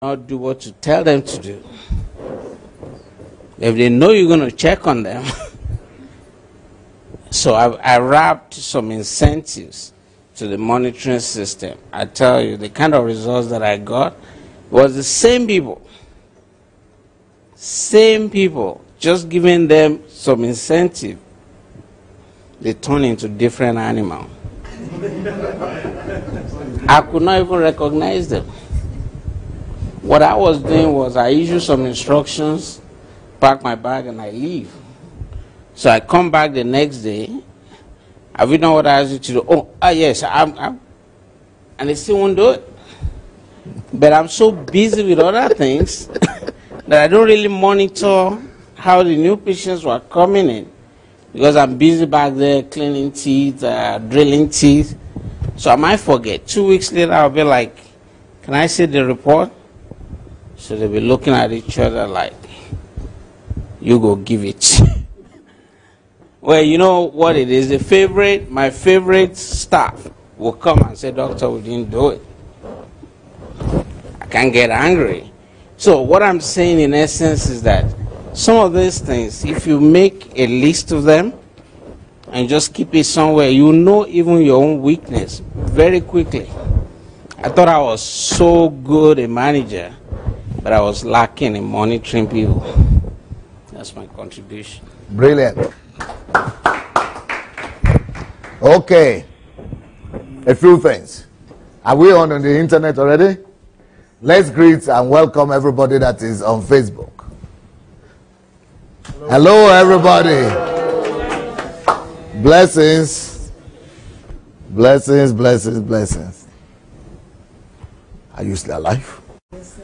not do what you tell them to do. If they know you're going to check on them. So I wrapped some incentives to the monitoring system. I tell you, the kind of results that I got was the same people, just giving them some incentive, they turn into different animals. I could not even recognize them. What I was doing was I issue some instructions, pack my bag, and I leave. So I come back the next day. Have you done what I asked you to do? Oh, yes, and they still won't do it. But I'm so busy with other things that I don't really monitor how the new patients were coming in, because I'm busy back there cleaning teeth, drilling teeth. So I might forget. 2 weeks later, I'll be like, can I see the report? So they'll be looking at each other like, you go give it. Well, you know what it is? My favorite staff will come and say, doctor, we didn't do it. I can't get angry. So what I'm saying in essence is that some of these things, if you make a list of them and just keep it somewhere, you know even your own weakness very quickly. I thought I was so good a manager, but I was lacking in monitoring people. That's my contribution. Brilliant. Okay. A few things. Are we on the internet already? Let's greet and welcome everybody that is on Facebook. Hello, everybody. Blessings. Blessings, blessings, blessings. Are you still alive? Yes,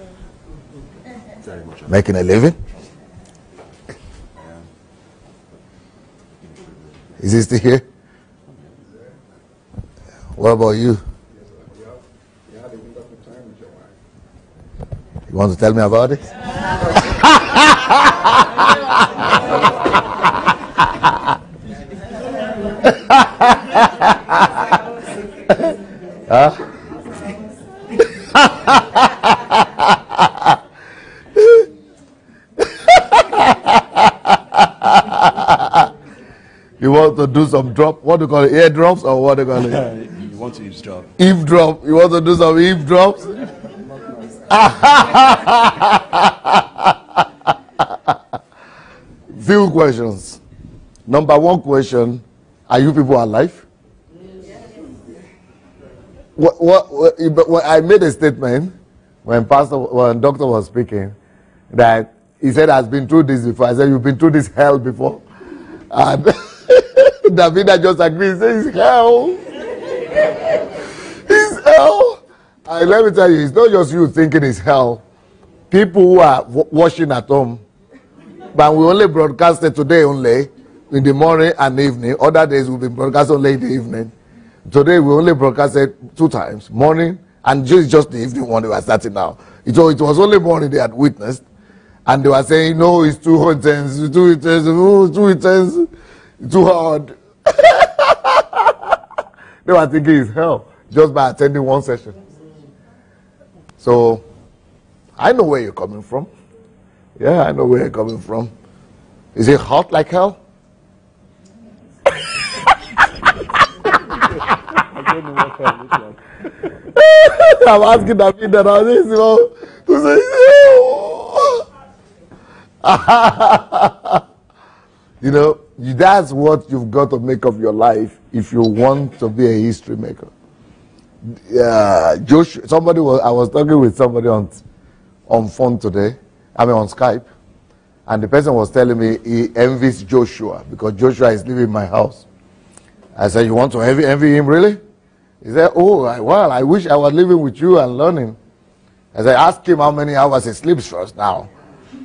sir. Making a living? Is he still here? What about you? You want to tell me about it? Huh? You want to do some drop? What do you call it? Airdrops or what do you call it? You want to eavesdrop? Eavesdrop. You want to do some eavesdrops? Few questions. Number one question: are you people alive? What I made a statement when doctor was speaking that he said has been through this before. I said you've been through this hell before, and Davida just agreed. He said it's hell. It's hell. And let me tell you, it's not just you thinking it's hell. People who are watching at home, but we only broadcast it today only in the morning and evening. Other days we'll be broadcast only in the evening. Today we only broadcasted 2 times, morning and just the evening one they were starting now. It was only morning they had witnessed, and they were saying, no, it's too intense, it's too intense, too intense, too hard. They were thinking it's hell just by attending one session. So I know where you're coming from. Yeah, I know where you're coming from. Is it hot like hell? I'm asking David that I was to say, you know, that's what you've got to make of your life if you want to be a history maker. Joshua, I was talking with somebody on phone today, on Skype, and the person was telling me he envies Joshua because Joshua is living in my house. I said, you want to envy him, really? He said, oh, well, I wish I was living with you and learning. I said, ask him how many hours he sleeps first now,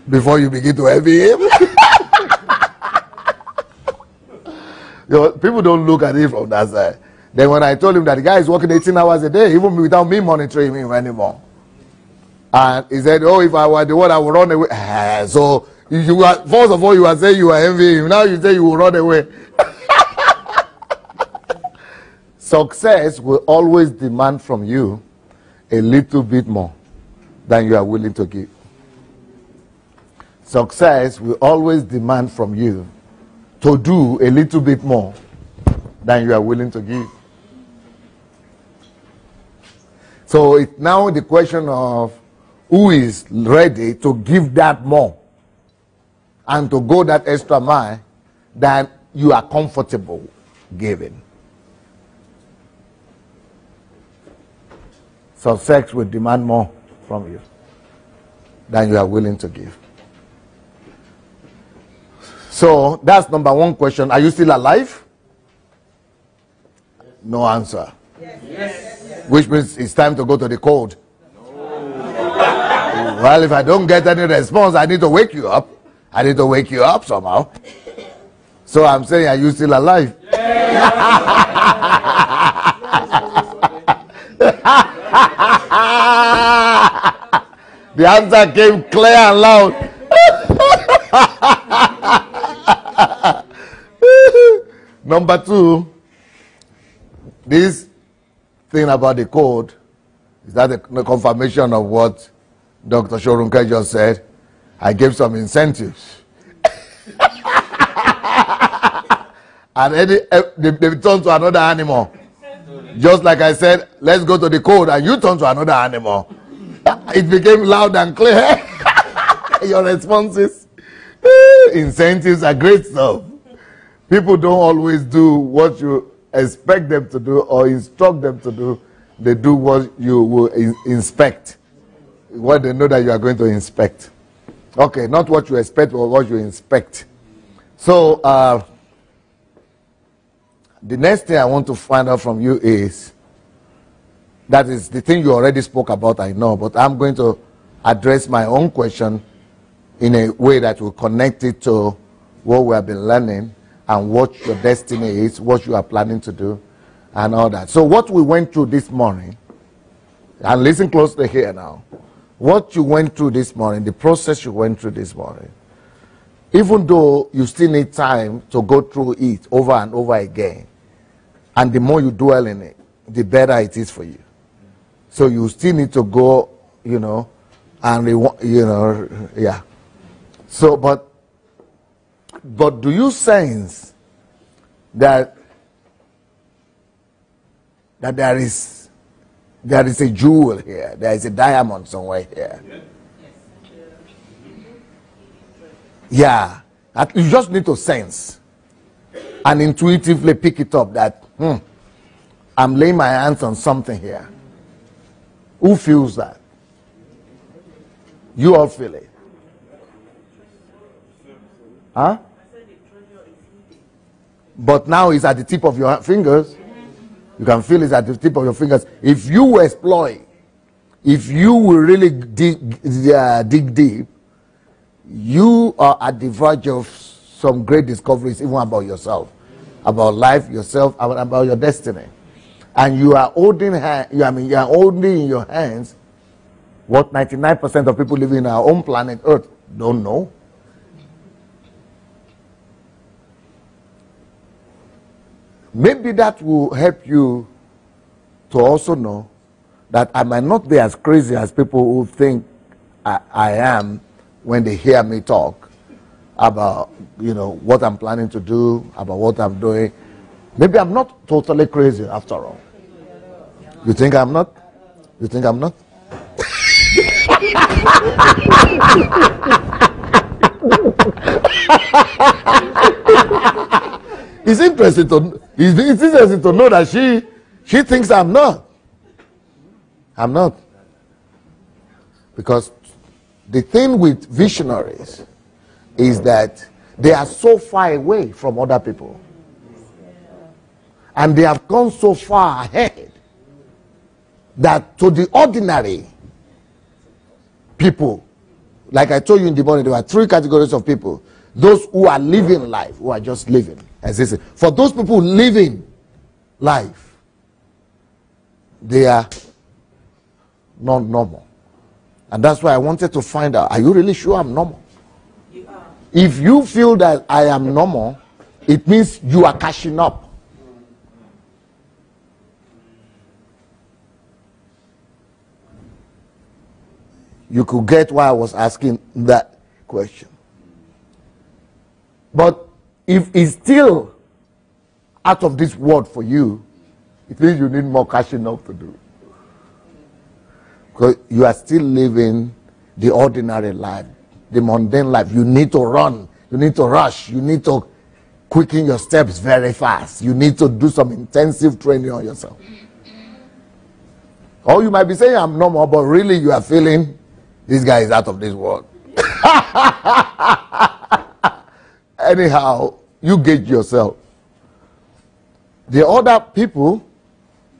before you begin to envy him. You know, people don't look at it from that side. Then when I told him that the guy is working 18 hours a day, even without me monitoring him anymore. And he said, oh, if I were the one, I would run away. So, first of all, you were saying you were envying him. Now you say you will run away. Success will always demand from you a little bit more than you are willing to give. Success will always demand from you to do a little bit more than you are willing to give. So it's now the question of who is ready to give that more and to go that extra mile than you are comfortable giving. Success will demand more from you than you are willing to give. So that's number one question. Are you still alive? No answer. Yes. Which means it's time to go to the code. No. Well, if I don't get any response, I need to wake you up. I need to wake you up somehow. So I'm saying, are you still alive? The answer came clear and loud. Number two, this thing about the code, is that the confirmation of what Dr. Shorunke just said? I gave some incentives. And they turn to another animal. Just like I said, let's go to the code, and you turn to another animal. It became loud and clear. Your responses. Incentives are great stuff. People don't always do what you expect them to do or instruct them to do. They do what you will inspect. What they know that you are going to inspect. Okay, not what you expect or what you inspect. So, the next thing I want to find out from you is, that is the thing you already spoke about, I know, but I'm going to address my own question in a way that will connect it to what we have been learning and what your destiny is, what you are planning to do, and all that. So what we went through this morning, and listen closely here now, what you went through this morning, the process you went through this morning, even though you still need time to go through it over and over again, and the more you dwell in it, the better it is for you. So you still need to go, and yeah. So, but do you sense that there is a jewel here, there is a diamond somewhere here? Yeah. You just need to sense and intuitively pick it up that, I'm laying my hands on something here. Who feels that? You all feel it. Huh? But now it's at the tip of your fingers. You can feel it at the tip of your fingers. If you explore, if you will really dig deep, you are at the verge of some great discoveries, even about yourself, about life, yourself, about your destiny. And you are holding, you are holding in your hands what 99% of people living in our own planet Earth don't know. Maybe that will help you to also know that I might not be as crazy as people who think I am when they hear me talk about, what I'm planning to do, about what I'm doing. Maybe I'm not totally crazy after all. You think I'm not? You think I'm not? It's interesting to know that she thinks I'm not. I'm not. Because the thing with visionaries is that they are so far away from other people. And they have gone so far ahead that to the ordinary people, like I told you in the morning, there are three categories of people. Those who are living life, who are just living, as they say. For those people living life, they are not normal. And that's why I wanted to find out, are you really sure I'm normal? You are. If you feel that I am normal, it means you are catching up. you could get why I was asking that question. But if it's still out of this world for you, it means you need more catching up to do. Because you are still living the ordinary life, the mundane life. You need to run, you need to rush, you need to quicken your steps very fast. You need to do some intensive training on yourself. Or you might be saying I'm normal, but really you are feeling this guy is out of this world. Anyhow, you gauge yourself. The other people,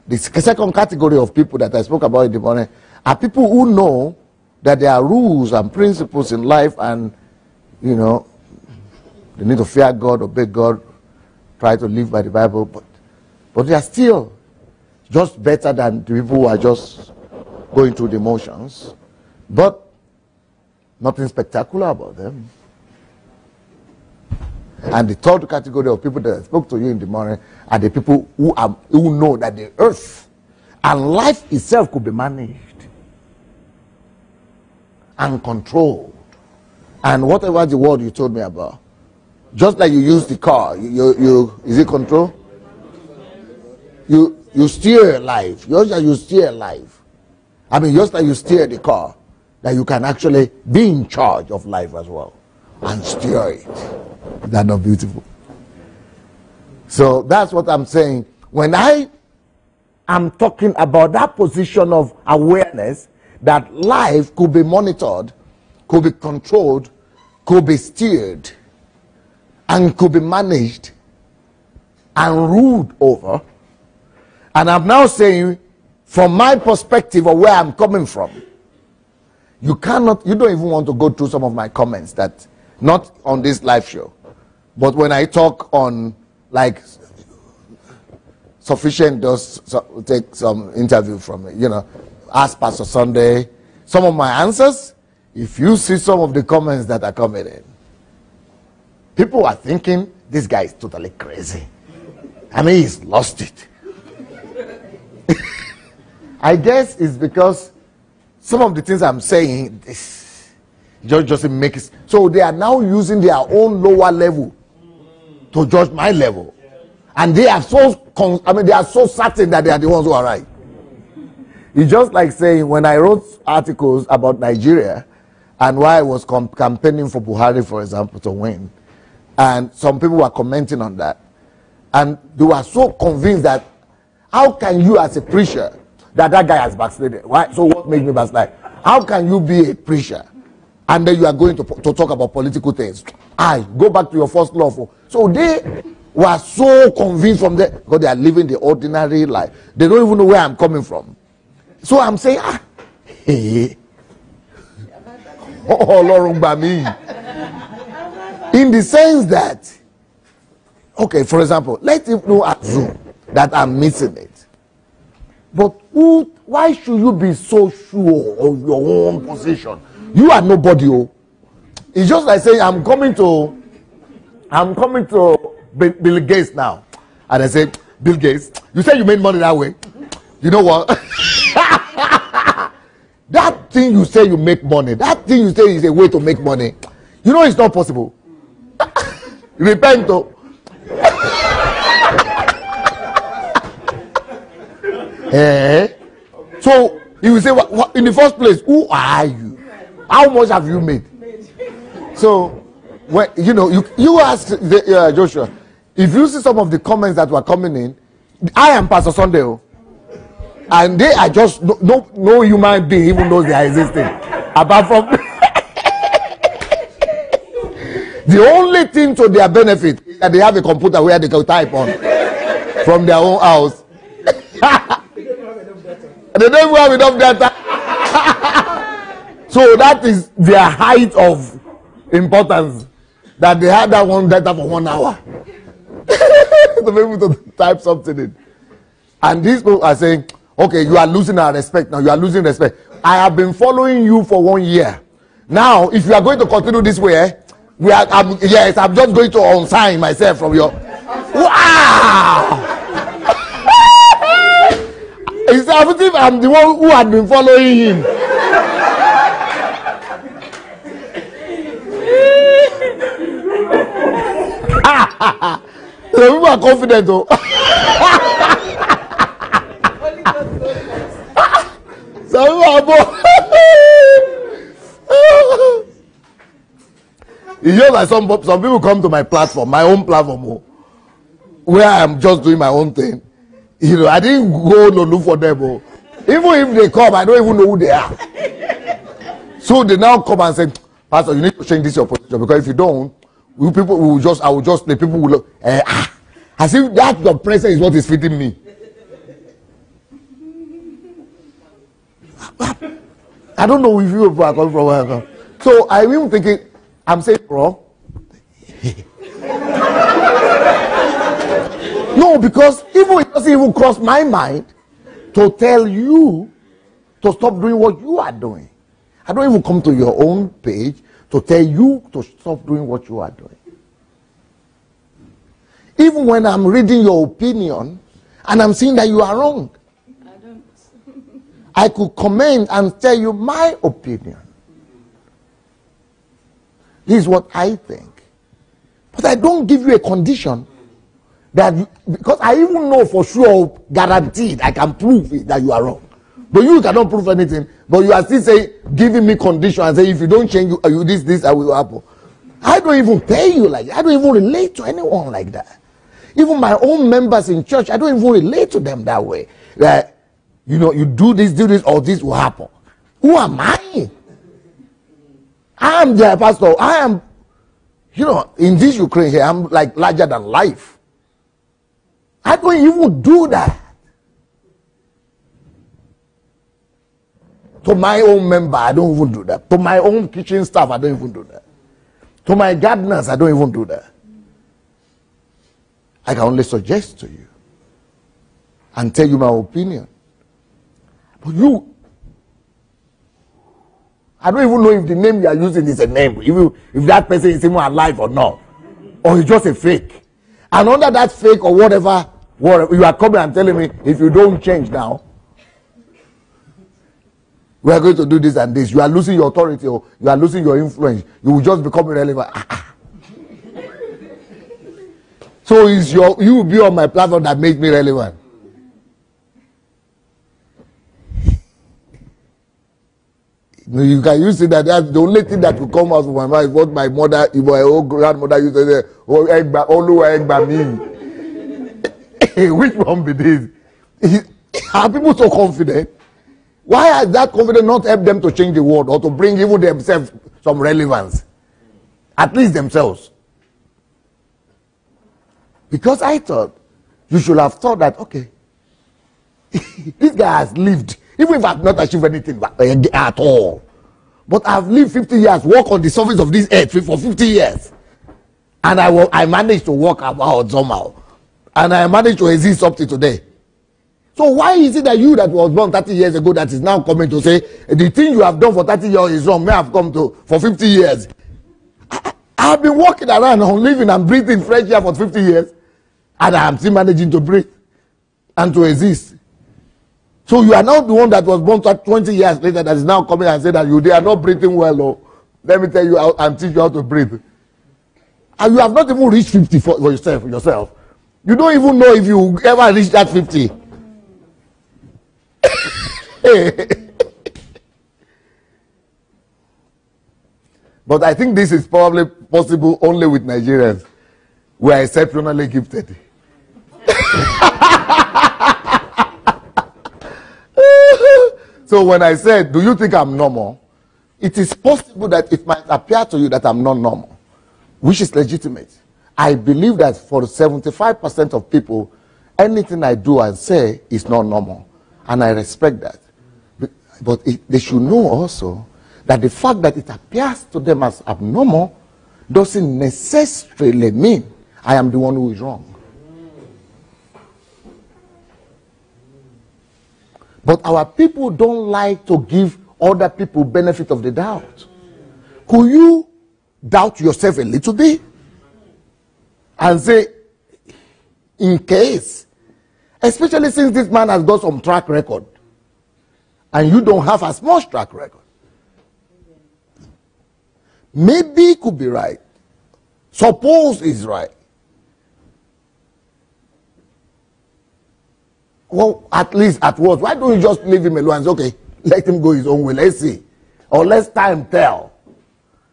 the second category of people that I spoke about in the morning, are people who know that there are rules and principles in life, and you know, they need to fear God, obey God, try to live by the Bible, but they are still just better than the people who are just going through the motions, but nothing spectacular about them. And the third category of people that I spoke to you in the morning are the people who know that the earth and life itself could be managed and controlled. And whatever the word you told me about, just like you use the car, is it control? You steer life. You steer life. I mean, just like you steer the car, that you can actually be in charge of life as well and steer it. Is that not beautiful? So that's what I'm saying. When I am talking about that position of awareness, that life could be monitored, could be controlled, could be steered, and could be managed and ruled over. And I'm now saying, from my perspective of where I'm coming from, you don't even want to go through some of my comments, that not on this live show, but when I talk on, like, Sufficient does take some interview from me, you know, ask Pastor Sunday, some of my answers, if you see some of the comments that are coming in, people are thinking, this guy is totally crazy. I mean, he's lost it. I guess it's because some of the things I'm saying, this just make it. So they are now using their own lower level to judge my level. And they are they are so certain that they are the ones who are right. It's just like saying, when I wrote articles about Nigeria and why I was campaigning for Buhari, for example, to win, and some people were commenting on that, and they were so convinced that, how can you as a preacher, that guy has backslided? Why? So what made me backslide? How can you be a preacher and then you are going to talk about political things? Go back to your first love. So they were so convinced from there, because they are living the ordinary life. They don't even know where I'm coming from. So I'm saying, hey, oh, Lord, by me. In the sense that, okay, for example, let's even assume that I'm missing it. But why should you be so sure of your own position? You are nobody. Oh. It's just like saying, I'm coming to Bill Gates now. And I say, Bill Gates, you say you made money that way. You know what? That thing you say you make money, that thing you say is a way to make money, you know it's not possible. Repent. Oh. So he will say, what, in the first place, who are you? How much have you made? So when you ask Joshua, if you see some of the comments that were coming in, I am Pastor Sunday, and they are just no human being even knows they are existing, apart from the only thing to their benefit is that they have a computer where they can type on from their own house. They don't have enough data. So that is their height of importance, that they had that one data for 1 hour to be able to type something in. And these people are saying, okay, you are losing our respect now. You are losing respect. I have been following you for 1 year. Now, if you are going to continue this way, I'm just going to unsign myself from your. Wow! It's as if I'm the one who had been following him. Some people are confident, though. Some people are both. It's just like some people come to my platform, my own platform, where I'm just doing my own thing. You know, I didn't go to look for them. Even if they come, I don't even know who they are. So they now come and say, Pastor, you need to change this your position, because if you don't, I will just the people will look, as if that your presence is what is fitting me. I don't know if you are coming from where I come. So I'm even thinking, I'm saying, bro. No, because even it doesn't even cross my mind to tell you to stop doing what you are doing. I don't even come to your own page to tell you to stop doing what you are doing. Even when I'm reading your opinion and I'm seeing that you are wrong, I could comment and tell you my opinion. This is what I think. But I don't give you a condition because I even know for sure, guaranteed, I can prove it, that you are wrong. But you cannot prove anything. But you are still saying, giving me condition and say, if you don't change, you this, I will happen. I don't even pay you like that. I don't even relate to anyone like that. Even my own members in church, I don't even relate to them that way. That, you know, you do this, or this will happen. Who am I? I am their pastor. I am, you know, in this Ukraine here, I'm like larger than life. I don't even do that. To my own member, I don't even do that. To my own kitchen staff, I don't even do that. To my gardeners, I don't even do that. I can only suggest to you and tell you my opinion. But you, I don't even know if the name you are using is a name, if that person is even alive or not, or it's just a fake. And under that fake or whatever, you are coming and telling me, if you don't change now, we are going to do this and this. You are losing your authority, or you are losing your influence. You will just become irrelevant. So it's you will be on my platform that makes me relevant. You can use it that's the only thing that will come out of my mouth is what my mother, my old grandmother used to say, which one be this? Are people so confident? Why has that confidence not helped them to change the world or to bring even themselves some relevance? At least themselves. Because I thought, you should have thought that, okay, this guy has lived, even if I've not achieved anything at all, but I've lived 50 years, walk on the surface of this earth for 50 years, and I managed to walk about somehow, and I managed to exist up to today. So why is it that you that was born 30 years ago that is now coming to say, the thing you have done for 30 years is wrong, may have come to for 50 years? I've been walking around and living and breathing fresh air for 50 years, and I am still managing to breathe and to exist. So you are now the one that was born 20 years later that is now coming and saying that they are not breathing well. Oh, let me tell you how and teach you how to breathe. And you have not even reached 50 for yourself. You don't even know if you ever reach that 50. But I think this is probably possible only with Nigerians. We are exceptionally gifted. So when I said, do you think I'm normal? It is possible that it might appear to you that I'm not normal, which is legitimate. I believe that for 75% of people, anything I do and say is not normal. And I respect that. But they should know also that the fact that it appears to them as abnormal doesn't necessarily mean I am the one who is wrong. But our people don't like to give other people benefit of the doubt. Could you doubt yourself a little bit? And say, in case, especially since this man has got some track record, and you don't have as much track record. Maybe he could be right. Suppose he's right. Well, at least at worst, why don't you just leave him alone and say, okay, let him go his own way, let's see. Or let time tell.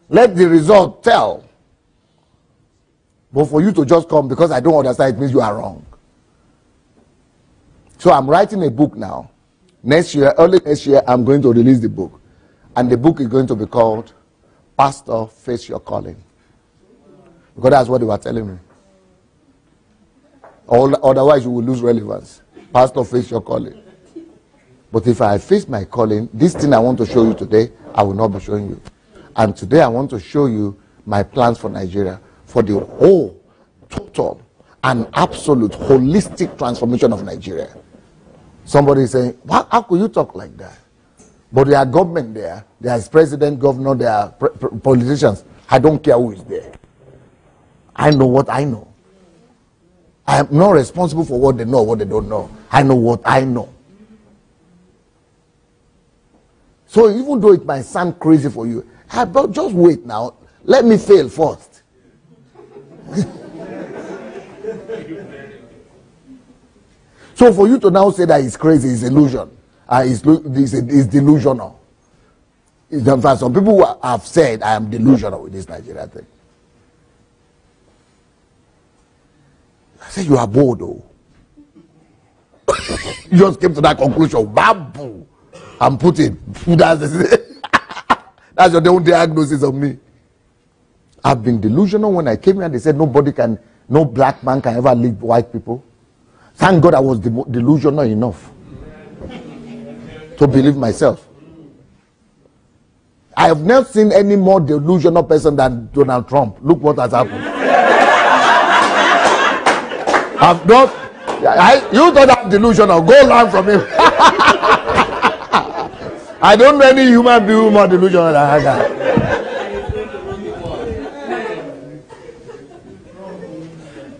Let the result tell. But for you to just come because I don't understand, it means you are wrong. So I'm writing a book now. Next year, early next year, I'm going to release the book. And the book is going to be called Pastor, Face Your Calling. Because that's what they were telling me. Otherwise, you will lose relevance. Pastor, face your calling. But if I face my calling, this thing I want to show you today, I will not be showing you. And today I want to show you my plans for Nigeria, for the whole, total, and absolute, holistic transformation of Nigeria. Somebody is saying, how could you talk like that? But there are government there, there's president, governor, there are politicians. I don't care who is there. I know what I know. I am not responsible for what they know or what they don't know. I know what I know. So even though it might sound crazy for you, but just wait now. Let me fail first. So for you to now say that it's crazy, it's illusion, it's delusional. In fact, some people who have said I am delusional with this Nigeria thing. I said, you are bored, though. You just came to that conclusion. Babu. And put it. That's your own diagnosis of me. I've been delusional when I came here. They said no black man can ever lead white people. Thank God I was delusional enough to believe myself. I have never seen any more delusional person than Donald Trump. Look what has happened. I've not. You thought I'm delusional. Go learn from him. I don't know any human being more delusional than that.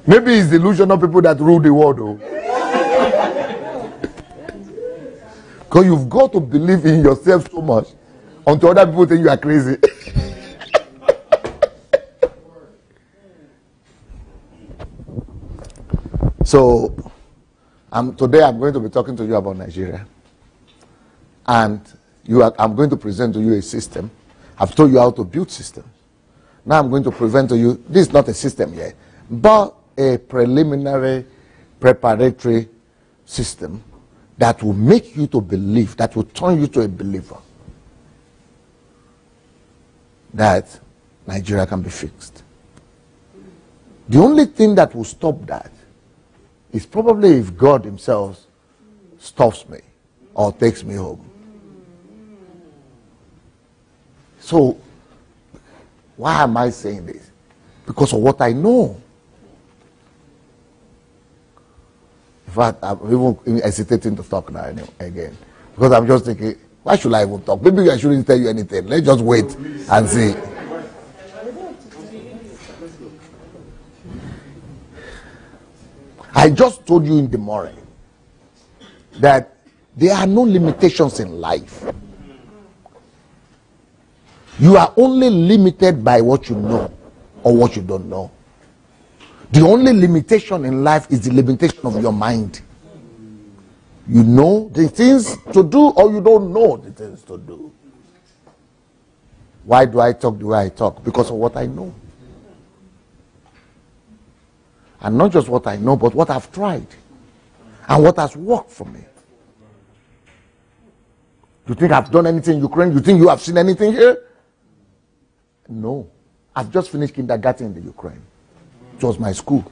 Maybe it's delusional people that rule the world, though. Because you've got to believe in yourself so much until other people think you are crazy. So, today I'm going to be talking to you about Nigeria. And I'm going to present to you a system. I've told you how to build systems. Now I'm going to present to you, this is not a system yet, but a preliminary, preparatory system that will make you to believe, that will turn you to a believer, that Nigeria can be fixed. The only thing that will stop that is probably if God himself stops me or takes me home. So, why am I saying this? Because of what I know. In fact, I'm even hesitating to talk now again. Because I'm just thinking, why should I even talk? Maybe I shouldn't tell you anything. Let's just wait and see. I just told you in the morning that there are no limitations in life. You are only limited by what you know or what you don't know. The only limitation in life is the limitation of your mind. You know the things to do or you don't know the things to do. Why do I talk the way I talk? Because of what I know. And not just what I know, but what I've tried. And what has worked for me. You think I've done anything in Ukraine? You think you have seen anything here? No. I've just finished kindergarten in the Ukraine. It was my school.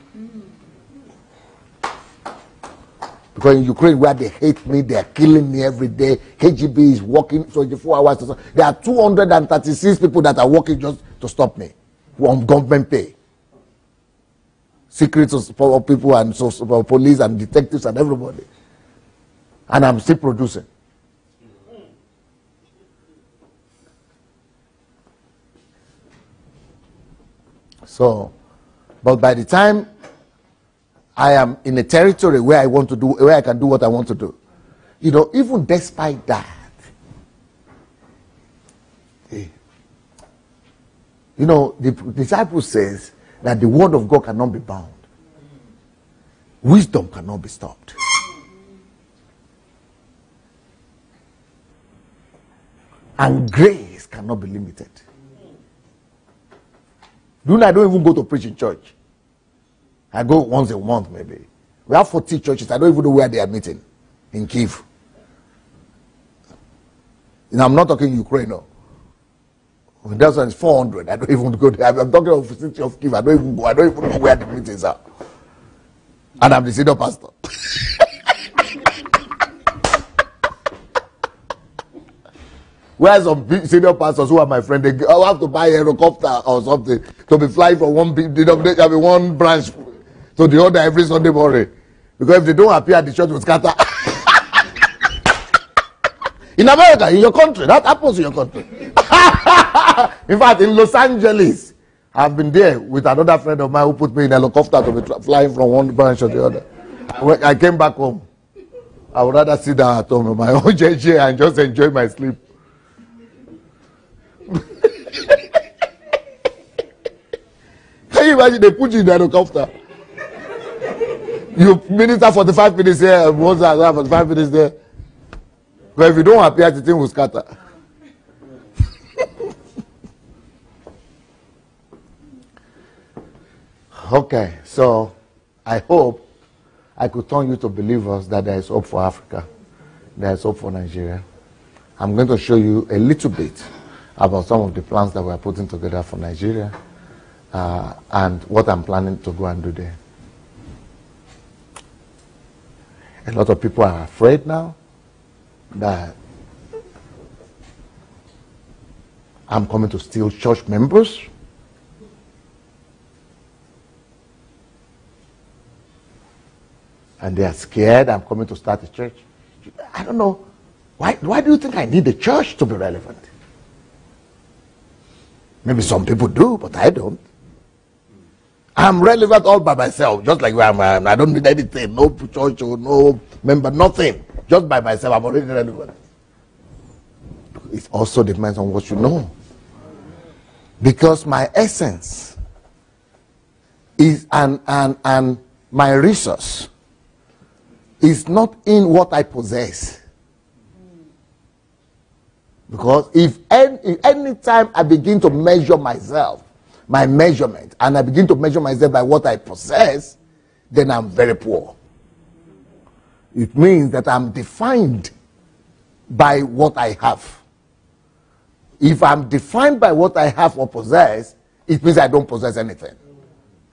Because in Ukraine, where they hate me, they are killing me every day. KGB is working 24 hours. There are 236 people that are working just to stop me on government pay. Secret people and police and detectives and everybody. And I'm still producing. So, but by the time I am in a territory where I can do what I want to do, you know, even despite that, you know, the disciple says that the word of God cannot be bound. Wisdom cannot be stopped. And grace cannot be limited. Do you know I don't even go to preach in church? I go once a month maybe. We have 40 churches. I don't even know where they are meeting. In Kyiv. And I'm not talking Ukraine, no. That one is 400. I don't even go there. I'm talking of the city of Kyiv. I don't even go. I don't even know where the meetings are. And I'm the senior pastor. Where some senior pastors who are my friend, they have to buy a helicopter or something to be flying from one branch to the other every Sunday morning. Because if they don't appear, the church will scatter. In America, in your country, that happens in your country. In fact, in Los Angeles, I've been there with another friend of mine who put me in a helicopter to be flying from one branch to the other. When I came back home, I would rather sit down at home in my own JJ and just enjoy my sleep. Can you imagine they put you in the helicopter? You minister 45 minutes here, and 45 minutes there. But if you don't appear, the thing will scatter. Okay, so I hope I could turn you to believers that there is hope for Africa. There is hope for Nigeria. I'm going to show you a little bit about some of the plans that we are putting together for Nigeria and what I'm planning to go and do there. A lot of people are afraid now that I'm coming to steal church members. And they are scared I'm coming to start a church. I don't know. Why do you think I need a church to be relevant? Maybe some people do, but I don't. I'm relevant all by myself, just like I don't need anything, no church or no member, nothing. Just by myself, I'm already relevant. It also depends on what you know. Because my essence is and my resource is not in what I possess. Because if any time I begin to measure myself, my measurement, and I begin to measure myself by what I possess, then I'm very poor. It means that I'm defined by what I have. If I'm defined by what I have or possess, it means I don't possess anything.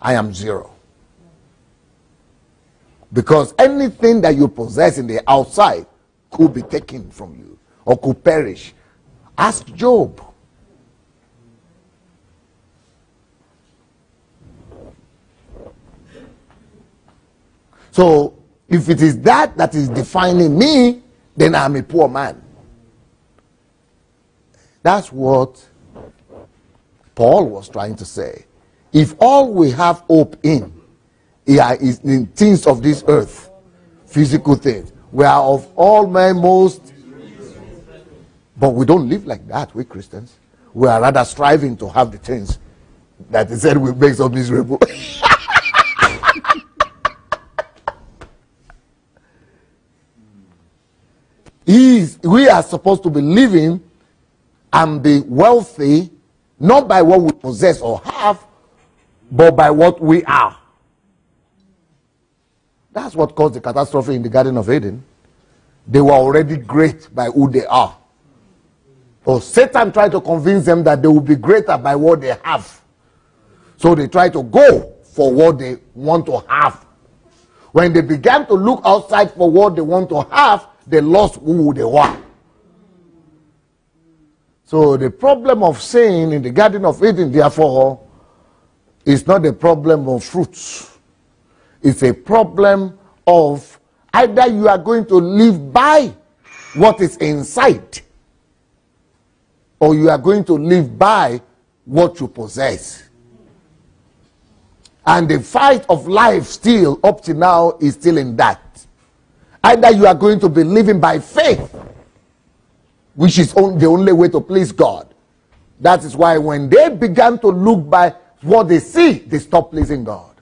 I am zero. Because anything that you possess in the outside could be taken from you or could perish. Ask Job. So, if it is that is defining me, then I'm a poor man. That's what Paul was trying to say. If all we have hope in is in things of this earth, physical things, we are of all men most, but we don't live like that, we Christians. We are rather striving to have the things that he said will make us miserable. We are supposed to be living and be wealthy, not by what we possess or have, but by what we are. That's what caused the catastrophe in the Garden of Eden. They were already great by who they are. So Satan tried to convince them that they will be greater by what they have. So they tried to go for what they want to have. When they began to look outside for what they want to have, they lost who they were. So the problem of sin in the Garden of Eden, therefore, is not a problem of fruits. It's a problem of either you are going to live by what is inside, or you are going to live by what you possess. And the fight of life still, up to now, is still in that. Either you are going to be living by faith, which is the only way to please God. That is why when they began to look by what they see, they stop pleasing God.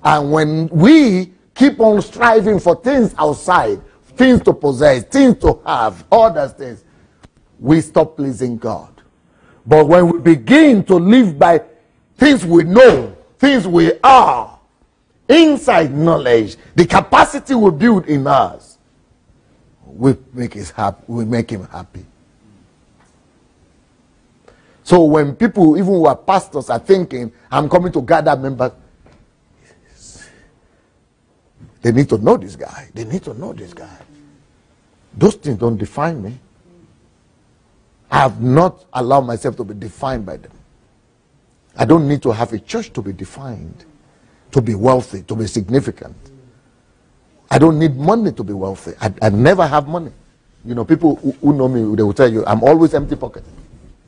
And when we keep on striving for things outside, things to possess, things to have, all those things, we stop pleasing God. But when we begin to live by things we know, things we are, inside knowledge, the capacity we build in us, we make him happy. So when people, even who are pastors, are thinking, I'm coming to gather members, they need to know this guy. They need to know this guy. Those things don't define me. I have not allowed myself to be defined by them. I don't need to have a church to be defined, to be wealthy, to be significant. I don't need money to be wealthy. I never have money. You know, people who know me, they will tell you, I'm always empty pocket.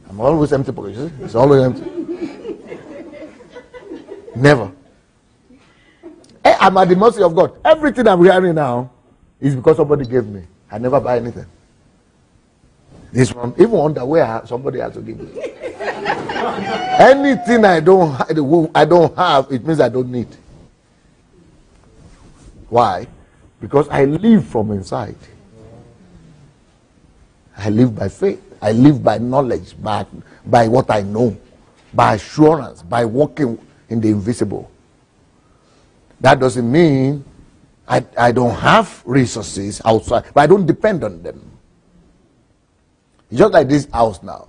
I'm always empty pocket. You see? It's always empty. Never. I'm at the mercy of God. Everything I'm hearing now is because somebody gave me. I never buy anything. This one, even underwear, somebody has to give me. Anything I don't have, it means I don't need. Why? Because I live from inside. I live by faith. I live by knowledge, by what I know, by assurance, by walking in the invisible. That doesn't mean I don't have resources outside, but I don't depend on them. It's just like this house now.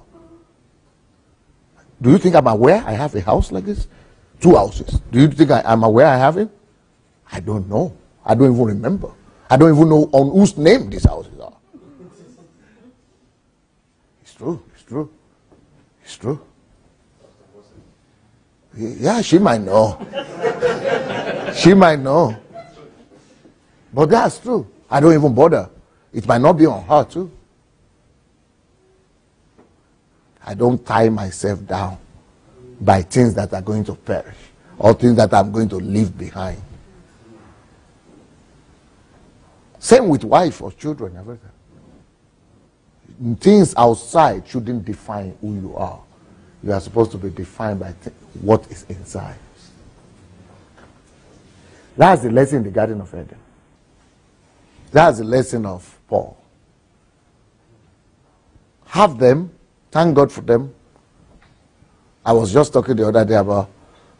Do you think I'm aware I have a house like this? 2 houses. Do you think I'm aware I have it? I don't know. I don't even remember. I don't even know on whose name these houses are. It's true. It's true. It's true. Yeah, she might know. She might know. But that's true. I don't even bother. It might not be on her too. I don't tie myself down by things that are going to perish or things that I'm going to leave behind. Same with wife or children, everything. Things outside shouldn't define who you are. You are supposed to be defined by what is inside. That's the lesson in the Garden of Eden. That's the lesson of Paul. Have them. Thank God for them. I was just talking the other day about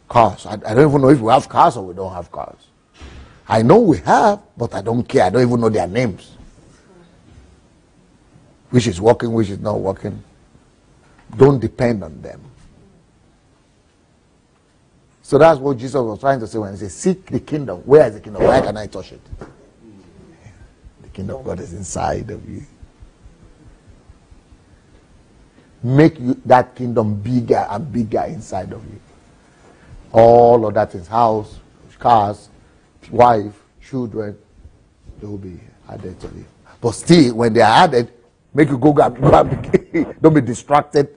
cars. I don't even know if we have cars or we don't have cars. I know we have, but I don't care. I don't even know their names. Which is working, which is not working. Don't depend on them. So that's what Jesus was trying to say when he said, seek the kingdom. Where is the kingdom? Where can I touch it? The kingdom of God is inside of you. Make that kingdom bigger and bigger inside of you. All of that is house, cars, wife, children, they will be added to you. But still, when they are added, make you go grab. Don't be distracted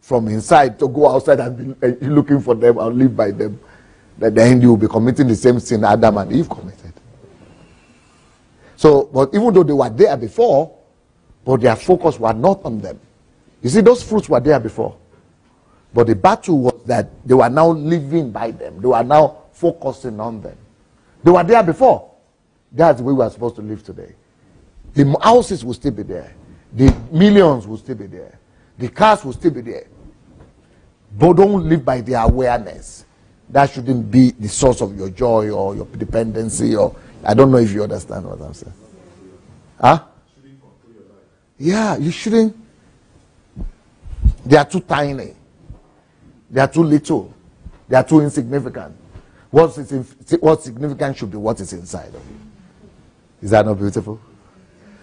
from inside to go outside and be looking for them and live by them. Then you will be committing the same sin Adam and Eve committed. So, but even though they were there before, but their focus was not on them. You see, those fruits were there before. But the battle was that they were now living by them. They were now focusing on them. They were there before. That's the way we are supposed to live today. The houses will still be there. The millions will still be there. The cars will still be there. But don't live by their awareness. That shouldn't be the source of your joy or your dependency. Or I don't know if you understand what I'm saying. Huh? Yeah, you shouldn't. They are too tiny. They are too little. They are too insignificant. What's significant should be what is inside of you. Is that not beautiful?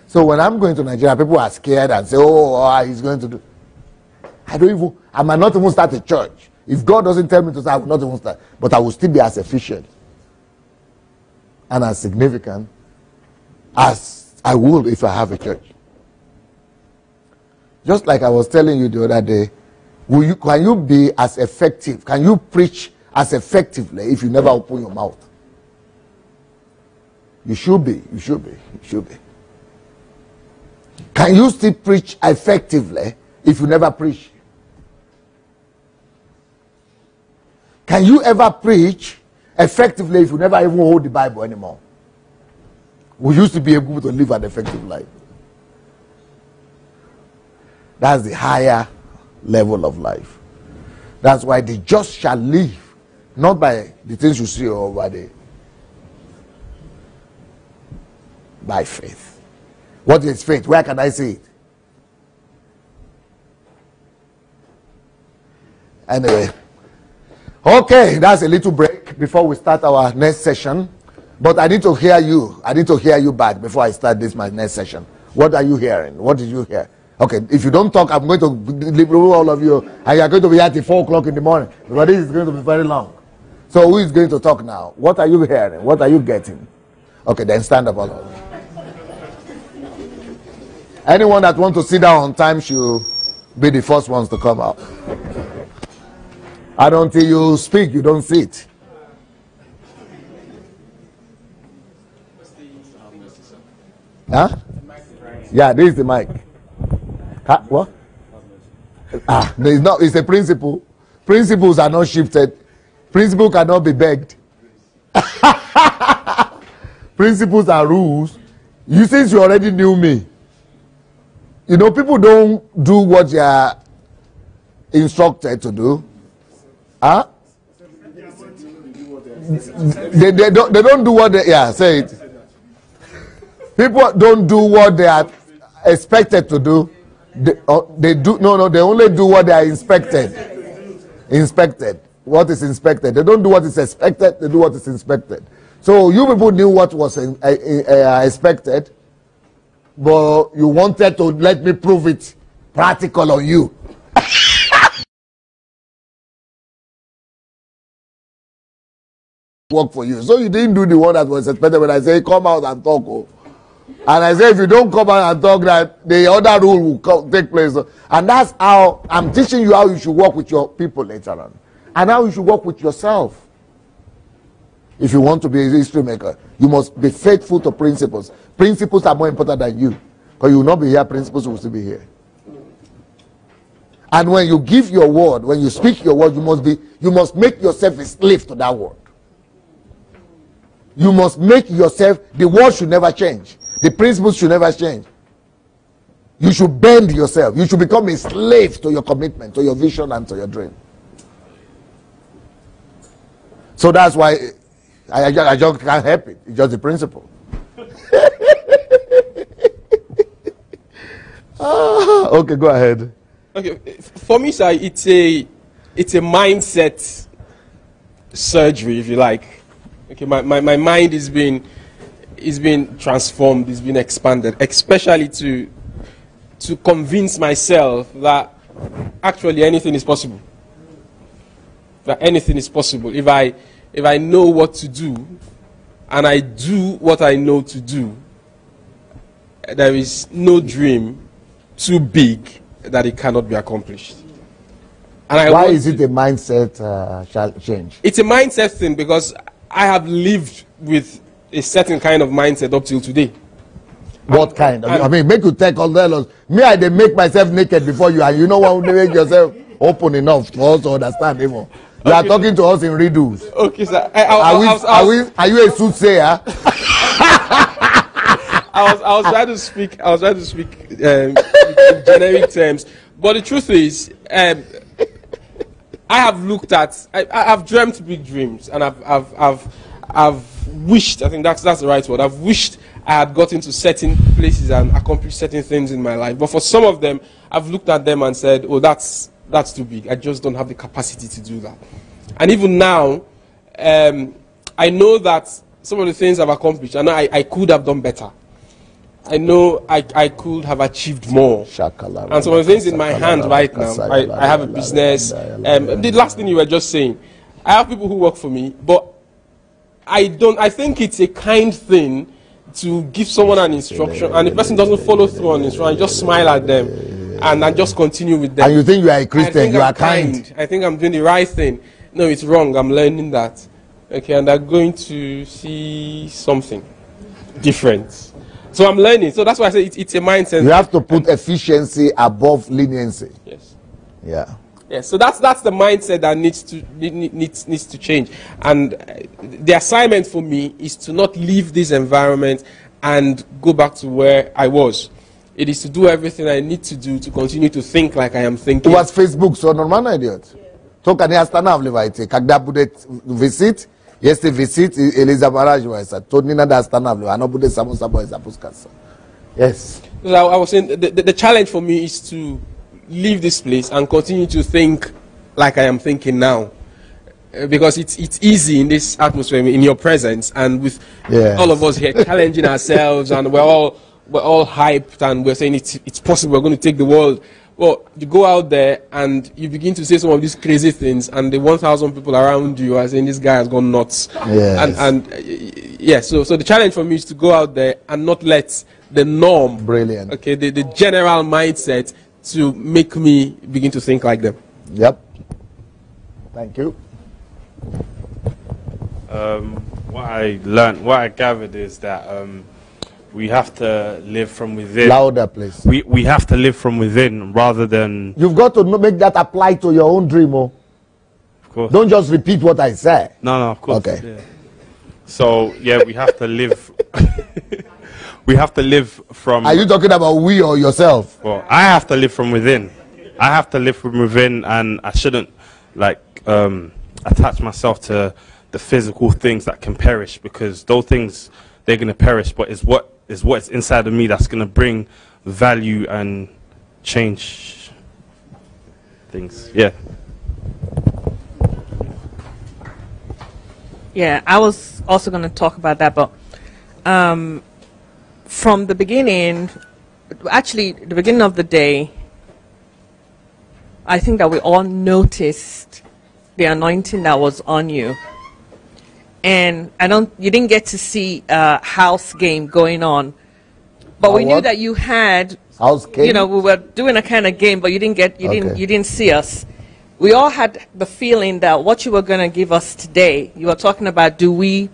So when I'm going to Nigeria, people are scared and say, oh, he's going to do. I might not even start a church. If God doesn't tell me to start, I will not even start. But I will still be as efficient and as significant as I would if I have a church. Just like I was telling you the other day, can you be as effective? Can you preach as effectively if you never open your mouth? You should be. You should be. You should be. Can you still preach effectively if you never preach? Can you ever preach effectively if you never even hold the Bible anymore? We used to be able to live an effective life. That's the higher level of life. That's why the just shall live, not by the things you see or by faith. What is faith? Where can I see it? Anyway. Okay, that's a little break before we start our next session. But I need to hear you. I need to hear you back before I start my next session. What are you hearing? What did you hear? Okay, if you don't talk, I'm going to leave all of you, and you are going to be here till 4 o'clock in the morning, because this is going to be very long. So who is going to talk now? What are you hearing? What are you getting? Okay, then stand up all of you. Anyone that wants to sit down on time should be the first ones to come out. And until you speak, you don't sit. Huh? Yeah, this is the mic. Huh? What? There is not. It's a principle. Principles are not shifted. Principle cannot be begged. Principles are rules. You, since you already knew me, you know, people don't do what they are instructed to do. Huh? They don't do what they, yeah, say it. People don't do what they are expected to do. They only do what they are inspected. Inspected. What is inspected? They don't do what is expected, they do what is inspected. So you people knew what was expected, but you wanted to let me prove it practical on you. Work for you. So you didn't do the one that was expected when I say come out and talk. Oh. And I say if you don't come out and talk, that the other rule will take place. And that's how I'm teaching you how you should work with your people later on. And how you should work with yourself. If you want to be a history maker, you must be faithful to principles. Principles are more important than you. Because you will not be here, principles will still be here. And when you give your word, when you speak your word, you must make yourself a slave to that word. You must make yourself, the word should never change. The principles should never change. You should bend yourself. You should become a slave to your commitment, to your vision, and to your dream. So that's why I just can't help it. It's just the principle. Okay, go ahead. Okay, for me, sir, it's a mindset surgery, if you like. Okay, my mind is being transformed, is being expanded, especially to convince myself that actually anything is possible. That anything is possible if I know what to do and I do what I know to do. There is no dream too big that it cannot be accomplished. And why is it a mindset change? It's a mindset thing because I have lived with a certain kind of mindset up till today. What kind? I mean, make you take all that. Me, I they make myself naked before you, and you know what? They make yourself open enough for us to understand even. You are talking to us in riddles. Okay, sir. Are you a soothsayer? I was trying to speak. I was trying to speak in generic terms, but the truth is, I have looked at. I've dreamt big dreams, and I've wished. I think that's the right word. I've wished I had gotten to certain places and accomplished certain things in my life. But for some of them, I've looked at them and said, "Oh, that's too big. I just don't have the capacity to do that." And even now, I know that some of the things I've accomplished, I know I could have done better. I know I could have achieved more. And some of the things in my hand right now, I have a business. The last thing you were just saying, I have people who work for me, but I think it's a kind thing to give someone an instruction, and the person doesn't follow through on instruction, just smile at them, and just continue with them. And you think you are a Christian, you are kind. I think I'm doing the right thing. No, it's wrong. I'm learning that. Okay, and I'm going to see something different. So I'm learning. So that's why I say it's a mindset. You have to put efficiency above leniency. Yes. Yeah. Yeah. So that's the mindset that needs to change. And the assignment for me is to not leave this environment and go back to where I was. It is to do everything I need to do to continue to think like I am thinking. It was Facebook, so normal idiot. So can you understand how to Kagda bude visit? Yes, the visit Eliza Maraj was a Tony understand how I know bude samosa boys a puskas. Yes. I was saying the challenge for me is to leave this place and continue to think like I am thinking now. Because it's easy in this atmosphere, in your presence, and with all of us here challenging ourselves, and we're all hyped, and we're saying it's possible, we're going to take the world. Well, you go out there and you begin to say some of these crazy things, and the 1,000 people around you are saying this guy has gone nuts. Yes. So the challenge for me is to go out there and not let the norm, okay, the general mindset to make me begin to think like them. Yep. Thank you. What I learned, what I gathered is that we have to live from within. Louder, please. We have to live from within rather than... You've got to make that apply to your own dream. Oh. Of course. Don't just repeat what I say. No, of course. Okay. Yeah. So, yeah, we have to live... we have to live from... Are you talking about we or yourself? Well, I have to live from within. I have to live from within, and I shouldn't, like, attach myself to the physical things that can perish, because those things, they're going to perish, but it's what's inside of me that's going to bring value and change things. Yeah, I was also going to talk about that, but from the beginning, actually the beginning of the day, I think that we all noticed the anointing that was on you. And you didn't get to see a house game going on, but we knew that you had house game. You know, we were doing a kind of game, but you didn't see us. We all had the feeling that what you were going to give us today, you were talking about, do we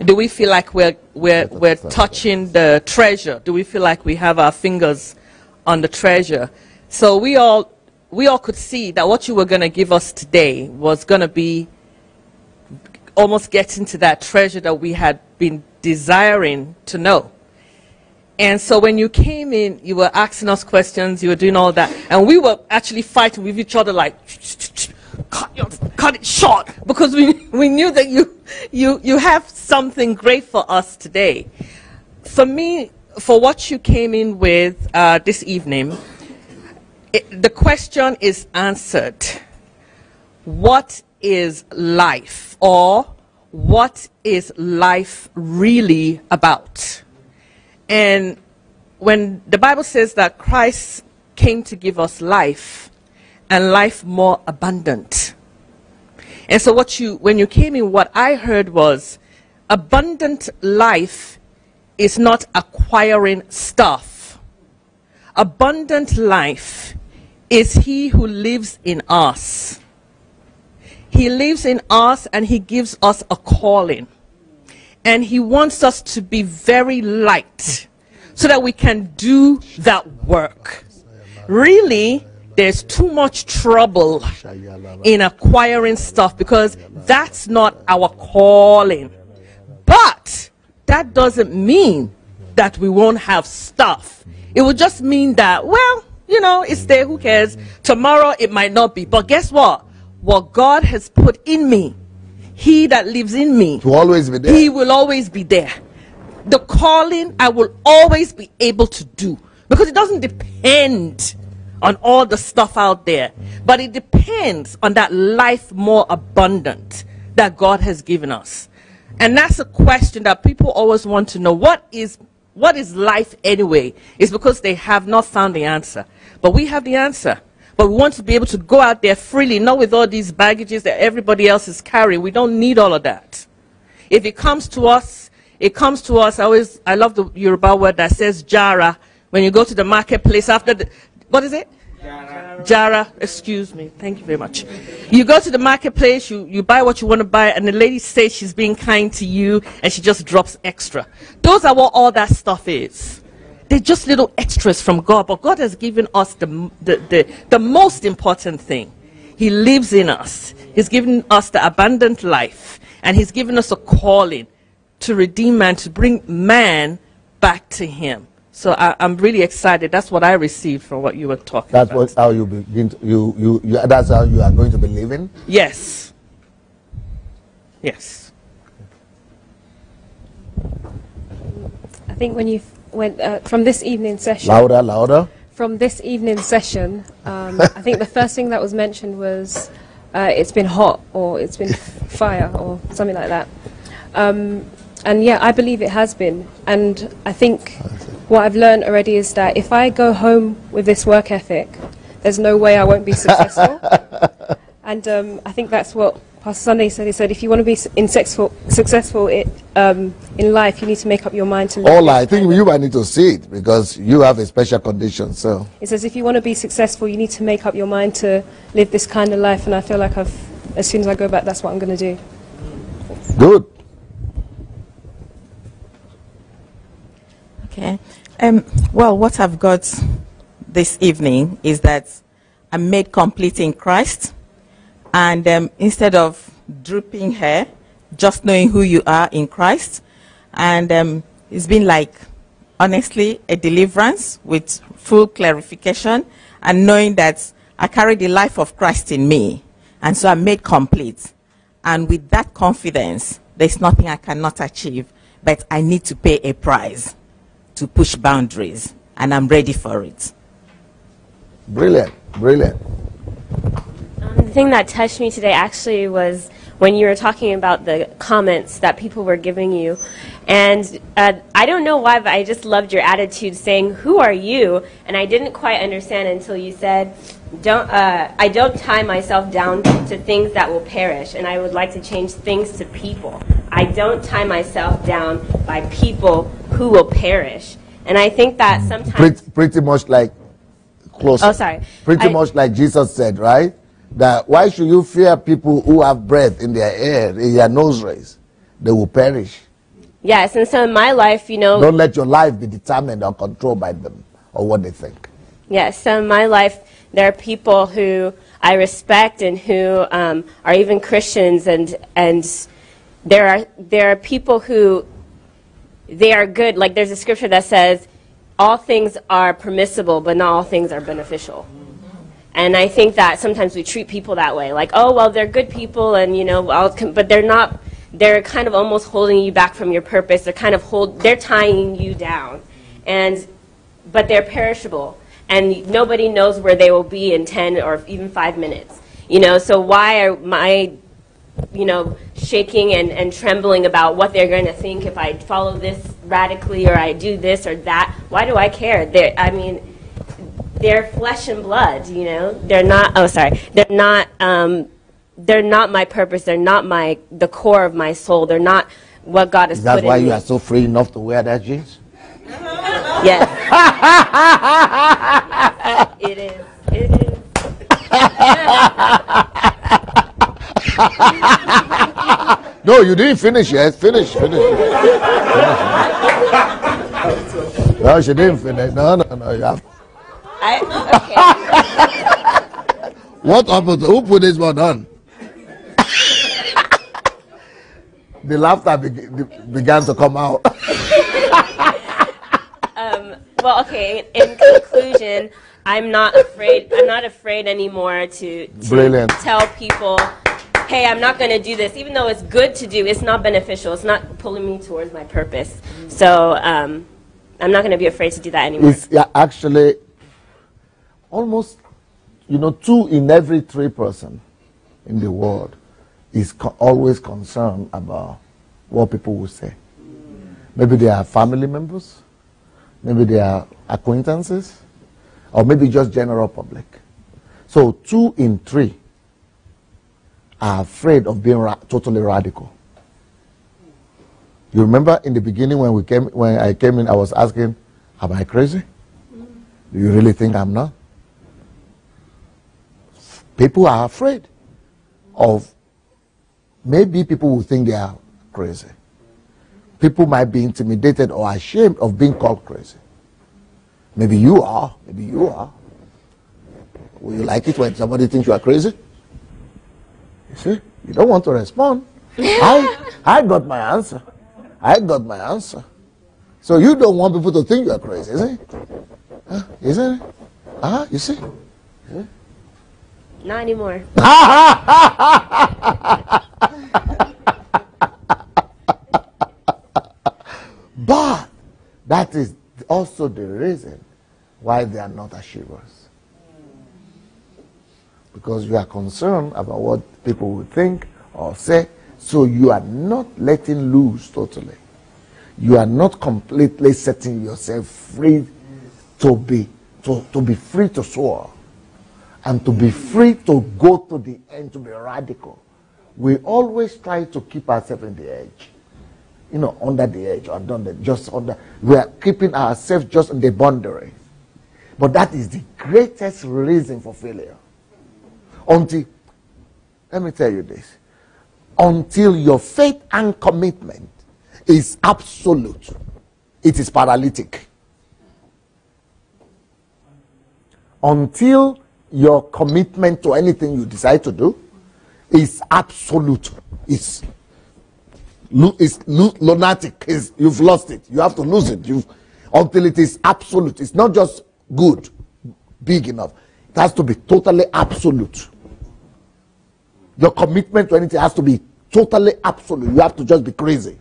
feel like we're touching the treasure? Do we feel like we have our fingers on the treasure? So we all could see that what you were going to give us today was going to be almost getting to that treasure that we had been desiring to know. And so when you came in, you were asking us questions, you were doing all that, and we were actually fighting with each other like, cut it short, because we knew that you have something great for us today. For me, for what you came in with this evening, the question is answered. What is life, or what is life really about? And when the Bible says that Christ came to give us life, and life more abundant. And so when you came in, what I heard was abundant life is not acquiring stuff. Abundant life is He who lives in us. He lives in us, and He gives us a calling. And He wants us to be very light so that we can do that work. Really, there's too much trouble in acquiring stuff, because that's not our calling. But that doesn't mean that we won't have stuff. It will just mean that, well, you know, it's there, who cares? Tomorrow it might not be. But guess what? What God has put in me, He that lives in me, to always be there. He will always be there. The calling I will always be able to do, because it doesn't depend on all the stuff out there, but it depends on that life more abundant that God has given us. And that's a question that people always want to know. What is life anyway? It's because they have not found the answer. But we have the answer. But we want to be able to go out there freely, not with all these baggages that everybody else is carrying. We don't need all of that. If it comes to us, it comes to us. I love the Yoruba word that says jara. When you go to the marketplace after the, what is it? Jara, excuse me. Thank you very much. You go to the marketplace, you buy what you want to buy, and the lady says she's being kind to you, and she just drops extra. Those are what all that stuff is. They're just little extras from God, but God has given us the most important thing. He lives in us. He's given us the abundant life, and He's given us a calling to redeem man, to bring man back to Him. So I'm really excited. That's what I received from what you were talking about. That's how you begin to, that's how you are going to be living? Yes. Yes. I think when you went from this evening session. Louder, louder. From this evening session, I think the first thing that was mentioned was it's been hot, or it's been fire, or something like that. And yeah, I believe it has been. And I think what I've learned already is that if I go home with this work ethic, there's no way I won't be successful. And I think that's what Pastor Sunday said. He said, if you want to be successful in life, you need to make up your mind to live. All I think you might need to see it, because you have a special condition. So he says, if you want to be successful, you need to make up your mind to live this kind of life. And I feel like as soon as I go back, that's what I'm going to do. Good. Okay. Well, what I've got this evening is that I'm made complete in Christ. And instead of drooping hair, just knowing who you are in Christ. And it's been like, honestly, a deliverance with full clarification and knowing that I carry the life of Christ in me. And so I'm made complete. And with that confidence, there's nothing I cannot achieve, but I need to pay a price to push boundaries. And I'm ready for it. Brilliant, brilliant. The thing that touched me today actually was when you were talking about the comments that people were giving you. And I don't know why, but I just loved your attitude saying, who are you? And I didn't quite understand until you said, I don't tie myself down to things that will perish, and I would like to change things to people. I don't tie myself down by people who will perish. And I think that sometimes... Pretty much like, close. Oh, sorry. Pretty much like Jesus said, right? That why should you fear people who have breath in their air, in their nose rays? They will perish. Yes, and so in my life, you know... Don't let your life be determined or controlled by them or what they think. Yes, so in my life, there are people who I respect and who are even Christians, and there are people who, they are good. Like there's a scripture that says, all things are permissible, but not all things are beneficial. And I think that sometimes we treat people that way, like, oh, well, they're good people, and, you know, but they're not, they're kind of almost holding you back from your purpose. They're kind of they're tying you down, but they're perishable, and nobody knows where they will be in 10 or even 5 minutes, you know, so why am I, you know, shaking and trembling about what they're going to think if I follow this radically or I do this or that? Why do I care? They're flesh and blood, you know. They're not. Oh, sorry. They're not my purpose. They're not the core of my soul. They're not what God has put in me. That's why you are so free enough to wear that jeans? Yes. It is. It is. No, you didn't finish yet. Finish. No, she didn't finish. No. You have. Okay. What happened? Who put this one on? The laughter began to come out. Well, okay. In conclusion, I'm not afraid. I'm not afraid anymore to tell people, hey, I'm not going to do this, even though it's good to do. It's not beneficial. It's not pulling me towards my purpose. So I'm not going to be afraid to do that anymore. It's actually almost, you know, 2 in every 3 person in the world is always concerned about what people will say. Maybe they are family members, maybe they are acquaintances, or maybe just general public. So 2 in 3 are afraid of being totally radical. You remember in the beginning when I came in, I was asking, am I crazy? Do you really think I'm not? People are afraid of, maybe people will think they are crazy. People might be intimidated or ashamed of being called crazy. Maybe you are. Maybe you are. Will you like it when somebody thinks you are crazy? You see, you don't want to respond. I got my answer. So you don't want people to think you are crazy, isn't it? Huh? Isn't it? You see? Yeah. Not anymore. But that is also the reason why they are not achievers. Because you are concerned about what people will think or say, so you are not letting loose totally. You are not completely setting yourself free to be free to soar and to be free to go to the end, to be radical. We always try to keep ourselves in the edge, you know, under the edge, or just under. We are keeping ourselves just in the boundary. But that is the greatest reason for failure. Until, let me tell you this, until your faith and commitment is absolute, it is paralytic. Until your commitment to anything you decide to do is absolute, it's lunatic, you've lost it. You have to lose it. Until it is absolute. It's not just good, big enough. It has to be totally absolute. Your commitment to anything has to be totally absolute. You have to just be crazy.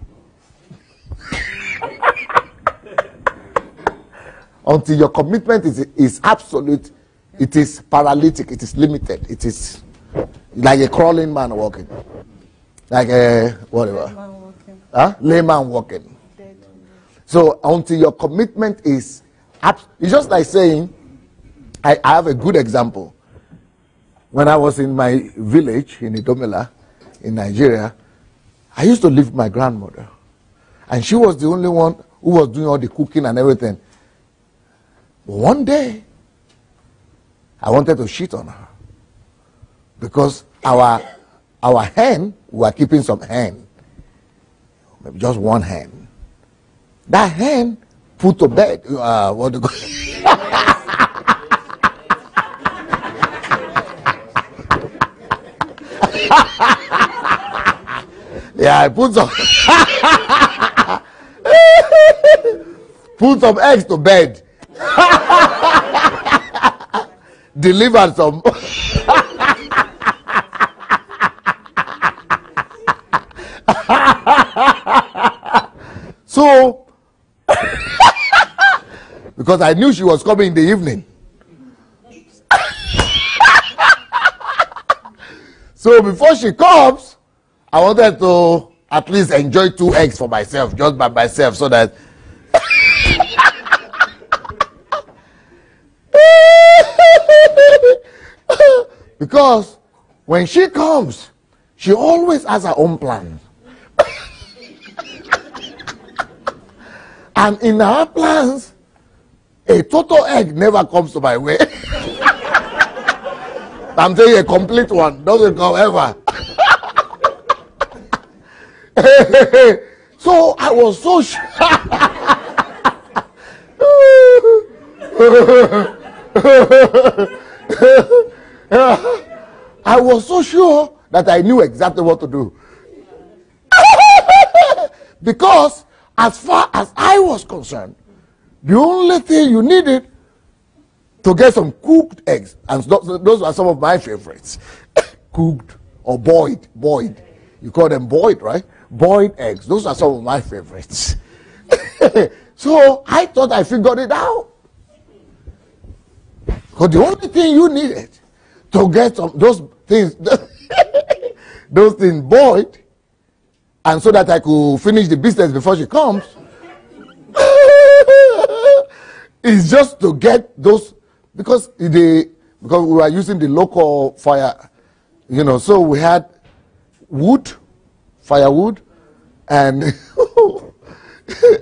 Until your commitment is absolute, it is paralytic, it is limited, it is like a crawling man walking. Like a whatever. Layman walking. So until your commitment is it's just like saying, I have a good example. When I was in my village in Idomela, in Nigeria, I used to live with my grandmother. And she was the only one who was doing all the cooking and everything. But one day, I wanted to cheat on her. Because our hen, we were keeping some hen. Maybe just one hen. That hen put to bed. What do you call Yeah, I put some eggs to bed. Delivered some. So, because I knew she was coming in the evening. So before she comes, I wanted to at least enjoy 2 eggs for myself, just by myself, so that because when she comes, she always has her own plan. And in her plans, a total egg never comes to my way. I'm saying a complete one doesn't come ever. So I was so sure. I was so sure that I knew exactly what to do. Because as far as I was concerned, the only thing you needed to get some cooked eggs, and those are some of my favorites. Cooked or boiled. You call them boiled, right? Boiled eggs. Those are some of my favorites. So I thought I figured it out. Because the only thing you needed to get some those things boiled, and so that I could finish the business before she comes, is just to get those, because we were using the local fire, you know, so we had firewood, and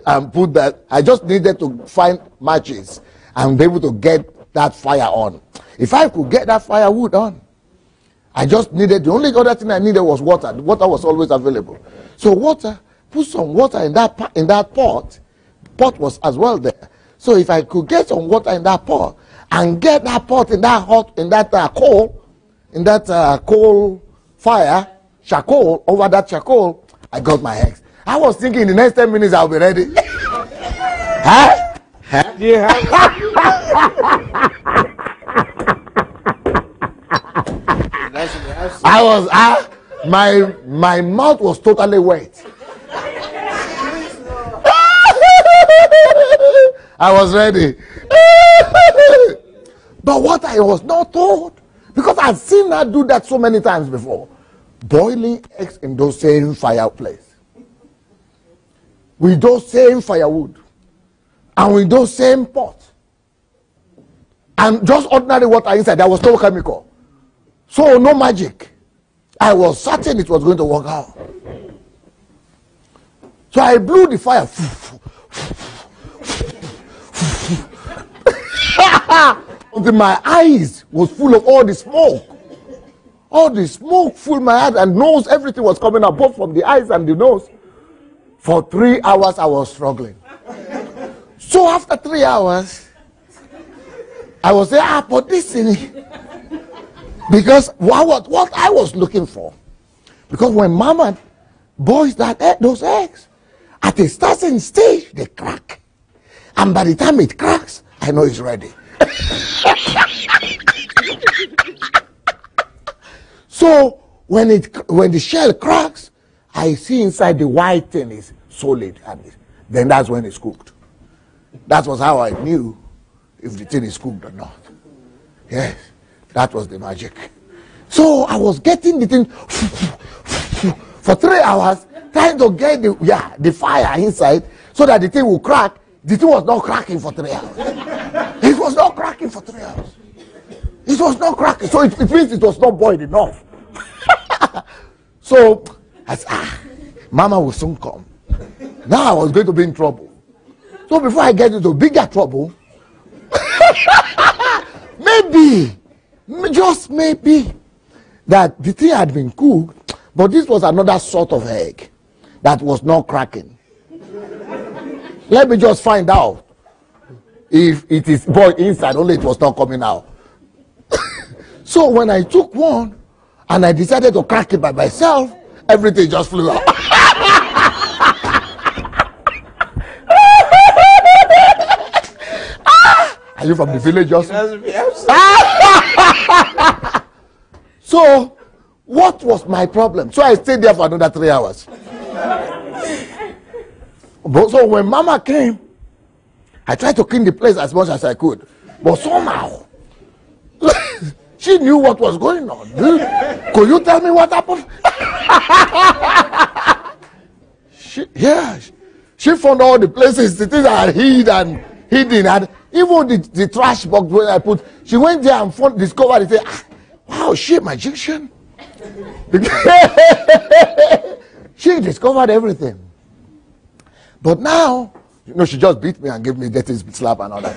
and put that. I just needed to find matches and be able to get that fire on. If I could get that firewood on, I just needed, the only other thing I needed was water. The water was always available. So put some water in that pot. Pot was as well there. So if I could get some water in that pot and get that pot in that coal fire, over that charcoal, I got my eggs. I was thinking in the next 10 minutes I'll be ready. Huh? Huh? Do you have? I was, my mouth was totally wet. I was ready. But what I was not told, because I've seen her do that so many times before, boiling eggs in those same fireplace, with those same firewood, and with those same pots, and just ordinary water inside. There was no chemical, so no magic. I was certain it was going to work out. So I blew the fire. Until my eyes was full of all the smoke. All the smoke filled my head and nose, everything was coming out, both from the eyes and the nose. For 3 hours I was struggling. So after 3 hours, I was saying, but this thing, because what I was looking for, because when mama boils those eggs, at a certain stage, they crack. And by the time it cracks, I know it's ready. So when the shell cracks, I see inside the white thing is solid, and then that's when it's cooked. That was how I knew if the thing is cooked or not. Yes, that was the magic. So I was getting the thing for 3 hours, trying to get the fire inside so that the thing will crack. The thing was not cracking for 3 hours. It was not cracking for 3 hours. It was not cracking. So it means it was not boiled enough. So I said, Mama will soon come. Now I was going to be in trouble. So before I get into bigger trouble, maybe, just maybe, that the thing had been cooked, but this was another sort of egg that was not cracking. Let me just find out if it is boiled inside, only it was not coming out. So when I took one and I decided to crack it by myself, everything just flew out. Are you from the village also? So what was my problem? So I stayed there for another 3 hours. So when Mama came, I tried to clean the place as much as I could. But somehow, she knew what was going on. Could you tell me what happened? She found all the places, the things I had hidden, and even the trash box where I put. She went there and discovered it. Said, wow, she a magician. She discovered everything. But now, she just beat me and gave me a dirty slap and all that.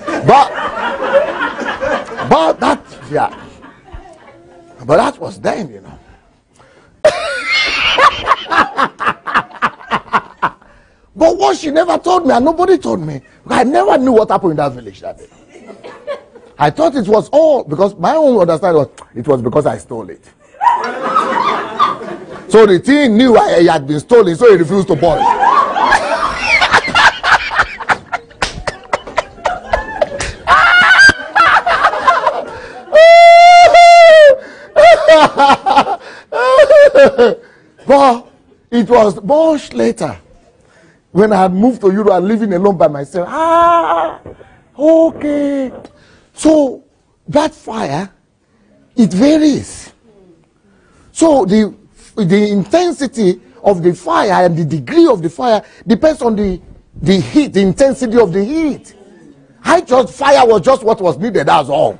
But that was then, But what she never told me, and nobody told me, I never knew what happened in that village that day. I thought it was all, because my own understanding was, it was because I stole it. So the thing knew I had been stolen, so he refused to boil. But it was much later, when I had moved to Europe and living alone by myself. Okay. So that fire, it varies. So the intensity of the fire and the degree of the fire depends on the heat, the intensity of the heat. Fire was just what was needed, that's all.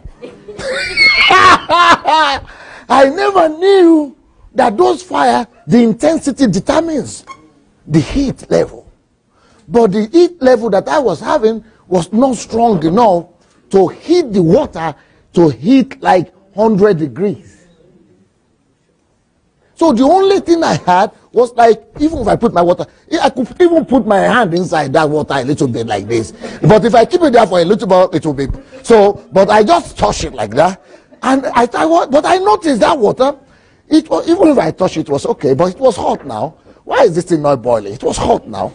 I never knew that those fire, the intensity determines the heat level. But the heat level that I was having was not strong enough to heat the water to heat like 100 degrees. So the only thing I had was like, even if I put my water, I could even put my hand inside that water a little bit like this. But if I keep it there for a little bit, it will be. So, but I just touch it like that. And I thought, but I noticed that water, it was, even if I touched it, it was okay, but it was hot now. Why is this thing not boiling? It was hot now.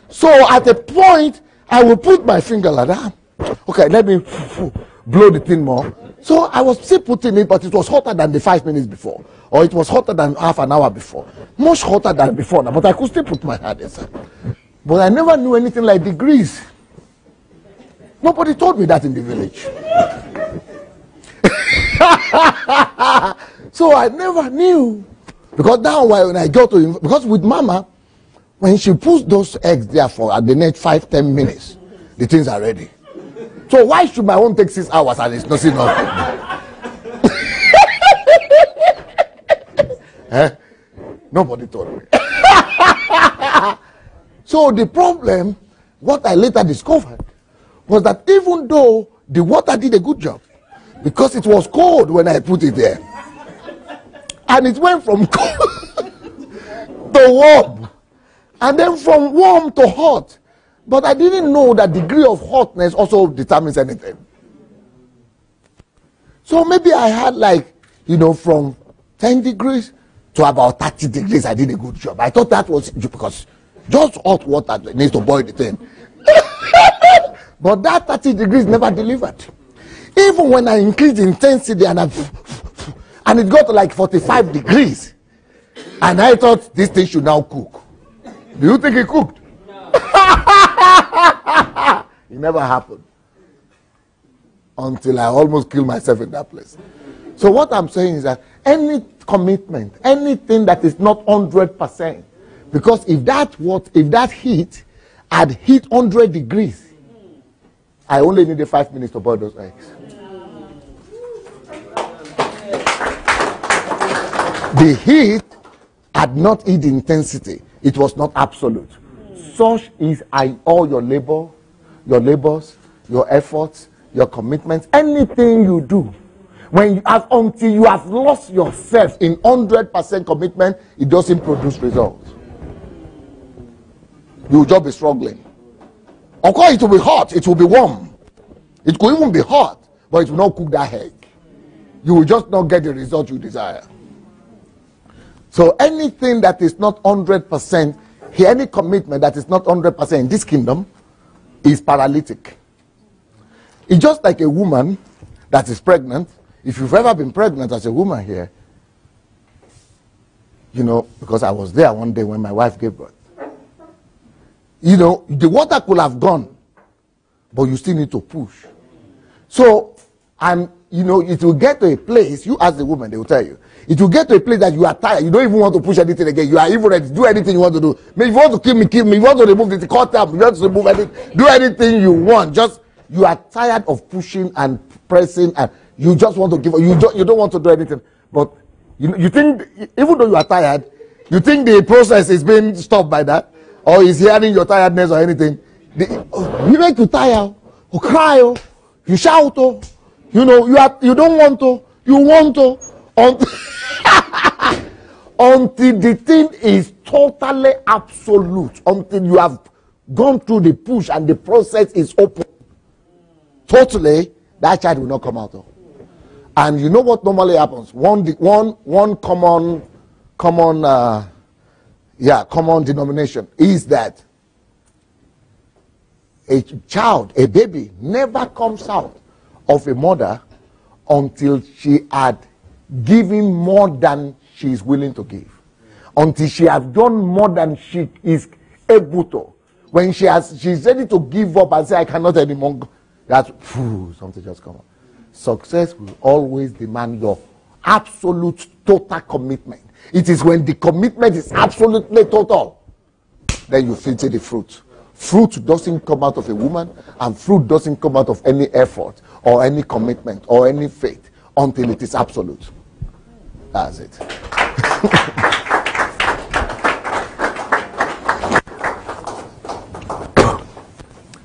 So at a point, I will put my finger like that. Okay, let me blow the thing more. So I was still putting it, but it was hotter than the 5 minutes before. Or it was hotter than half an hour before. Much hotter than before now, but I could still put my hand inside. But I never knew anything like degrees. Nobody told me that in the village. So I never knew. Because now when I go to, because with Mama, when she puts those eggs there for at the next 5-10 minutes, the things are ready. So why should my own take 6 hours and it's not enough? Nobody told me. So the problem, what I later discovered, was that even though the water did a good job, because it was cold when I put it there, and it went from cold to warm, and then from warm to hot, but I didn't know that degree of hotness also determines anything. So maybe I had like, from 10 degrees to about 30 degrees, I did a good job. I thought that was because just hot water needs to boil the thing. But that 30 degrees never delivered. Even when I increased the intensity and it got to like 45 degrees, and I thought this thing should now cook. Do you think it cooked? No. It never happened. Until I almost killed myself in that place. So what I'm saying is that any commitment, anything that is not 100%, because if that heat had hit 100 degrees, I only needed 5 minutes to boil those eggs. The heat had not hit the intensity. It was not absolute. Such is all your labors, your efforts, your commitments, anything you do. Until you have lost yourself in 100% commitment, it doesn't produce results. You will just be struggling. Of course, it will be hot, it will be warm. It could even be hot, but it will not cook that egg. You will just not get the result you desire. So anything that is not 100%, any commitment that is not 100% in this kingdom is paralytic. It's just like a woman that is pregnant. If you've ever been pregnant as a woman here, because I was there one day when my wife gave birth. The water could have gone, but you still need to push. So, it will get to a place, you ask the woman, they will tell you, it will get to a place that you are tired, you don't even want to push anything again, you are even ready to do anything you want to do. Maybe if you want to kill me, kill me. If you want to remove the cut up, if you want to remove anything, do anything you want. Just, you are tired of pushing and pressing, and you just want to give up. You don't want to do anything. But you think, even though you are tired, you think the process is being stopped by that, or is hearing your tiredness or anything. You make you tire, or cry, you shout, you don't want to, you want to, until the thing is totally absolute, until you have gone through the push and the process is open. Totally, that child will not come out. And you know what normally happens? One common denomination is that a baby never comes out of a mother until she had given more than she is willing to give. Until she has done more than she is able to. When she's ready to give up and say, I cannot anymore, that's something just come up. Success will always demand your absolute total commitment. It is when the commitment is absolutely total, then you filter the fruit. Fruit doesn't come out of a woman, and fruit doesn't come out of any effort or any commitment or any faith until it is absolute. That's it.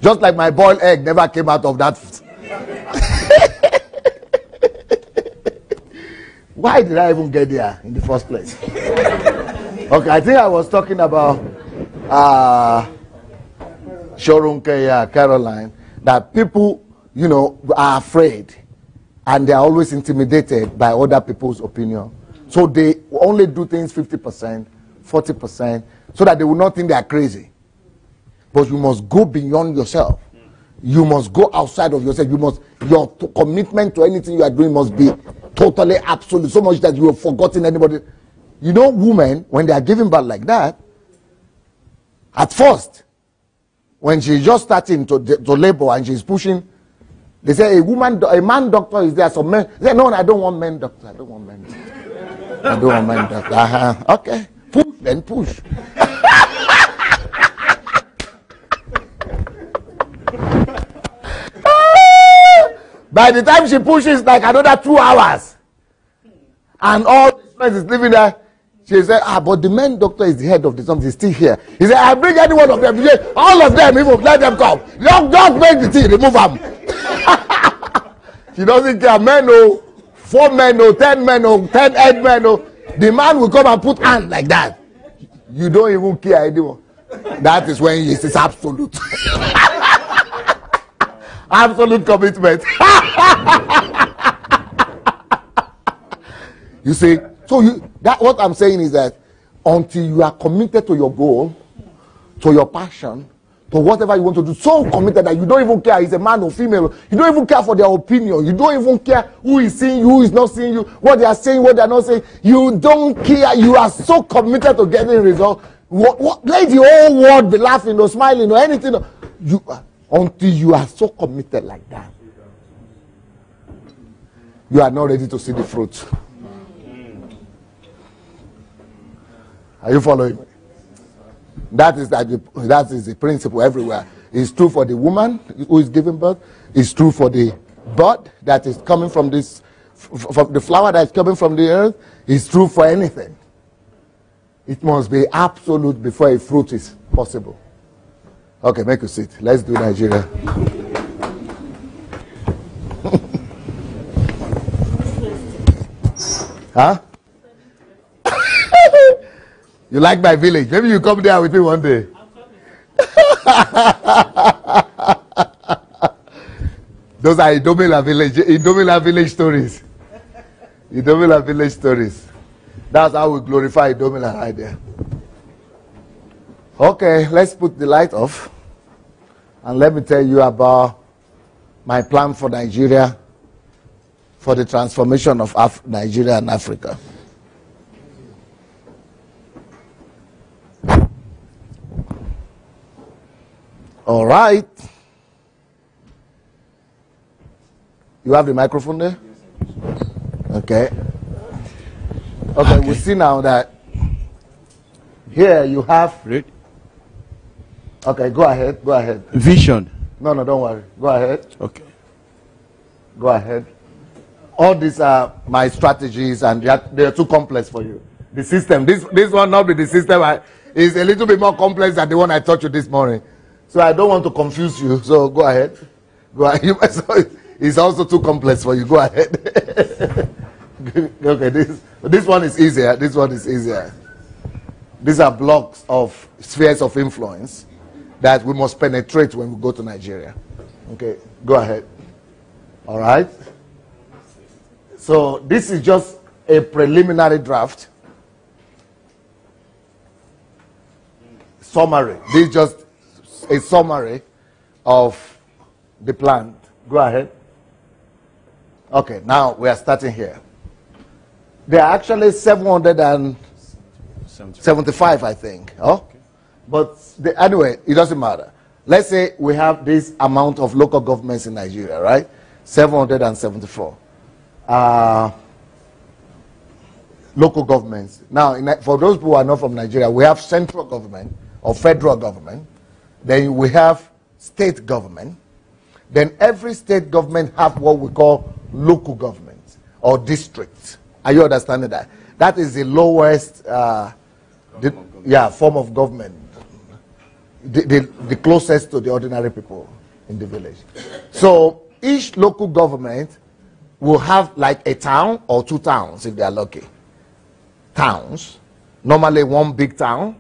Just like my boiled egg never came out of that. Why did I even get there in the first place? Okay, I think I was talking about Shorunke, Caroline, that people, are afraid and they are always intimidated by other people's opinion. So they only do things 50%, 40%, so that they will not think they are crazy. But you must go beyond yourself. You must go outside of yourself. Your commitment to anything you are doing must be totally absolute, so much that you have forgotten anybody. You know, women, when they are giving birth like that, at first, when she's just starting to labor and she's pushing, they say a man doctor is there. Some men say, no, I don't want men doctor. I don't want men doctor. I don't want men doctor. Okay, push, then push. By the time she pushes, like another 2 hours, and all the stress is living there. She said, but the main doctor is the head of the something, he's still here. He said, I bring any one of them. All of them, even let them come. Don't make the thing, remove them. She doesn't care. Men, 4 men, 10 men, 10 8 men. The man will come and put hand like that. You don't even care anymore. That is when it's absolute. Absolute commitment. You see, so what I'm saying is that until you are committed to your goal, to your passion, to whatever you want to do, so committed that you don't even care is a man or female, you don't even care for their opinion, you don't even care who is seeing you, who is not seeing you, what they are saying, what they are not saying, you don't care, you are so committed to getting results. Let the whole world be laughing or smiling or anything. Until you are so committed like that, you are not ready to see the fruit. Are you following me? That is the principle everywhere. It's true for the woman who is giving birth. It's true for the bud that is coming from this, from the flower that is coming from the earth. It's true for anything. It must be absolute before a fruit is possible. Okay, make a seat. Let's do Nigeria. Huh? You like my village? Maybe you come there with me one day. Those are Idomila village stories. Idomila village stories. That's how we glorify Idomila right there. Okay, let's put the light off. And let me tell you about my plan for Nigeria, for the transformation of Nigeria and Africa. All right. You have the microphone there? Okay. Okay, we see now that here you have... Okay, go ahead, go ahead. Vision. No, don't worry. Go ahead. Okay. Go ahead. All these are my strategies, and they are too complex for you. The system, this one not be the system, is a little bit more complex than the one I taught you this morning. So I don't want to confuse you, so go ahead. Go ahead. It's also too complex for you. Go ahead. Okay, this one is easier. This one is easier. These are blocks of spheres of influence that we must penetrate when we go to Nigeria. Okay, go ahead. All right. So this is just a preliminary draft. Summary. This is just a summary of the plan. Go ahead. Okay, now we are starting here. There are actually 775, I think. Oh? Okay. But anyway, it doesn't matter. Let's say we have this amount of local governments in Nigeria, right? 774. Local governments. Now, for those who are not from Nigeria, we have central government or federal government. Then we have state government. Then every state government have what we call local government or districts. Are you understanding that? That is the lowest form of government. The closest to the ordinary people in the village. So each local government will have like a town or 2 towns if they are lucky. Towns. Normally one big town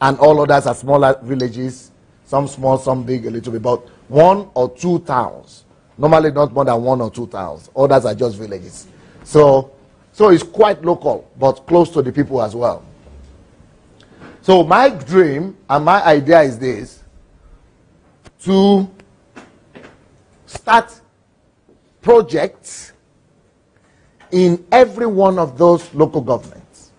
and all others are smaller villages. Some small, some big, a little bit. But 1 or 2 towns. Normally not more than 1 or 2 towns. Others are just villages. So it's quite local, but close to the people as well. So my dream and my idea is this, to start projects in every one of those local governments.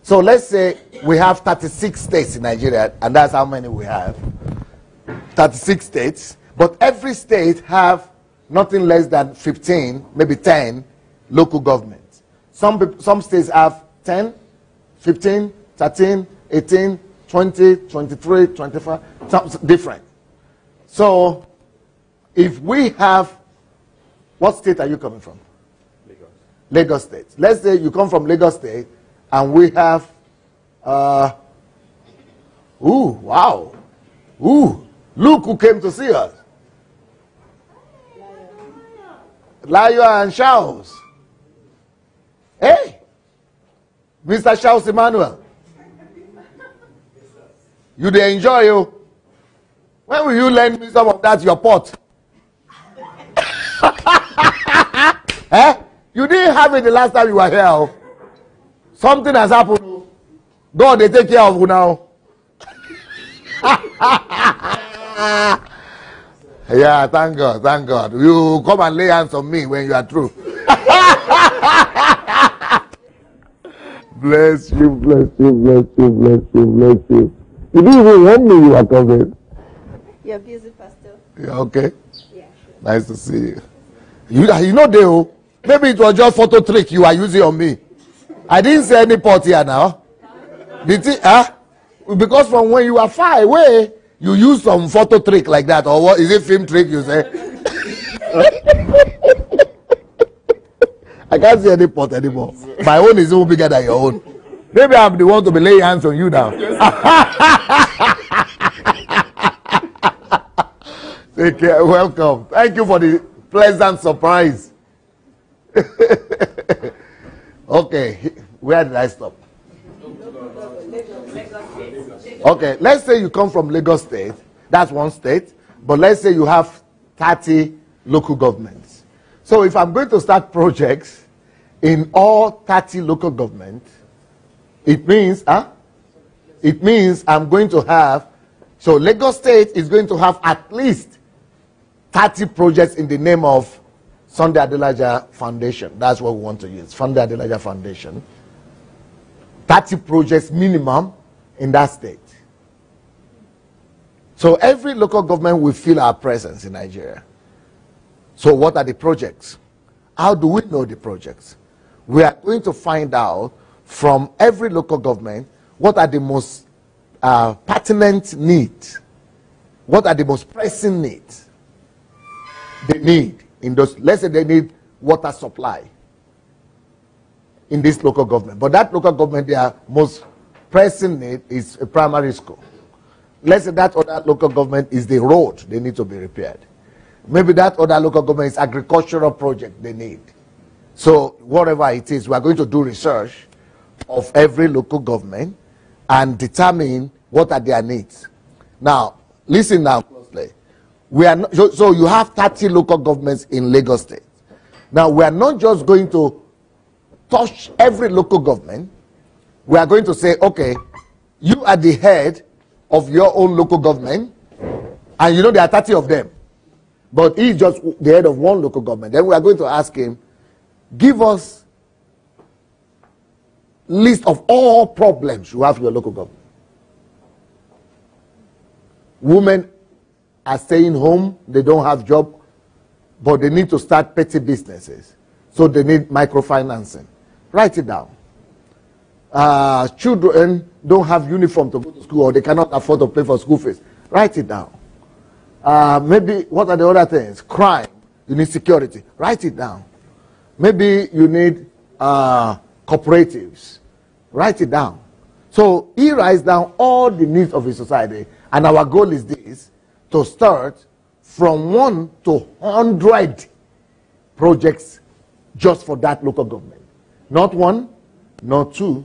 So let's say we have 36 states in Nigeria, and that's how many we have. 36 states, but every state have nothing less than 15, maybe 10 local governments. Some states have 10, 15, 13, 18, 20, 23, 25, some different. So if we have, what state are you coming from? Lagos. Lagos State. Let's say you come from Lagos State and we have, wow. Look who came to see us. Layo and Charles. Hey, Mr. Charles Emmanuel. You dey enjoy you. When will you lend me some of that your pot? Eh? You didn't have it the last time you were here. Something has happened. God, they take care of you now. Yeah, thank God, thank God. You come and lay hands on me when you are through. Bless you, bless you, bless you, bless you, bless you. You didn't even want me, you are coming. You're busy, Pastor. Yeah, okay. Yeah, sure. Nice to see you. You know, Deo, maybe it was just photo trick you are using on me. I didn't say any pot here now. Did it, because from when you are far away, you use some photo trick like that, or what is it, film trick you say? I can't see any pot anymore. My own is even bigger than your own. Maybe I'm the one to be laying hands on you now. Take care. Welcome. Thank you for the pleasant surprise. Okay, where did I stop? Okay, let's say you come from Lagos State. That's one state. But let's say you have 30 local governments. So if I'm going to start projects in all 30 local governments, it means I'm going to have, so Lagos State is going to have at least 30 projects in the name of Sunday Adelaja Foundation. That's what we want to use, Sunday Adelaja Foundation. 30 projects minimum in that state. So every local government will feel our presence in Nigeria. So what are the projects? How do we know the projects? We are going to find out from every local government what are the most pertinent needs, what are the most pressing needs they need in those. Let's say they need water supply in this local government, but that local government, their most pressing need is a primary school. Let's say that other local government is the road they need to be repaired. Maybe that other local government is agricultural project they need. So whatever it is, we are going to do research of every local government and determine what are their needs. Now, listen now closely. We are not, so you have 30 local governments in Lagos State. Now, we are not just going to touch every local government. We are going to say, okay, you are the head of your own local government, and you know there are 30 of them. But he's just the head of one local government. Then we are going to ask him, give us list of all problems you have in your local government. Women are staying home, they don't have job, but they need to start petty businesses. So they need microfinancing. Write it down. Children don't have uniform to go to school, or they cannot afford to pay for school fees. Write it down. Maybe, what are the other things? Crime. You need security. Write it down. Maybe you need cooperatives. Write it down. So he writes down all the needs of his society, and our goal is this, to start from 1 to 100 projects just for that local government. Not 1, not 2,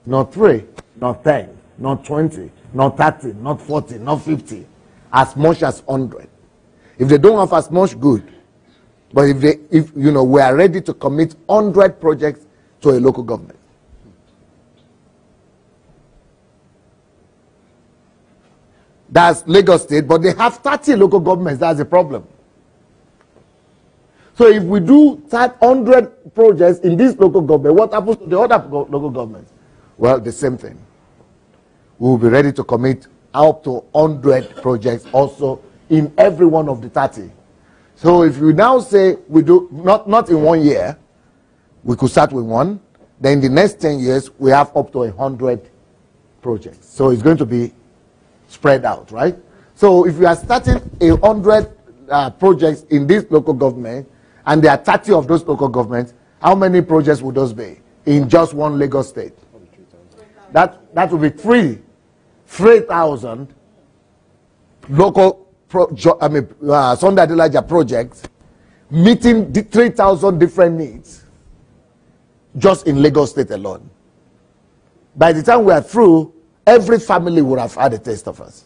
not 3, not 10, not 20, not 30, not 40, not 50, as much as 100. If they don't have as much, good. But if you know, we are ready to commit 100 projects to a local government. That's Lagos State, but they have 30 local governments. That's the problem. So if we do 100 projects in this local government, what happens to the other local governments? Well, the same thing. We will be ready to commit up to 100 projects also in every one of the 30. So if we now say we do, not in 1 year, we could start with 1, then in the next 10 years, we have up to 100 projects. So it's going to be spread out, right? So if we are starting 100 projects in this local government, and there are 30 of those local governments, how many projects would those be in just one Lagos State? That would be 3,000 local Sunday Adelaja projects meeting the 3,000 different needs just in Lagos State alone. By the time we are through, every family would have had a taste of us,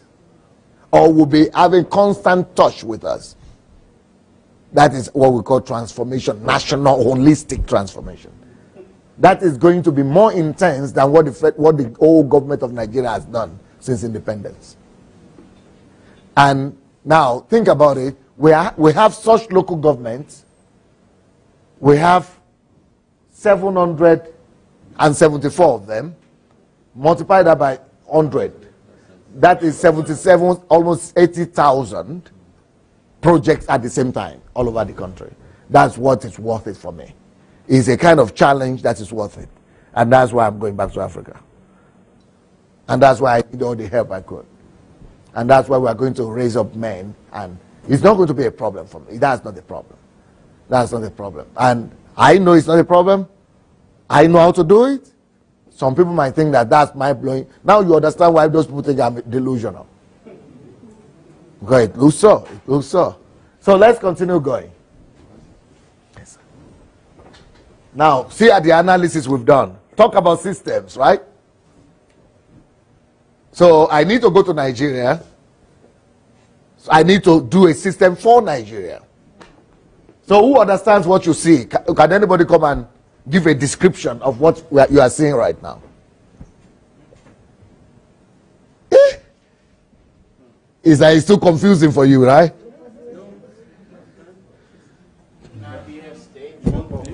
or will be having constant touch with us. That is what we call transformation, national holistic transformation. That is going to be more intense than what the old government of Nigeria has done since independence. And now, think about it. We have such local governments. We have 774 of them. Multiply that by 100. That is 77, almost 80,000 projects at the same time all over the country. That's what is worth it for me. It's a kind of challenge that is worth it. And that's why I'm going back to Africa. And that's why I need all the help I could. And that's why we're going to raise up men. And it's not going to be a problem for me. That's not the problem. That's not the problem. And I know it's not a problem. I know how to do it. Some people might think that that's mind-blowing. Now you understand why those people think I'm delusional. Okay, it looks so. It looks so. So let's continue going. Yes. Now, see at the analysis we've done. Talk about systems, right? So I need to go to Nigeria. So I need to do a system for Nigeria. So who understands what you see? Can anybody come and give a description of what you are seeing right now? It's too confusing for you, right?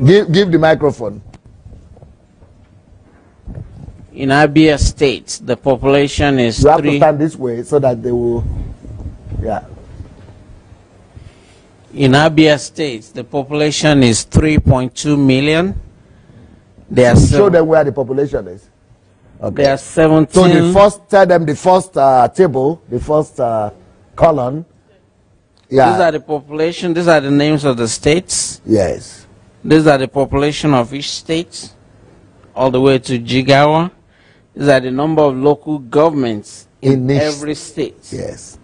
Give the microphone. In Abia State, the population is You have to stand this way so that they will, yeah. In Abia State, the population is 3.2 million. There are show them where the population is. Okay. There are 17. So the first, tell them the first table, the first column. Yeah. These are the population. These are the names of the states. Yes. These are the population of each state, all the way to Jigawa. These are the number of local governments in every state. Yes.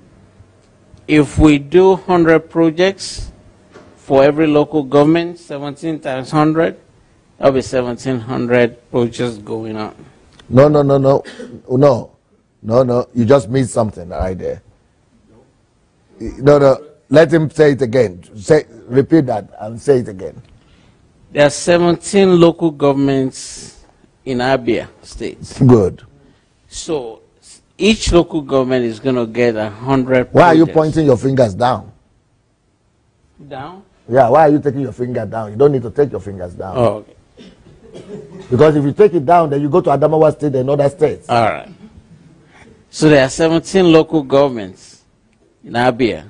If we do 100 projects for every local government, 17 times 100, that'll be 1,700 projects going on. No. You just missed something right there. No. Let him say it again. Repeat that and say it again. There are 17 local governments in Abia State. Good. So each local government is going to get 100 projects. Why are you pointing your fingers down? Down? Yeah, why are you taking your finger down? You don't need to take your fingers down. Oh, okay. Because if you take it down, then you go to Adamawa State and other states. All right. So there are 17 local governments in Abia.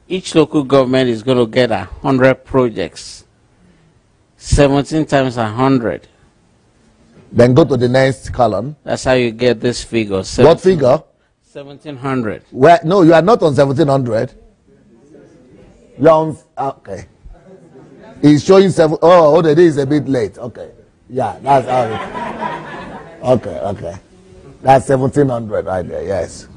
Each local government is going to get 100 projects. 17 times 100. Then go to the next column. That's how you get this figure. What figure? 1,700. Where? No, you are not on 1,700. You are on, okay. He's showing 7. Oh, the day is a bit late. Okay. Yeah, that's how it. Okay. That's 1,700 right there, yes.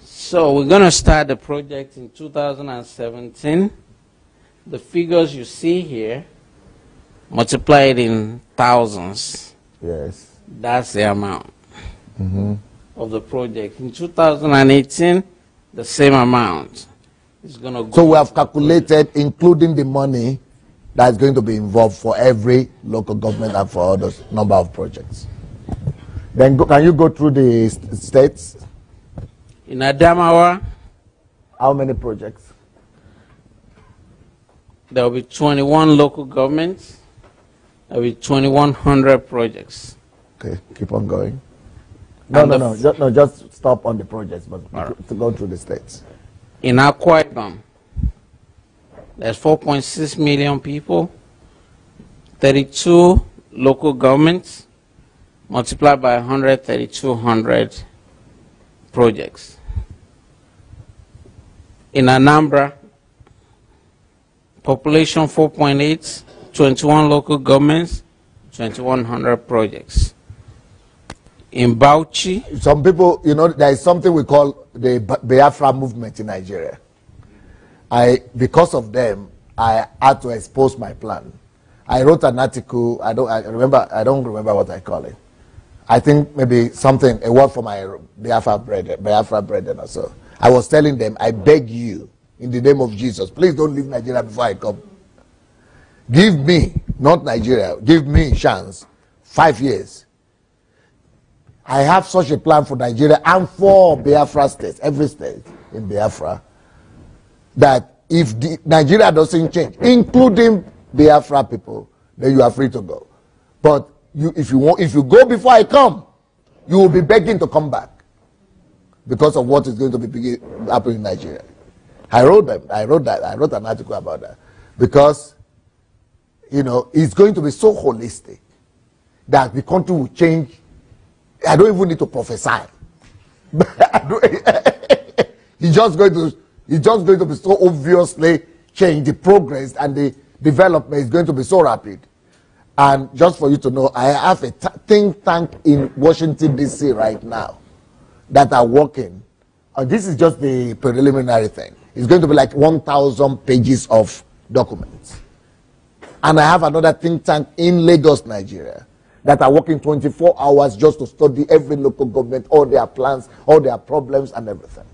So we're going to start the project in 2017. The figures you see here, multiply it in thousands. Yes. That's the amount of the project. In 2018, the same amount is going to go. So we have calculated, including the money that's going to be involved for every local government and for others, number of projects. Then can you go through the states? In Adamawa, how many projects? There will be 21 local governments. There will be 2,100 projects. Okay, keep on going. No, just stop on the projects, but to go through the states. In Akwa Ibom, there's 4.6 million people, 32 local governments, multiplied by 100, 3,200 projects. In Anambra, population 4.8, 21 local governments, 2,100 projects. In Bauchi, some people, there is something we call the Biafra movement in Nigeria. Because of them, I had to expose my plan. I wrote an article. I don't remember what I call it. I think maybe something, a word for my Biafra brethren or so. I was telling them, I beg you, in the name of Jesus, please don't leave Nigeria before I come. Give me, not Nigeria, give me a chance, 5 years. I have such a plan for Nigeria and for Biafra states, every state in Biafra, that if Nigeria doesn't change, including Biafra people, then you are free to go. But if you go before I come, you will be begging to come back because of what is going to be happening in Nigeria. I wrote an article about that because, it's going to be so holistic that the country will change. I don't even need to prophesy. It's just going to be so obviously change. The progress and the development is going to be so rapid. And just for you to know, I have a think tank in Washington, D.C. right now that are working. And this is just the preliminary thing. It's going to be like 1,000 pages of documents. And I have another think tank in Lagos, Nigeria, that are working 24 hours just to study every local government, all their plans, all their problems, and everything.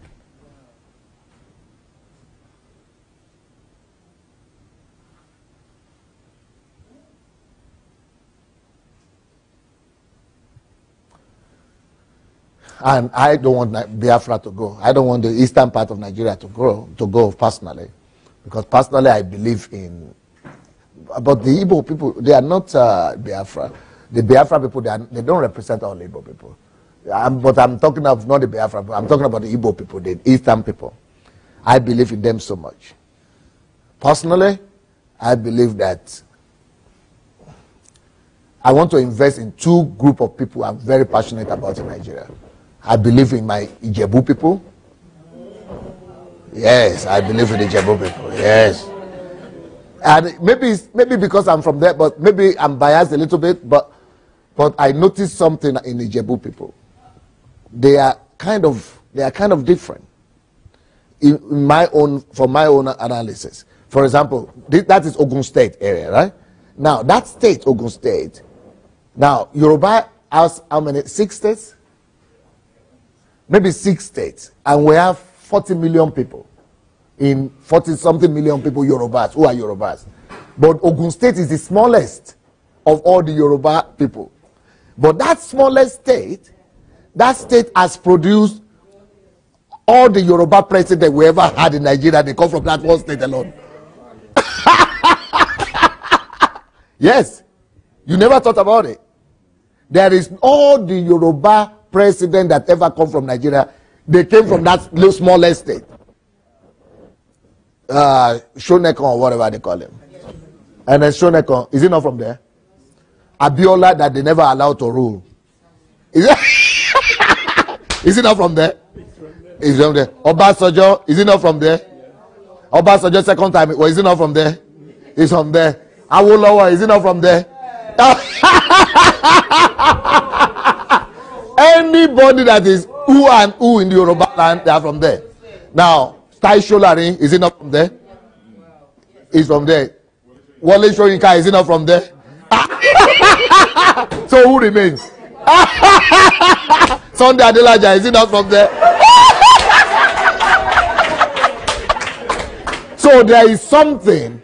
And I don't want Biafra to go. I don't want the eastern part of Nigeria to go personally. Because personally I believe in... But the Igbo people, they are not Biafra. The Biafra people, they don't represent all Igbo people. But I'm talking of not the Biafra people. I'm talking about the Igbo people, the eastern people. I believe in them so much. Personally, I believe that I want to invest in two groups of people I'm very passionate about in Nigeria. I believe in my Ijebu people. Yes, I believe in the Ijebu people. Yes. And maybe because I'm from there, but maybe I'm biased a little bit, but I noticed something in the Ijebu people. They are kind of different. From my own analysis. For example, that is Ogun State area, right? Now, that state, Ogun State, now, Yoruba has how many? 6 states? Maybe 6 states. And we have 40 million people. In 40-something million people, Yorubas, who are Yorubas. But Ogun State is the smallest of all the Yoruba people. But that smallest state, that state has produced all the Yoruba presidents we ever had in Nigeria. They come from that one state alone. Yes. You never thought about it. There is all the Yoruba president that ever come from Nigeria. They came from that little smallest state. Shonekon or whatever they call him. And then Shonekon, is he not from there? Abiola that they never allowed to rule. Is he not from there? He's from there. Obasanjo, is he not from there? Obasanjo second time, is he not from there? He's from there. Awolowo, is he not from there? Anybody that is who and who in the Yoruba land, they are from there. Now, Tai Sholari, is he not from there? He's from there. Wale Soyinka, is he not from there? So who remains? Sunday Adelaja, is he not from there? So there is something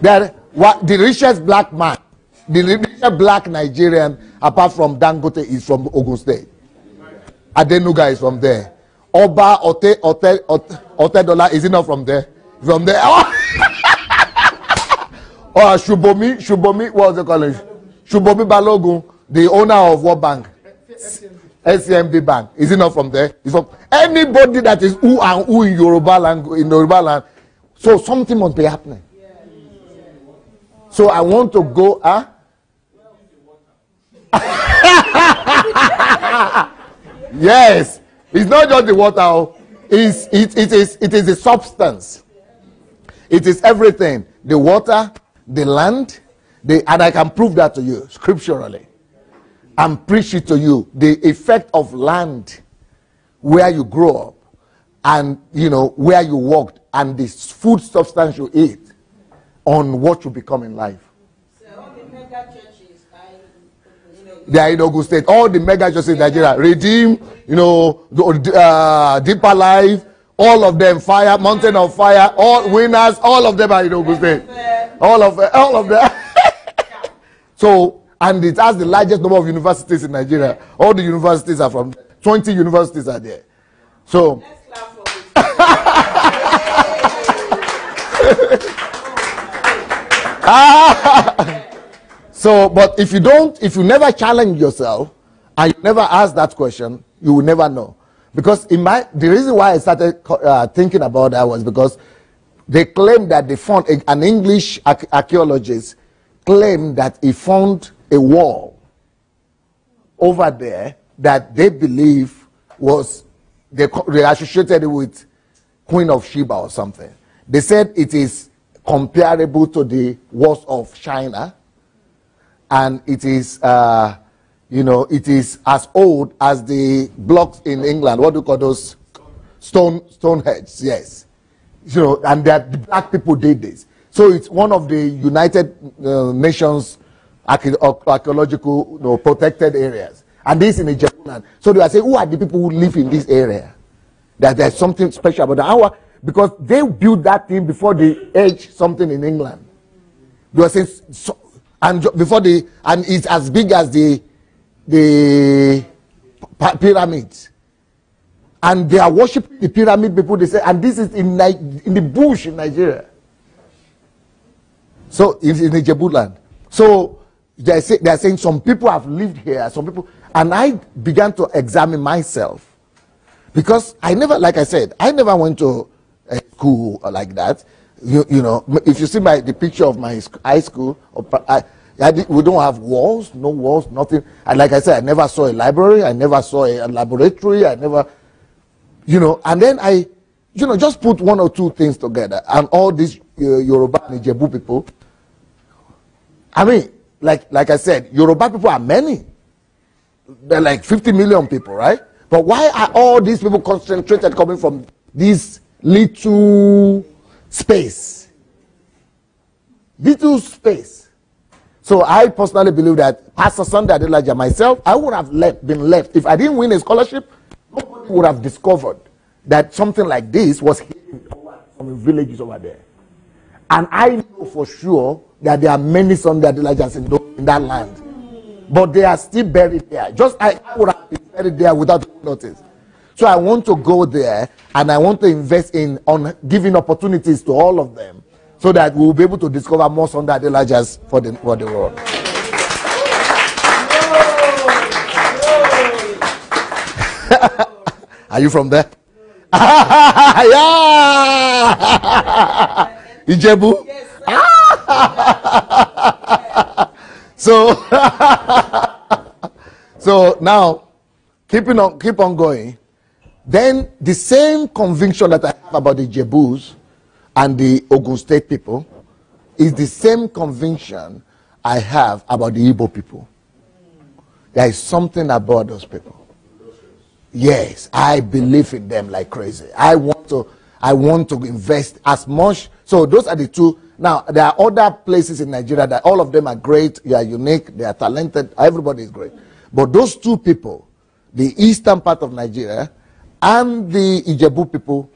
that the richest black man, the black Nigerian, apart from Dangote, is from Ogun State. Adenuga is from there. Oba Otedola, is he not from there? From there. Or Shubomi, what's the college? Shubomi Balogun, the owner of what bank? SCMB Bank. Is he not from there? He's from anybody that is who and who in Yoruba land. So something must be happening. So I want to go, yes, it's not just the water. It is the substance. It is everything. The water, the land, and I can prove that to you scripturally and preach it to you. The effect of land where you grow up and where you walked and the food substance you eat on what you become in life. So all the mega churches they are in Ogun State. All the mega churches in Nigeria, Redeem, Deeper Life, all of them, Fire, Mountain of Fire, all winners, all of them are in Ogun State. All of them. So, and it has the largest number of universities in Nigeria. All the universities are from 20 universities are there. So. So, but if you never challenge yourself and you never ask that question, you will never know. Because the reason why I started thinking about that was because they claimed that they found an English archaeologist claimed that he found a wall over there that they believe was they associated it with Queen of Sheba or something. They said it is comparable to the walls of China, and it is it is as old as the blocks in England. What do you call those Stoneheads? Yes, and that the black people did this. So it's one of the United Nations archaeological protected areas, and this in the Japan. So they are saying, who are the people who live in this area? That there's something special about that. Because they built that thing before they aged something in England. They were saying, and it's as big as the pyramids. And they are worshiping the pyramid people. They say, and this is in the bush in Nigeria. So it's in the Jebu land. So they are saying some people have lived here, some people, and I began to examine myself. Because I never went to a school like that. If you see the picture of my high school, we don't have walls, no walls, nothing. And like I said, I never saw a library, I never saw a laboratory, I never, and then I, just put one or two things together. And all these Yoruba and Ijebu people, I mean, like I said, Yoruba people are many. They're like 50 million people, right? But why are all these people concentrated coming from this little space? Little space. So I personally believe that Pastor Sunday Adelaja, myself, I would have been left. If I didn't win a scholarship, nobody would have discovered that something like this was hidden from villages over there. And I know for sure that there are many Sunday Adelajas in that land. But they are still buried there. Just I would have been buried there without notice. So I want to go there and I want to invest on giving opportunities to all of them so that we will be able to discover more Sunday Adelajas for the world. Are you from there? Yeah! Ijebu? So now, keep on going. Then the same conviction that I have about the Jebus and the Ogun State people is the same conviction I have about the Igbo people. There is something about those people. Yes, I believe in them like crazy. I want to invest as much. So those are the two. Now, there are other places in Nigeria that all of them are great, they are unique, they are talented, everybody is great. But those two people, the eastern part of Nigeria and the Ijebu people,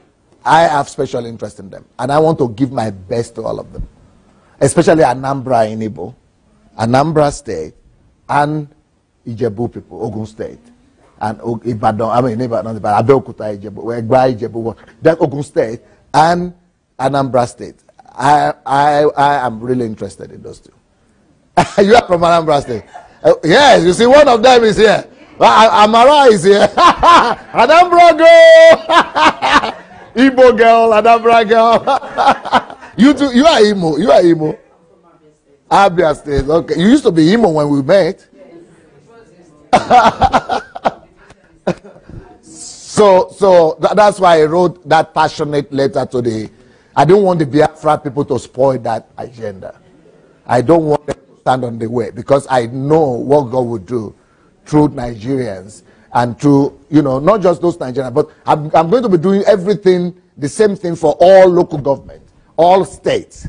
I have special interest in them. And I want to give my best to all of them. Especially Anambra in Igbo. Anambra State, and Ijebu people, Ogun State, and Ibadan, Abeokuta, Ijebu, Egba, Ijebu, that Ogun State, and Anambra State. I am really interested in those two. You are from Anambra State. Yes, you see, one of them is here. Amara is here. Anambra girl. Igbo girl, Anambra girl. You too, you are Imo. You are Imo. Abia State. Okay. You used to be Imo when we met. So that's why I wrote that passionate letter to I don't want the Biafra people to spoil that agenda. I don't want them to stand on the way, because I know what God would do through Nigerians and through, not just those Nigerians, but I'm going to be doing everything, the same thing for all local government, all states.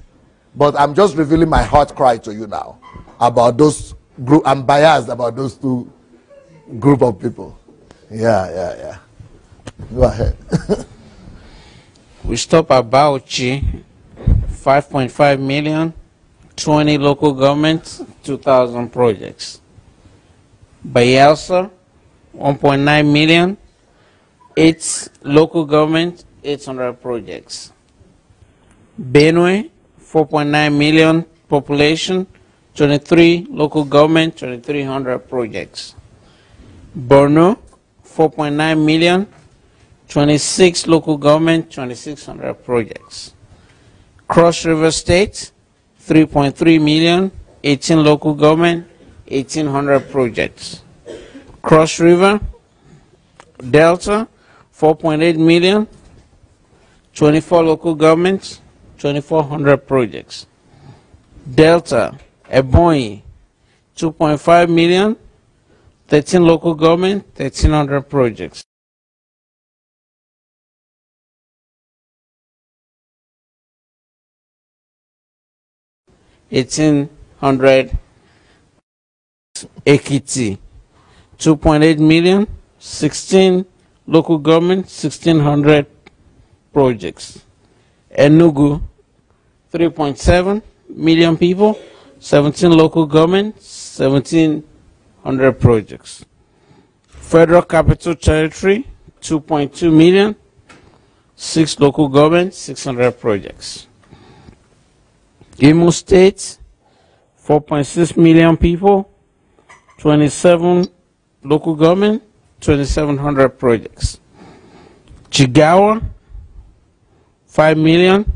But I'm just revealing my heart cry to you now about those group. I'm biased about those two group of people. Yeah. Go ahead. We stop at Bauchi, 5.5 million, 20 local governments, 2,000 projects. Bayelsa, 1.9 million, 8 local government, 800 projects. Benue, 4.9 million population, 23 local government, 2,300 projects. Borno, 4.9 million, 26 local government, 2,600 projects. Cross River State, 3.3 million, 18 local government, 1,800 projects. Cross River, Delta, 4.8 million, 24 local governments, 2,400 projects. Delta, Ebonyi, 2.5 million, 13 local government, 1,300 projects. $1,800. Ekiti, 2.8 million, 16 local government, 1,600 projects. Enugu, 3.7 million people, 17 local government, 1,700 projects. Federal Capital Territory, 2.2 million, 6 local government, 600 projects. Imo State, 4.6 million people, 27 local government, 2,700 projects. Jigawa, 5 million,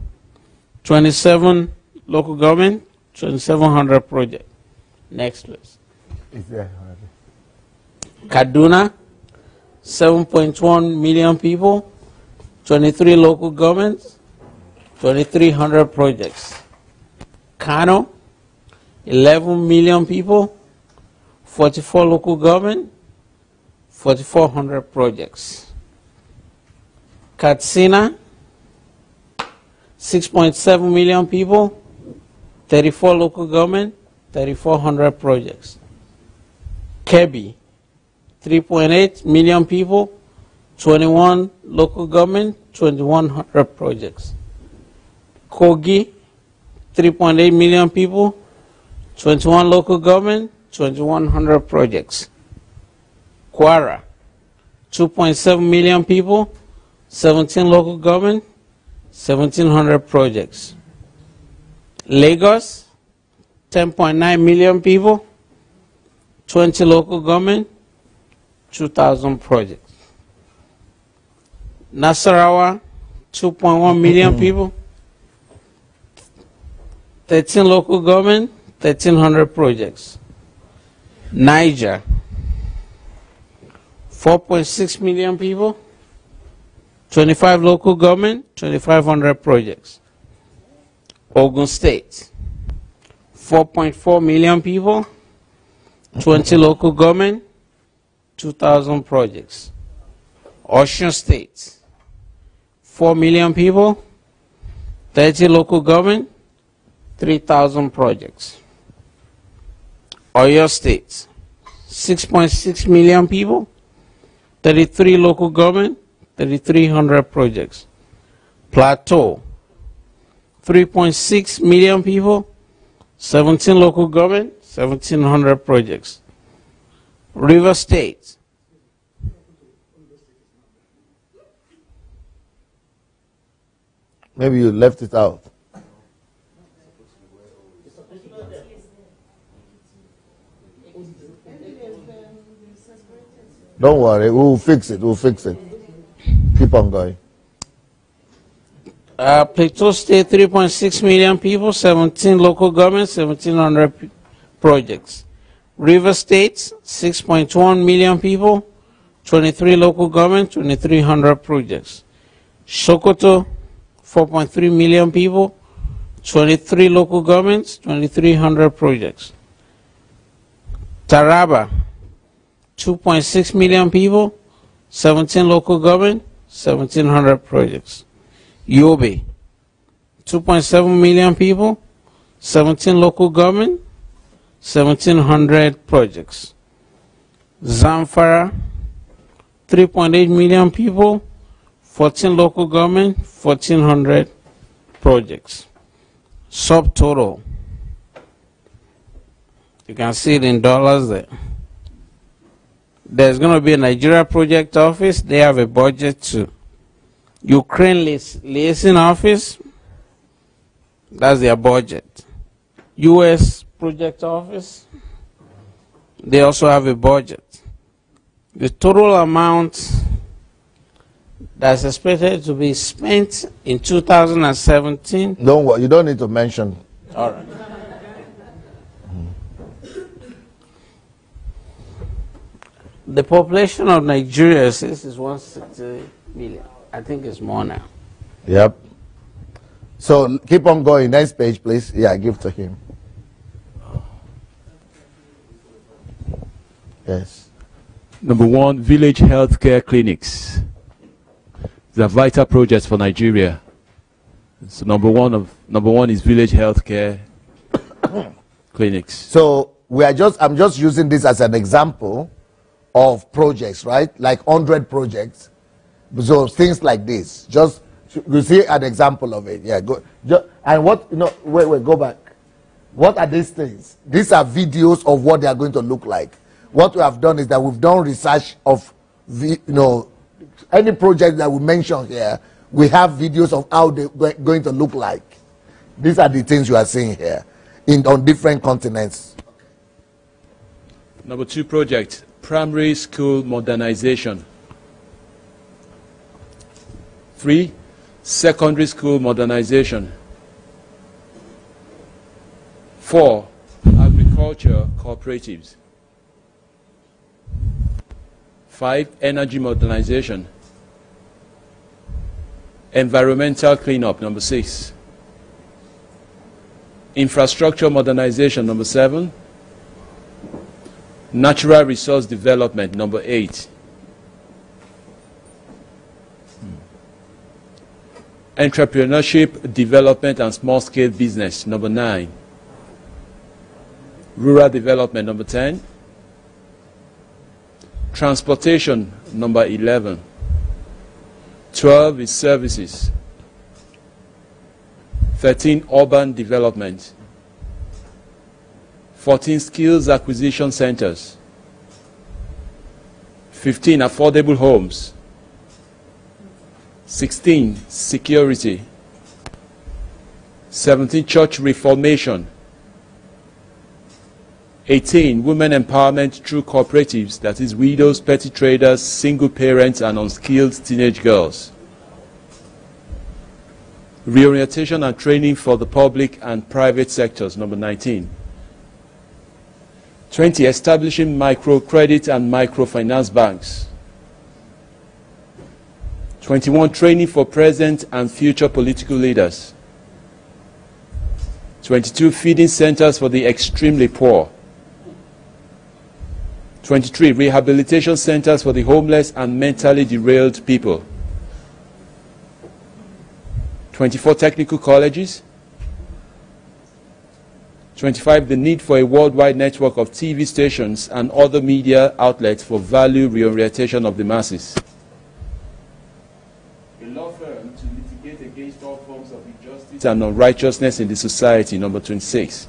27 local government, 2,700 projects. Next, please. Kaduna, 7.1 million people, 23 local governments, 2,300 projects. Kano, 11 million people, 44 local government, 4,400 projects. Katsina, 6.7 million people, 34 local government, 3,400 projects. Kebbi, 3.8 million people, 21 local government, 2,100 projects. Kogi, 3.8 million people, 21 local government, 2,100 projects. Kwara, 2.7 million people, 17 local government, 1,700 projects. Lagos, 10.9 million people, 20 local government, 2,000 projects. Nasarawa, 2.1 million people, 13 local government, 1,300 projects. Niger, 4.6 million people, 25 local government, 2,500 projects. Ogun State, 4.4 million people, 20 local government, 2,000 projects. Osun State, 4 million people, 30 local government, 3,000 projects. Oyo State, 6.6 million people, 33 local government, 3,300 projects. Plateau, 3.6 million people, 17 local government, 1,700 projects. River State, Maybe you left it out. Don't worry, we'll fix it, we'll fix it. Keep on going. Plateau State, 3.6 million people, 17 local governments, 1,700 projects. River State, 6.1 million people, 23 local governments, 2,300 projects. Sokoto, 4.3 million people, 23 local governments, 2,300 projects. Taraba, 2.6 million people, 17 local government, 1,700 projects. Yobe, 2.7 million people, 17 local government, 1,700 projects. Zamfara, 3.8 million people, 14 local government, 1,400 projects. Subtotal, you can see it in dollars there. There's going to be a Nigeria project office. They have a budget too. Ukraine liaison office, that's their budget. US project office, they also have a budget. The total amount that's expected to be spent in 2017. Don't worry, you don't need to mention. All right. The population of Nigeria says is 160 million. I think it's more now. Yep. So keep on going. Next page, please. Yeah, give to him. Yes. Number one, village healthcare clinics. They're vital projects for Nigeria. So number one is village healthcare clinics. So I'm just using this as an example of projects, right? Like 100 projects. So things like this. Just you see an example of it. Yeah, go. And what wait, go back. What are these things? These are videos of what they are going to look like. What we have done is that we've done research of any project that we mention here. We have videos of how they're going to look like. These are the things you are seeing here on different continents. Number two project, primary school modernization. 3, secondary school modernization. 4, agriculture cooperatives. 5, energy modernization. Environmental cleanup, number 6. Infrastructure modernization, number 7. Natural resource development, number 8. Entrepreneurship, development and small-scale business, number 9. Rural development, number 10. Transportation, number 11. 12 is services. 13, urban development. 14, skills acquisition centers. 15, affordable homes. 16, security. 17, church reformation. 18, women empowerment through cooperatives, that is widows, petty traders, single parents, and unskilled teenage girls. Reorientation and training for the public and private sectors, number 19. 20, establishing microcredit and microfinance banks. 21, training for present and future political leaders. 22, feeding centers for the extremely poor. 23, rehabilitation centers for the homeless and mentally derailed people. 24, technical colleges. 25, the need for a worldwide network of TV stations and other media outlets for value reorientation of the masses. A law firm to litigate against all forms of injustice and unrighteousness in the society, number 26.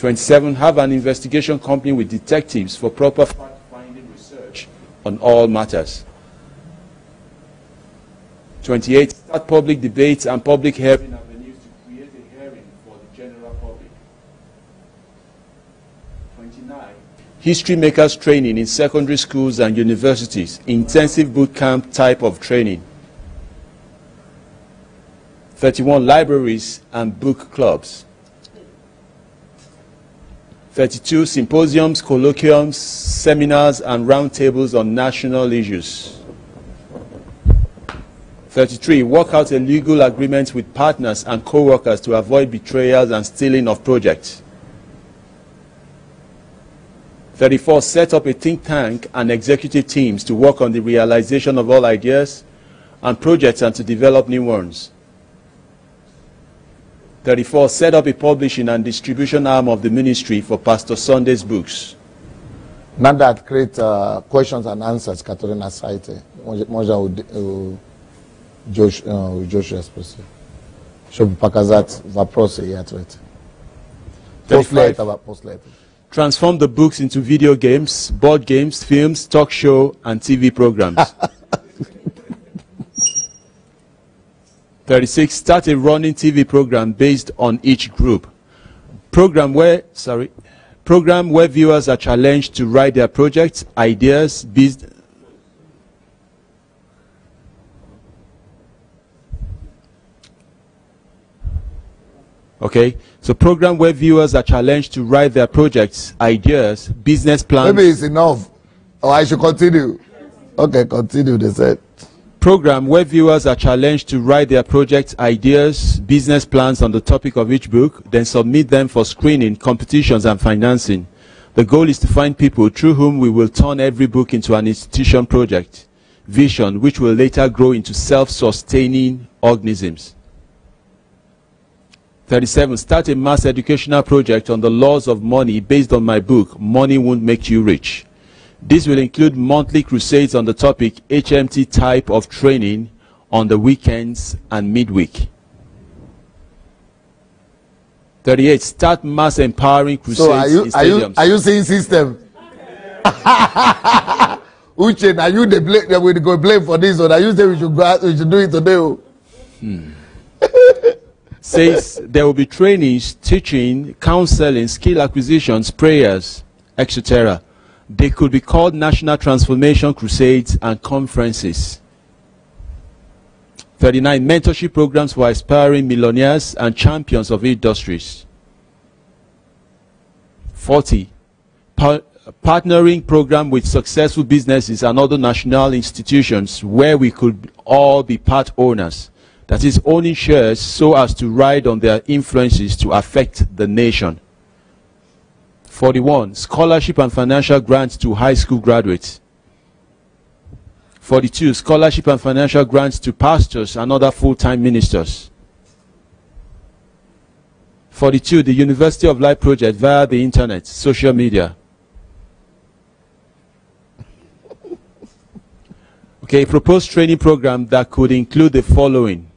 27, have an investigation company with detectives for proper fact-finding research on all matters. 28, start public debates and public hearing avenues to create a hearing for the general public. 29, history makers training in secondary schools and universities, intensive boot camp type of training. 31, libraries and book clubs. 32, symposiums, colloquiums, seminars, and roundtables on national issues. 33, work out a legal agreement with partners and co-workers to avoid betrayals and stealing of projects. 34, set up a think tank and executive teams to work on the realization of all ideas and projects and to develop new ones. 34, set up a publishing and distribution arm of the ministry for Pastor Sunday's books. Now that create questions and answers, Katerina cited. Joshua espresi. Щоб показать вопросы и ответы. После этого. Transform the books into video games, board games, films, talk show, and TV programs. 36, start a running TV program based on each group. Program where viewers are challenged to write their projects, ideas, business. Okay, so program where viewers are challenged to write their projects, ideas, business plans. Maybe it's enough. Or I should continue. Okay, continue, they said. Program where viewers are challenged to write their projects, ideas, business plans on the topic of each book, then submit them for screening, competitions, and financing. The goal is to find people through whom we will turn every book into an institution project, vision, which will later grow into self-sustaining organisms. 37, start a mass educational project on the laws of money based on my book, Money Won't Make You Rich. This will include monthly crusades on the topic HMT type of training on the weekends and midweek. 38, start mass empowering crusades in stadiums. Are you saying system? Uche, are you the blame that we go blame for this, or are you saying we should do it today? Says there will be trainings, teaching, counseling, skill acquisitions, prayers, etc. They could be called National Transformation Crusades and conferences. 39, mentorship programs for aspiring millionaires and champions of industries. 40, partnering program with successful businesses and other national institutions where we could all be part owners. That is, owning shares so as to ride on their influences to affect the nation. 41, scholarship and financial grants to high school graduates. 42, scholarship and financial grants to pastors and other full-time ministers. 42, the University of Life project via the internet, social media. Okay, proposed training program that could include the following.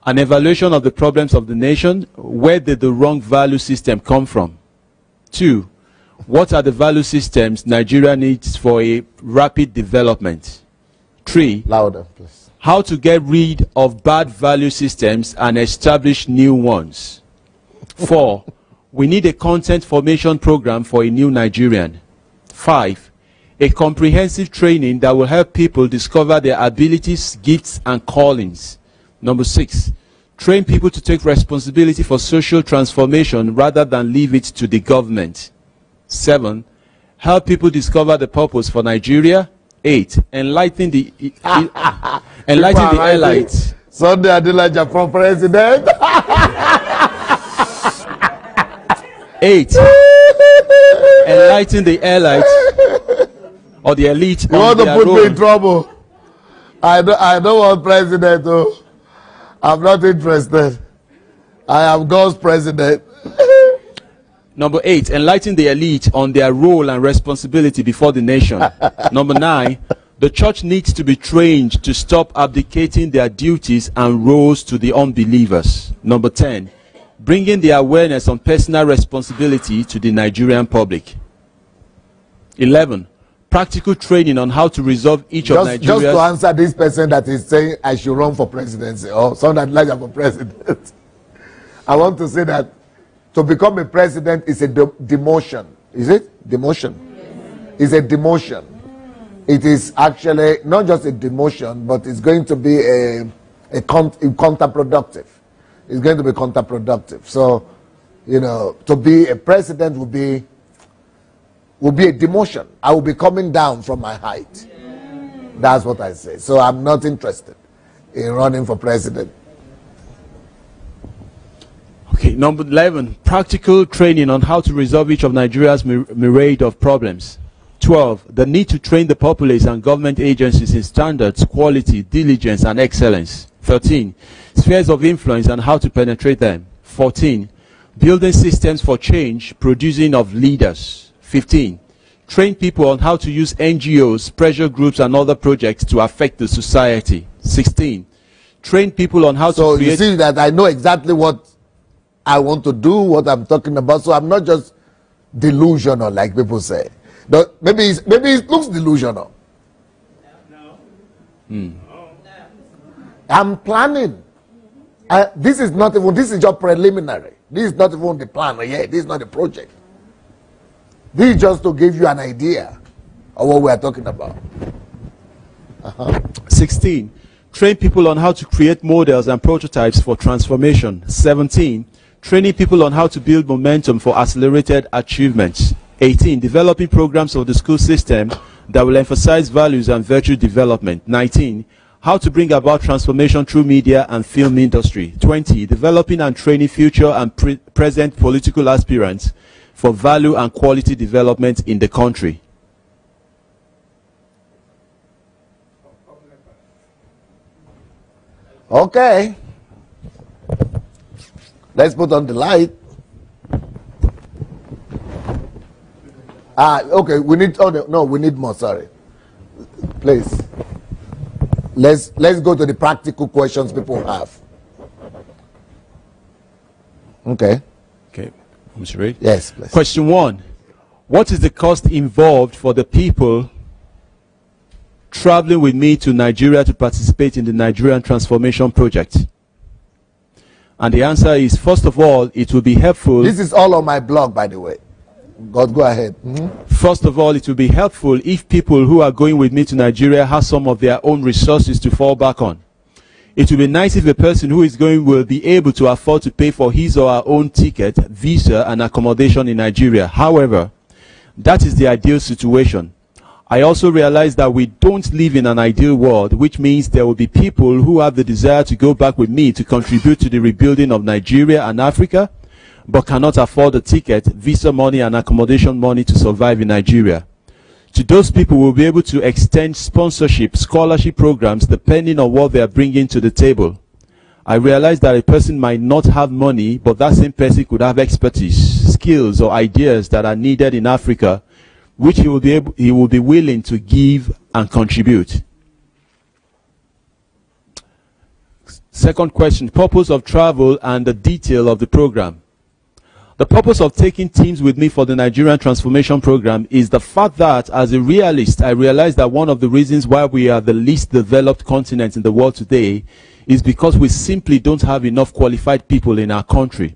An evaluation of the problems of the nation. Where did the wrong value system come from? 2, what are the value systems Nigeria needs for a rapid development? 3, louder, please. How to get rid of bad value systems and establish new ones. 4, we need a content formation program for a new Nigerian. 5, a comprehensive training that will help people discover their abilities, gifts, and callings. Number 6, train people to take responsibility for social transformation rather than leave it to the government. 7, help people discover the purpose for Nigeria. 8, enlighten the elites. Sunday Adelaja for president. 8, enlighten the elite or the elite. You want to put me in trouble? I don't want president. Oh. I'm not interested. I am God's president. Number 8, enlighten the elite on their role and responsibility before the nation. Number 9, the church needs to be trained to stop abdicating their duties and roles to the unbelievers. Number 10, bringing the awareness on personal responsibility to the Nigerian public. 11, practical training on how to resolve each of Nigeria's... Just to answer this person that is saying I should run for presidency, or someone that likes for president, I want to say that to become a president is a demotion. Is it? Demotion. Yes. It's a demotion. It is actually not just a demotion, but it's going to be counterproductive. It's going to be counterproductive. So, you know, to be a president will be a demotion. I will be coming down from my height. That's what I say. So I'm not interested in running for president. Okay, number 11, practical training on how to resolve each of Nigeria's myriad of problems. 12, the need to train the populace and government agencies in standards, quality, diligence, and excellence. 13, spheres of influence and how to penetrate them. 14, building systems for change, producing of leaders. 15, train people on how to use NGOs, pressure groups, and other projects to affect the society. 16, train people on how to create... So you see that I know exactly what I want to do, what I'm talking about, so I'm not just delusional like people say. Maybe it looks delusional. No. I'm planning. This is just preliminary. This is not even the plan yet. This is not the project. This is just to give you an idea of what we are talking about. 16, train people on how to create models and prototypes for transformation. 17, training people on how to build momentum for accelerated achievements. 18, developing programs of the school system that will emphasize values and virtue development. 19, how to bring about transformation through media and film industry. 20, developing and training future and present political aspirants for value and quality development in the country. Okay. Let's put on the light. Okay, we need, we need more, sorry. Please. Let's go to the practical questions people have. Okay. Okay. Mr. Reid? Yes, please. Question 1. What is the cost involved for the people traveling with me to Nigeria to participate in the Nigerian Transformation Project? And the answer is, first of all, it will be helpful. This is all on my blog, by the way. God, go ahead. First of all, it will be helpful if people who are going with me to Nigeria have some of their own resources to fall back on. It will be nice if a person who is going will be able to afford to pay for his or her own ticket, visa, and accommodation in Nigeria. However, that is the ideal situation. I also realize that we don't live in an ideal world, which means there will be people who have the desire to go back with me to contribute to the rebuilding of Nigeria and Africa, but cannot afford the ticket, visa money, and accommodation money to survive in Nigeria. To those people, we'll be able to extend sponsorship, scholarship programs, depending on what they are bringing to the table. I realize that a person might not have money, but that same person could have expertise, skills, or ideas that are needed in Africa, which he will be willing to give and contribute. Second question, purpose of travel and the detail of the program. The purpose of taking teams with me for the Nigerian Transformation Program is the fact that, as a realist, I realize that one of the reasons why we are the least developed continent in the world today is because we simply don't have enough qualified people in our country.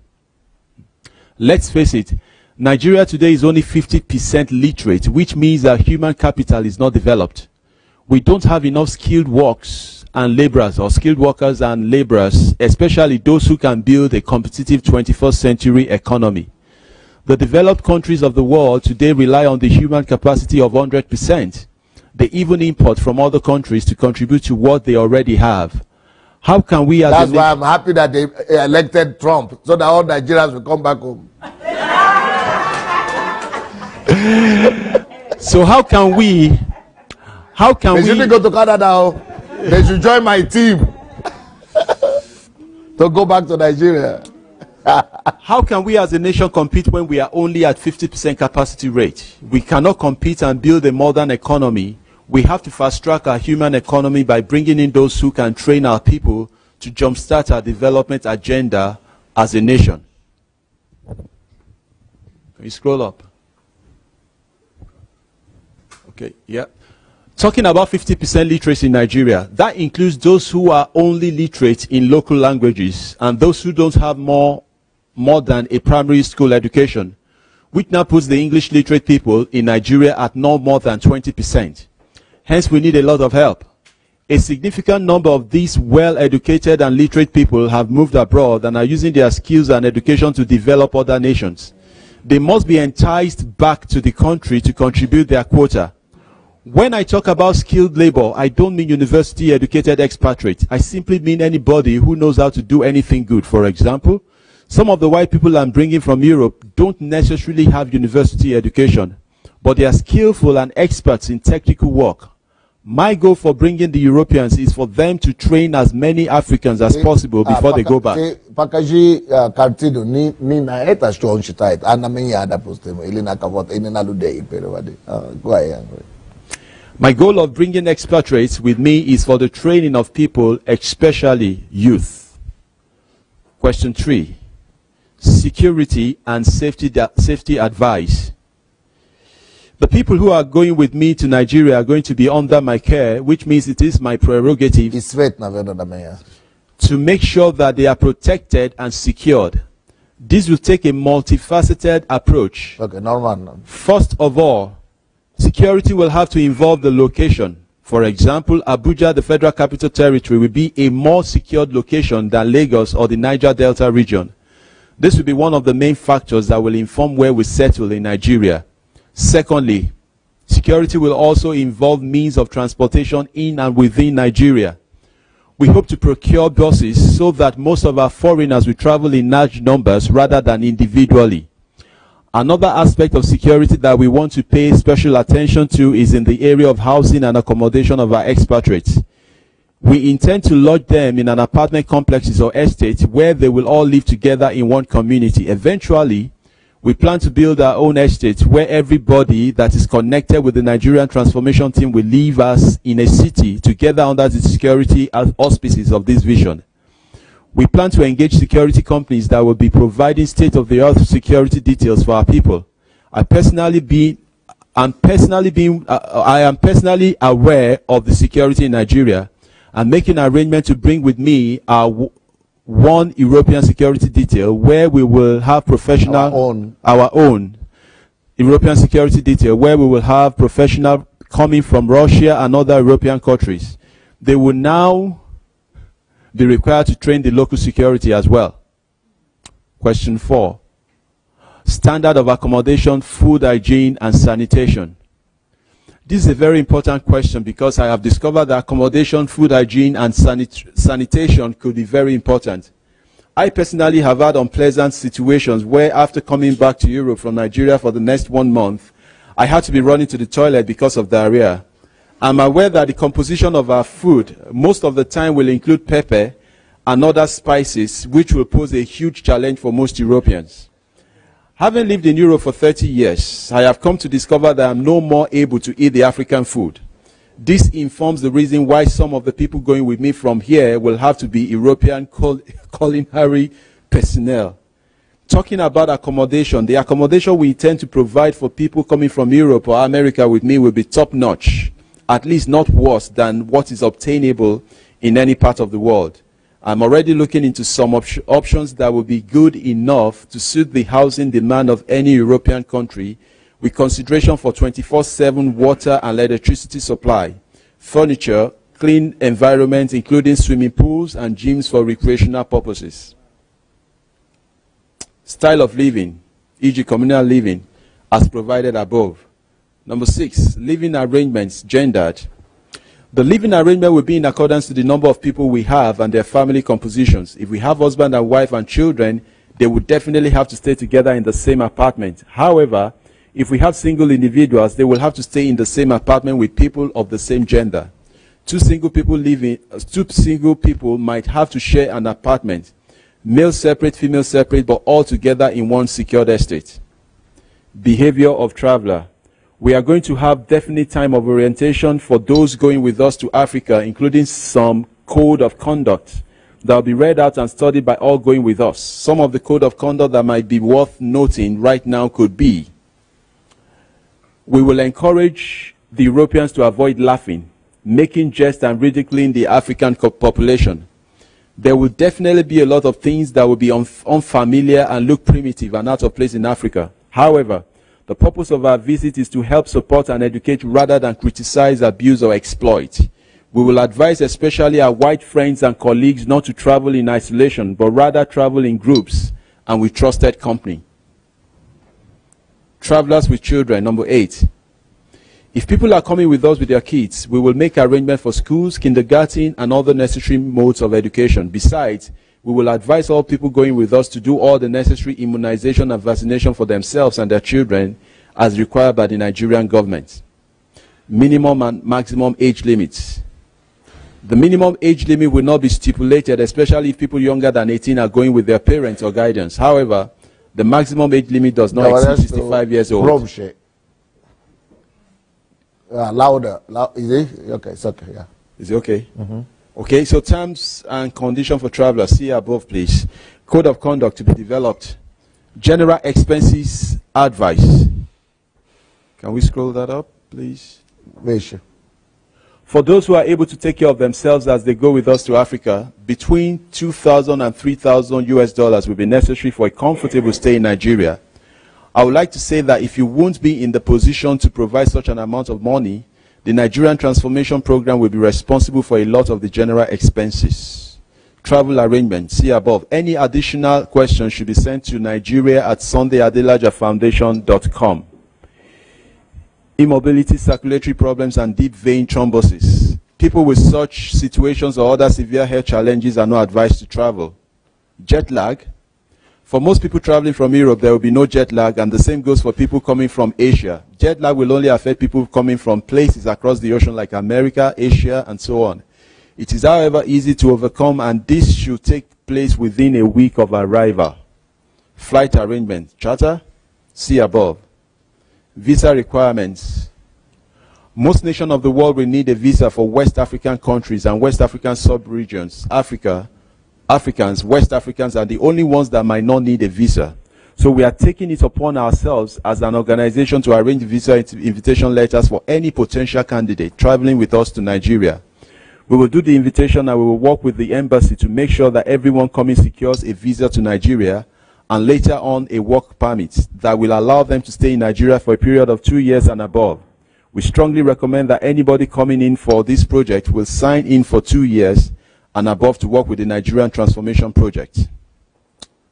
Let's face it, Nigeria today is only 50% literate, which means that human capital is not developed. We don't have enough skilled workers and laborers, especially those who can build a competitive 21st century economy. The developed countries of the world today rely on the human capacity of 100%. They even import from other countries to contribute to what they already have. How can we as That's why I'm happy that they elected Trump, so that all Nigerians will come back home. So how can we They shouldn't go to Canada. They should join my team to go back to Nigeria. How can we as a nation compete when we are only at 50% capacity rate? We cannot compete and build a modern economy. We have to fast track our human economy by bringing in those who can train our people to jumpstart our development agenda as a nation. Can you scroll up? Okay, yeah. Talking about 50% literacy in Nigeria, that includes those who are only literate in local languages and those who don't have more than a primary school education, which now puts the English literate people in Nigeria at no more than 20%. Hence, we need a lot of help. A significant number of these well-educated and literate people have moved abroad and are using their skills and education to develop other nations. They must be enticed back to the country to contribute their quota. When I talk about skilled labor, I don't mean university-educated expatriates. I simply mean anybody who knows how to do anything good. For example, some of the white people I'm bringing from Europe don't necessarily have university education, but they are skillful and experts in technical work. My goal for bringing the Europeans is for them to train as many Africans as possible before they go back. My goal of bringing expatriates with me is for the training of people, especially youth. Question 3. Security and safety advice. The people who are going with me to Nigeria are going to be under my care, which means it is my prerogative to make sure that they are protected and secured. This will take a multifaceted approach. Okay, normal. First of all, security will have to involve the location. For example, Abuja, the Federal Capital Territory, will be a more secured location than Lagos or the Niger Delta region. This will be one of the main factors that will inform where we settle in Nigeria. Secondly, security will also involve means of transportation in and within Nigeria. We hope to procure buses so that most of our foreigners will travel in large numbers rather than individually. Another aspect of security that we want to pay special attention to is in the area of housing and accommodation of our expatriates. We intend to lodge them in an apartment complexes or estates where they will all live together in one community. Eventually, we plan to build our own estates where everybody that is connected with the Nigerian transformation team will live as in a city together under the security auspices of this vision. We plan to engage security companies that will be providing state-of-the-art security details for our people. I am personally aware of the security in Nigeria and making an arrangement to bring with me our one European security detail where we will have our own European security detail where we will have professional coming from Russia and other European countries. They will now be required to train the local security as well. Question 4. Standard of accommodation, food hygiene and sanitation. This is a very important question because I have discovered that accommodation, food hygiene and sanitation could be very important. I personally have had unpleasant situations where after coming back to Europe from Nigeria for the next 1 month, I had to be running to the toilet because of diarrhea. I'm aware that the composition of our food most of the time will include pepper and other spices, which will pose a huge challenge for most Europeans. Having lived in Europe for 30 years, I have come to discover that I'm no more able to eat the African food. This informs the reason why some of the people going with me from here will have to be European culinary personnel. Talking about accommodation, the accommodation we intend to provide for people coming from Europe or America with me will be top-notch, at least not worse than what is obtainable in any part of the world. I'm already looking into some options that will be good enough to suit the housing demand of any European country, with consideration for 24/7 water and electricity supply, furniture, clean environment including swimming pools and gyms for recreational purposes. Style of living, e.g. communal living, as provided above. Number 6, living arrangements, gendered. The living arrangement will be in accordance to the number of people we have and their family compositions. If we have husband and wife and children, they would definitely have to stay together in the same apartment. However, if we have single individuals, they will have to stay in the same apartment with people of the same gender. Two single people might have to share an apartment. Male separate, female separate, but all together in one secured estate. Behavior of traveler. We are going to have definite time of orientation for those going with us to Africa, including some code of conduct. that will be read out and studied by all going with us. Some of the code of conduct that might be worth noting right now could be: we will encourage the Europeans to avoid laughing, making jest and ridiculing the African population. There will definitely be a lot of things that will be unfamiliar and look primitive and out of place in Africa. However, the purpose of our visit is to help support and educate rather than criticize, abuse, or exploit. We will advise especially our white friends and colleagues not to travel in isolation, but rather travel in groups and with trusted company. Travelers with children, number 8. If people are coming with us with their kids, we will make arrangements for schools, kindergarten, and other necessary modes of education. Besides, we will advise all people going with us to do all the necessary immunization and vaccination for themselves and their children as required by the Nigerian government. Minimum and maximum age limits. The minimum age limit will not be stipulated, especially if people younger than 18 are going with their parents or guidance. However, the maximum age limit does not exceed 65 years old. Louder. Is it? Okay, it's okay, yeah. Is it okay? Okay, so terms and conditions for travelers. See above, please. Code of conduct to be developed. General expenses advice. Can we scroll that up, please? For those who are able to take care of themselves as they go with us to Africa, between $2,000 and $3,000 will be necessary for a comfortable stay in Nigeria. I would like to say that if you won't be in the position to provide such an amount of money, the Nigerian Transformation Program will be responsible for a lot of the general expenses. Travel arrangements, see above. Any additional questions should be sent to nigeria@sundayadelajafoundation.com. Immobility, circulatory problems, and deep vein thrombosis. People with such situations or other severe health challenges are not advised to travel. Jet lag. For most people traveling from Europe, there will be no jet lag, and the same goes for people coming from Asia. Jet lag will only affect people coming from places across the ocean like America, Asia, and so on. It is, however, easy to overcome, and this should take place within a week of arrival. Flight arrangement. Charter? See above. Visa requirements. Most nations of the world will need a visa for West African countries and West African sub-regions. Africans, West Africans are the only ones that might not need a visa. So we are taking it upon ourselves as an organization to arrange visa invitation letters for any potential candidate traveling with us to Nigeria. We will do the invitation and we will work with the embassy to make sure that everyone coming secures a visa to Nigeria and later on a work permit that will allow them to stay in Nigeria for a period of 2 years and above. We strongly recommend that anybody coming in for this project will sign in for 2 years and above to work with the Nigerian Transformation Project.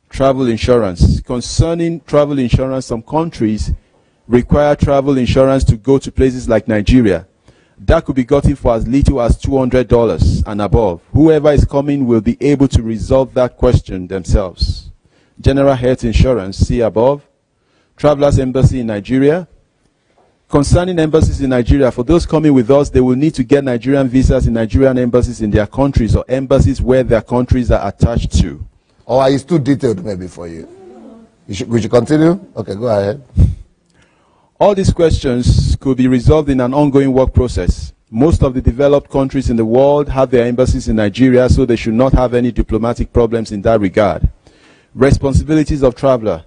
Travel insurance. Concerning travel insurance, some countries require travel insurance to go to places like Nigeria. That could be gotten for as little as $200 and above. Whoever is coming will be able to resolve that question themselves. General health insurance, see above. Travelers Embassy in Nigeria. Concerning embassies in Nigeria, for those coming with us, they will need to get Nigerian visas in Nigerian embassies in their countries or embassies where their countries are attached to. Or is too detailed maybe for you? We should continue? Okay, go ahead. All these questions could be resolved in an ongoing work process. Most of the developed countries in the world have their embassies in Nigeria, so they should not have any diplomatic problems in that regard. Responsibilities of traveler.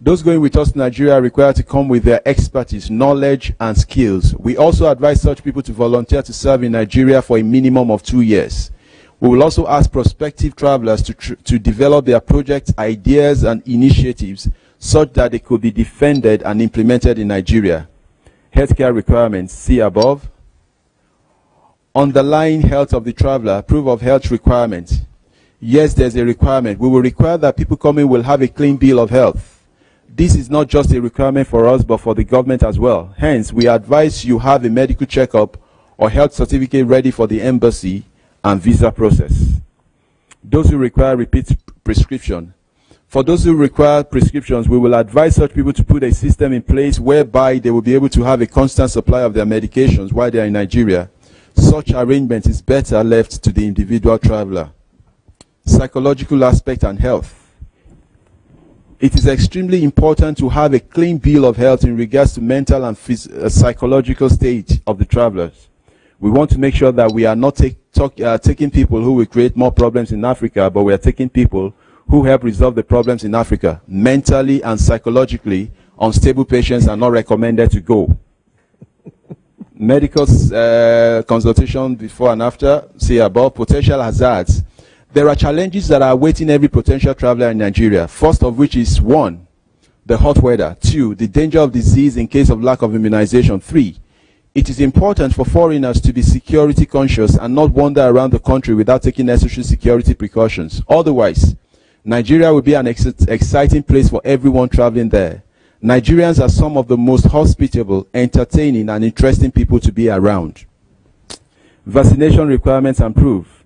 Those going with us to Nigeria are required to come with their expertise, knowledge, and skills. We also advise such people to volunteer to serve in Nigeria for a minimum of 2 years. We will also ask prospective travelers to develop their projects, ideas, and initiatives such that they could be defended and implemented in Nigeria. Healthcare requirements, see above. Underlying health of the traveler, proof of health requirement. Yes, there's a requirement. We will require that people coming will have a clean bill of health. This is not just a requirement for us, but for the government as well. Hence, we advise you have a medical checkup or health certificate ready for the embassy and visa process. Those who require repeat prescription. For those who require prescriptions, we will advise such people to put a system in place whereby they will be able to have a constant supply of their medications while they are in Nigeria. Such arrangement is better left to the individual traveler. Psychological aspect and health. It is extremely important to have a clean bill of health in regards to mental and psychological state of the travelers. We want to make sure that we are not taking people who will create more problems in Africa, but we are taking people who help resolve the problems in Africa. Mentally and psychologically unstable patients are not recommended to go. Medical consultation before and after, see above. Potential hazards. There are challenges that are awaiting every potential traveler in Nigeria. First of which is 1, the hot weather. 2, the danger of disease in case of lack of immunization. 3, it is important for foreigners to be security conscious and not wander around the country without taking necessary security precautions. Otherwise, Nigeria will be an exciting place for everyone traveling there. Nigerians are some of the most hospitable, entertaining, and interesting people to be around. Vaccination requirements and proof.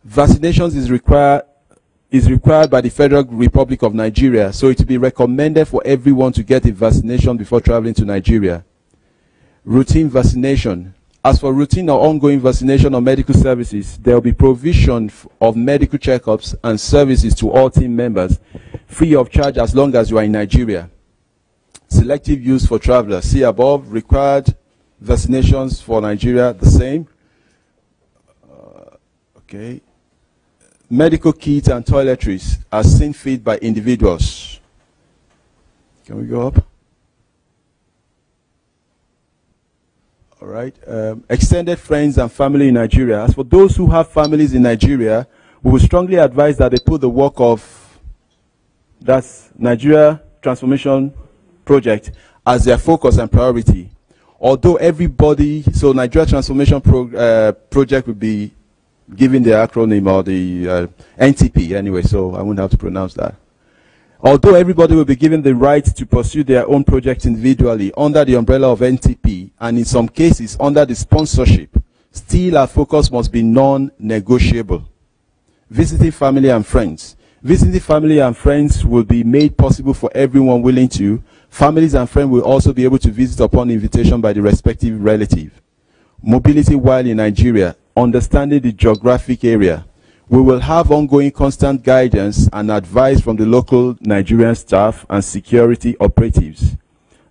Vaccinations is required by the Federal Republic of Nigeria, so it will be recommended for everyone to get a vaccination before traveling to Nigeria. Routine vaccination. As for routine or ongoing vaccination or medical services, there will be provision of medical checkups and services to all team members, free of charge as long as you are in Nigeria. Selective use for travelers. See above. Required vaccinations for Nigeria, the same. Okay. Medical kits and toiletries are seen fit by individuals. Can we go up? All right. Extended friends and family in Nigeria. As for those who have families in Nigeria, we would strongly advise that they put the work of that's Nigeria Transformation Project as their focus and priority. Although everybody, so Nigeria Transformation Project will be given the acronym or the NTP anyway, so I won't have to pronounce that. Although everybody will be given the right to pursue their own project individually under the umbrella of NTP, and in some cases under the sponsorship, still our focus must be non-negotiable. Visiting family and friends. Visiting family and friends will be made possible for everyone willing to. Families and friends will also be able to visit upon invitation by the respective relative. Mobility while in Nigeria. Understanding the geographic area. We will have ongoing constant guidance and advice from the local Nigerian staff and security operatives.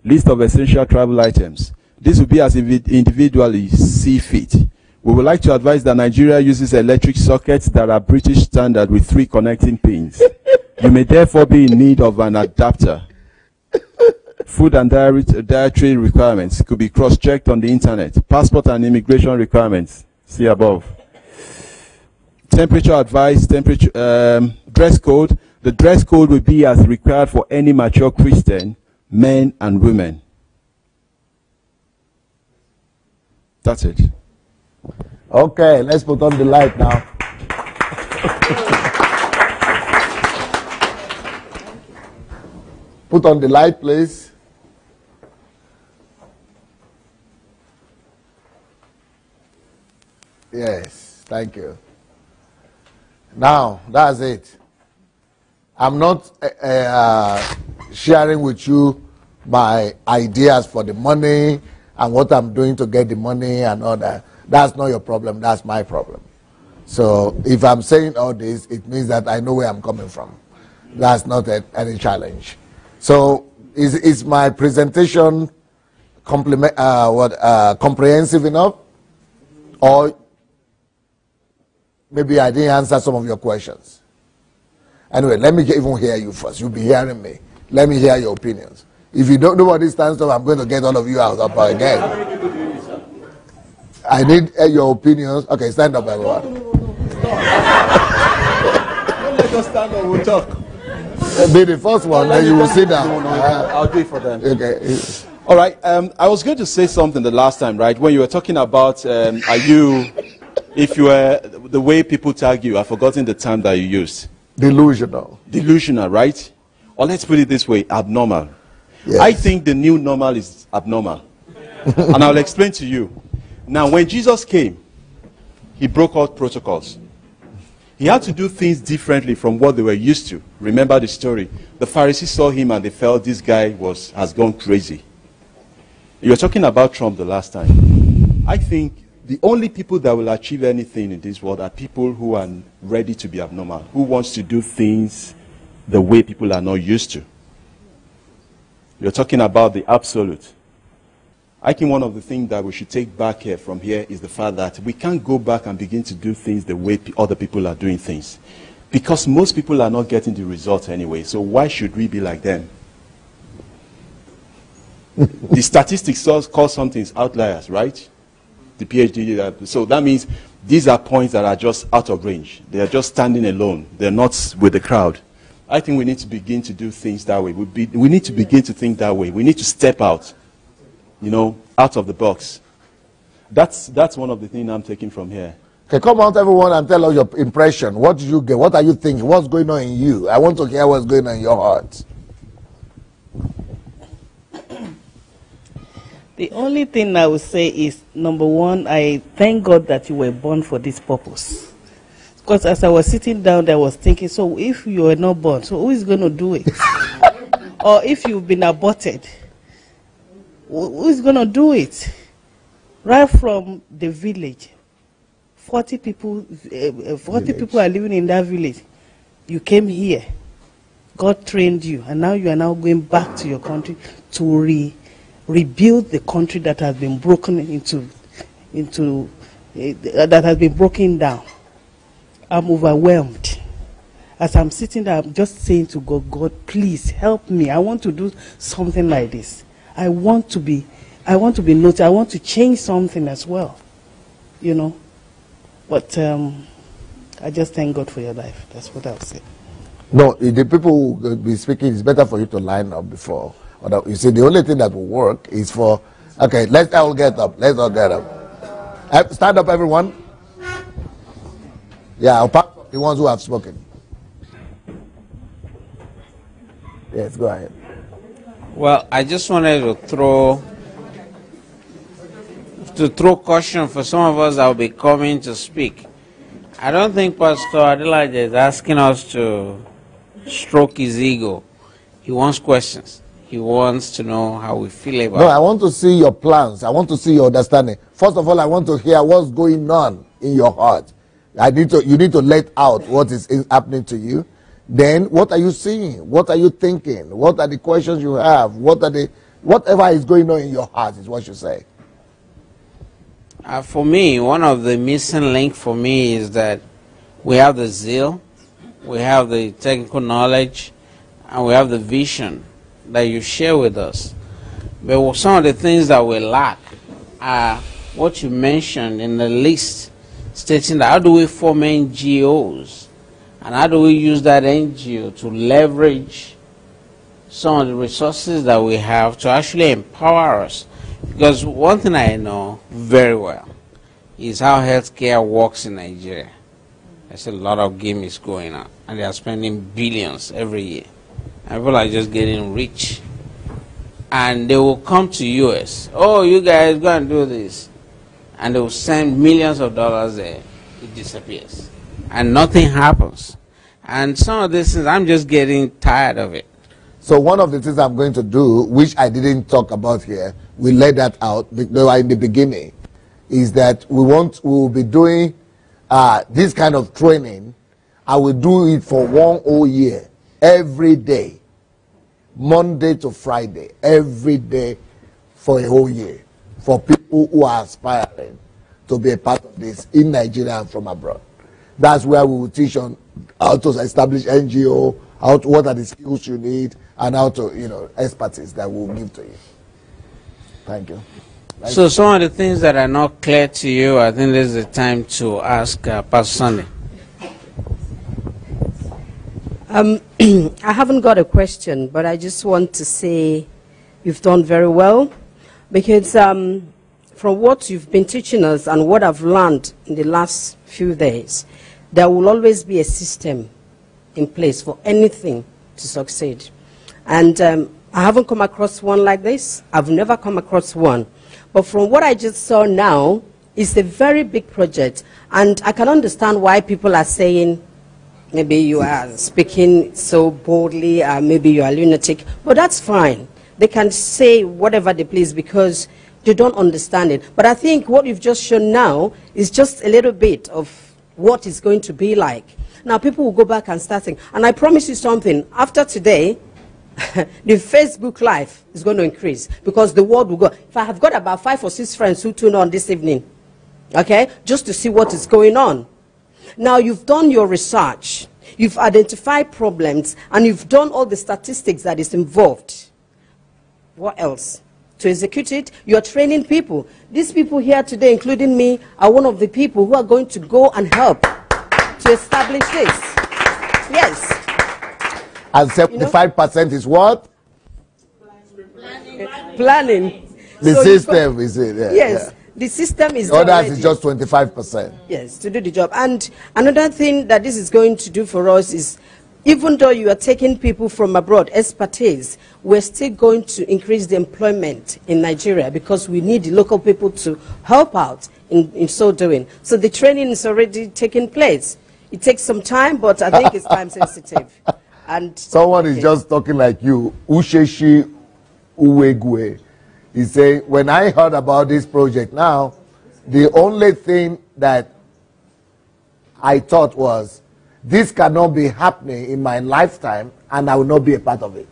List of essential travel items. This will be as individually see fit. We would like to advise that Nigeria uses electric sockets that are British standard with 3 connecting pins. You may therefore be in need of an adapter. Food and dietary requirements could be cross-checked on the internet. Passport and immigration requirements. See above. Temperature advice, dress code. The dress code will be as required for any mature Christian, men and women. That's it. Okay, let's put on the light now. Put on the light, please. Yes, thank you. Now, that's it. I'm not sharing with you my ideas for the money and what I'm doing to get the money and all that. That's not your problem. That's my problem. So if I'm saying all this, it means that I know where I'm coming from. That's not any challenge. So is my presentation comprehensive enough? Or maybe I didn't answer some of your questions. Anyway, let me even hear you first. You'll be hearing me. Let me hear your opinions. If you don't know what this stands for, I'm going to get all of you out up again. I need your opinions. Okay, stand up, everyone. Don't let us stand up, we'll talk. Be the first one, then you will sit down. I'll do it for them. Okay. All right. I was going to say something the last time, right? When you were talking about, if you were, the way people tag you, I've forgotten the term that you used. Delusional. Delusional, right? Or let's put it this way, abnormal. Yes. I think the new normal is abnormal. And I'll explain to you. Now, when Jesus came, he broke all protocols. He had to do things differently from what they were used to. Remember the story. The Pharisees saw him and they felt this guy has gone crazy. You were talking about Trump the last time. I think the only people that will achieve anything in this world are people who are ready to be abnormal, who wants to do things the way people are not used to. You're talking about the absolute. I think one of the things that we should take back here from here is the fact that we can't go back and begin to do things the way other people are doing things. Because most people are not getting the results anyway, so why should we be like them? The statistics call some things outliers, right? The PhD, so that means these are points that are just out of range. They are just standing alone. They're not with the crowd. I think we need to begin to do things that way. We need to begin to think that way. We need to step out, you know, out of the box. That's one of the things I'm taking from here. Okay, come out everyone and tell us your impression. What did you get? What are you thinking? What's going on in you? I want to hear what's going on in your heart. The only thing I would say is, number one, I thank God that you were born for this purpose. Because as I was sitting down there, I was thinking, so if you were not born, so who is going to do it? Or if you've been aborted, who is going to do it? Right from the village, 40 people are living in that village. You came here, God trained you, and now you are now going back to your country to rebuild the country that has been broken that has been broken down. I'm overwhelmed. As I'm sitting there, I'm just saying to God, God, please help me. I want to do something like this. I want to be noticed. I want to change something as well, you know. But I just thank God for your life. That's what I'll say. No, the people who will be speaking, it's better for you to line up before. You see, the only thing that will work is for, okay, let's all get up. Let's all get up. Stand up, everyone. Yeah, apart from the ones who have spoken. Yes, go ahead. Well, I just wanted to throw caution for some of us that will be coming to speak. I don't think Pastor Adelaide is asking us to stroke his ego. He wants questions. He wants to know how we feel about it. No, I want to see your plans. I want to see your understanding. First of all, I want to hear what's going on in your heart. You need to let out what is happening to you. Then, what are you seeing? What are you thinking? What are the questions you have? Whatever is going on in your heart is what you say. For me, one of the missing links for me is that we have the zeal, we have the technical knowledge, and we have the vision that you share with us. But some of the things that we lack are what you mentioned in the list, stating that how do we form NGOs, and how do we use that NGO to leverage some of the resources that we have to actually empower us. Because one thing I know very well is how healthcare works in Nigeria. There's a lot of gimmicks going on, and they are spending billions every year. And people are just getting rich. And they will come to US. Oh, you guys go and do this. And they will send millions of dollars there. It disappears. And nothing happens. And some of these things, I'm just getting tired of it. So one of the things I'm going to do, which I didn't talk about here, we let that out in the beginning, is that we will be doing this kind of training. I will do it for 1 whole year, every day, Monday to Friday, every day for a whole year, for people who are aspiring to be a part of this in Nigeria and from abroad. That's where we will teach on how to establish NGO, what are the skills you need, and how to, expertise that we'll give to you. Thank you. So some of the things that are not clear to you, I think this is the time to ask Pastor Sunday. I haven't got a question, but I just want to say you've done very well, because from what you've been teaching us and what I've learned in the last few days, there will always be a system in place for anything to succeed. And I haven't come across one like this. I've never come across one. But from what I just saw now, it's a very big project. And I can understand why people are saying, maybe you are speaking so boldly, maybe you are lunatic. But that's fine. They can say whatever they please because they don't understand it. But I think what you've just shown now is just a little bit of what it's going to be like. Now people will go back and start saying, and I promise you something, after today, the Facebook Live is going to increase because the world will go. If I have got about 5 or 6 friends who tune on this evening, okay, just to see what is going on. Now, you've done your research, you've identified problems, and you've done all the statistics that is involved. What else? To execute it, you're training people. These people here today, including me, are one of the people who are going to go and help to establish this. Yes. And 75% is what? Planning. The So system is it? Yeah, yes. yeah. The system is Others already. is just 25%. Yes, to do the job. And another thing that this is going to do for us is, even though you are taking people from abroad, expertise, we're still going to increase the employment in Nigeria because we need the local people to help out in so doing. So the training is already taking place. It takes some time, but I think it's time sensitive. And someone is just talking like you. Usheshi Uwegwe. He said, when I heard about this project now, the only thing that I thought was, this cannot be happening in my lifetime, and I will not be a part of it.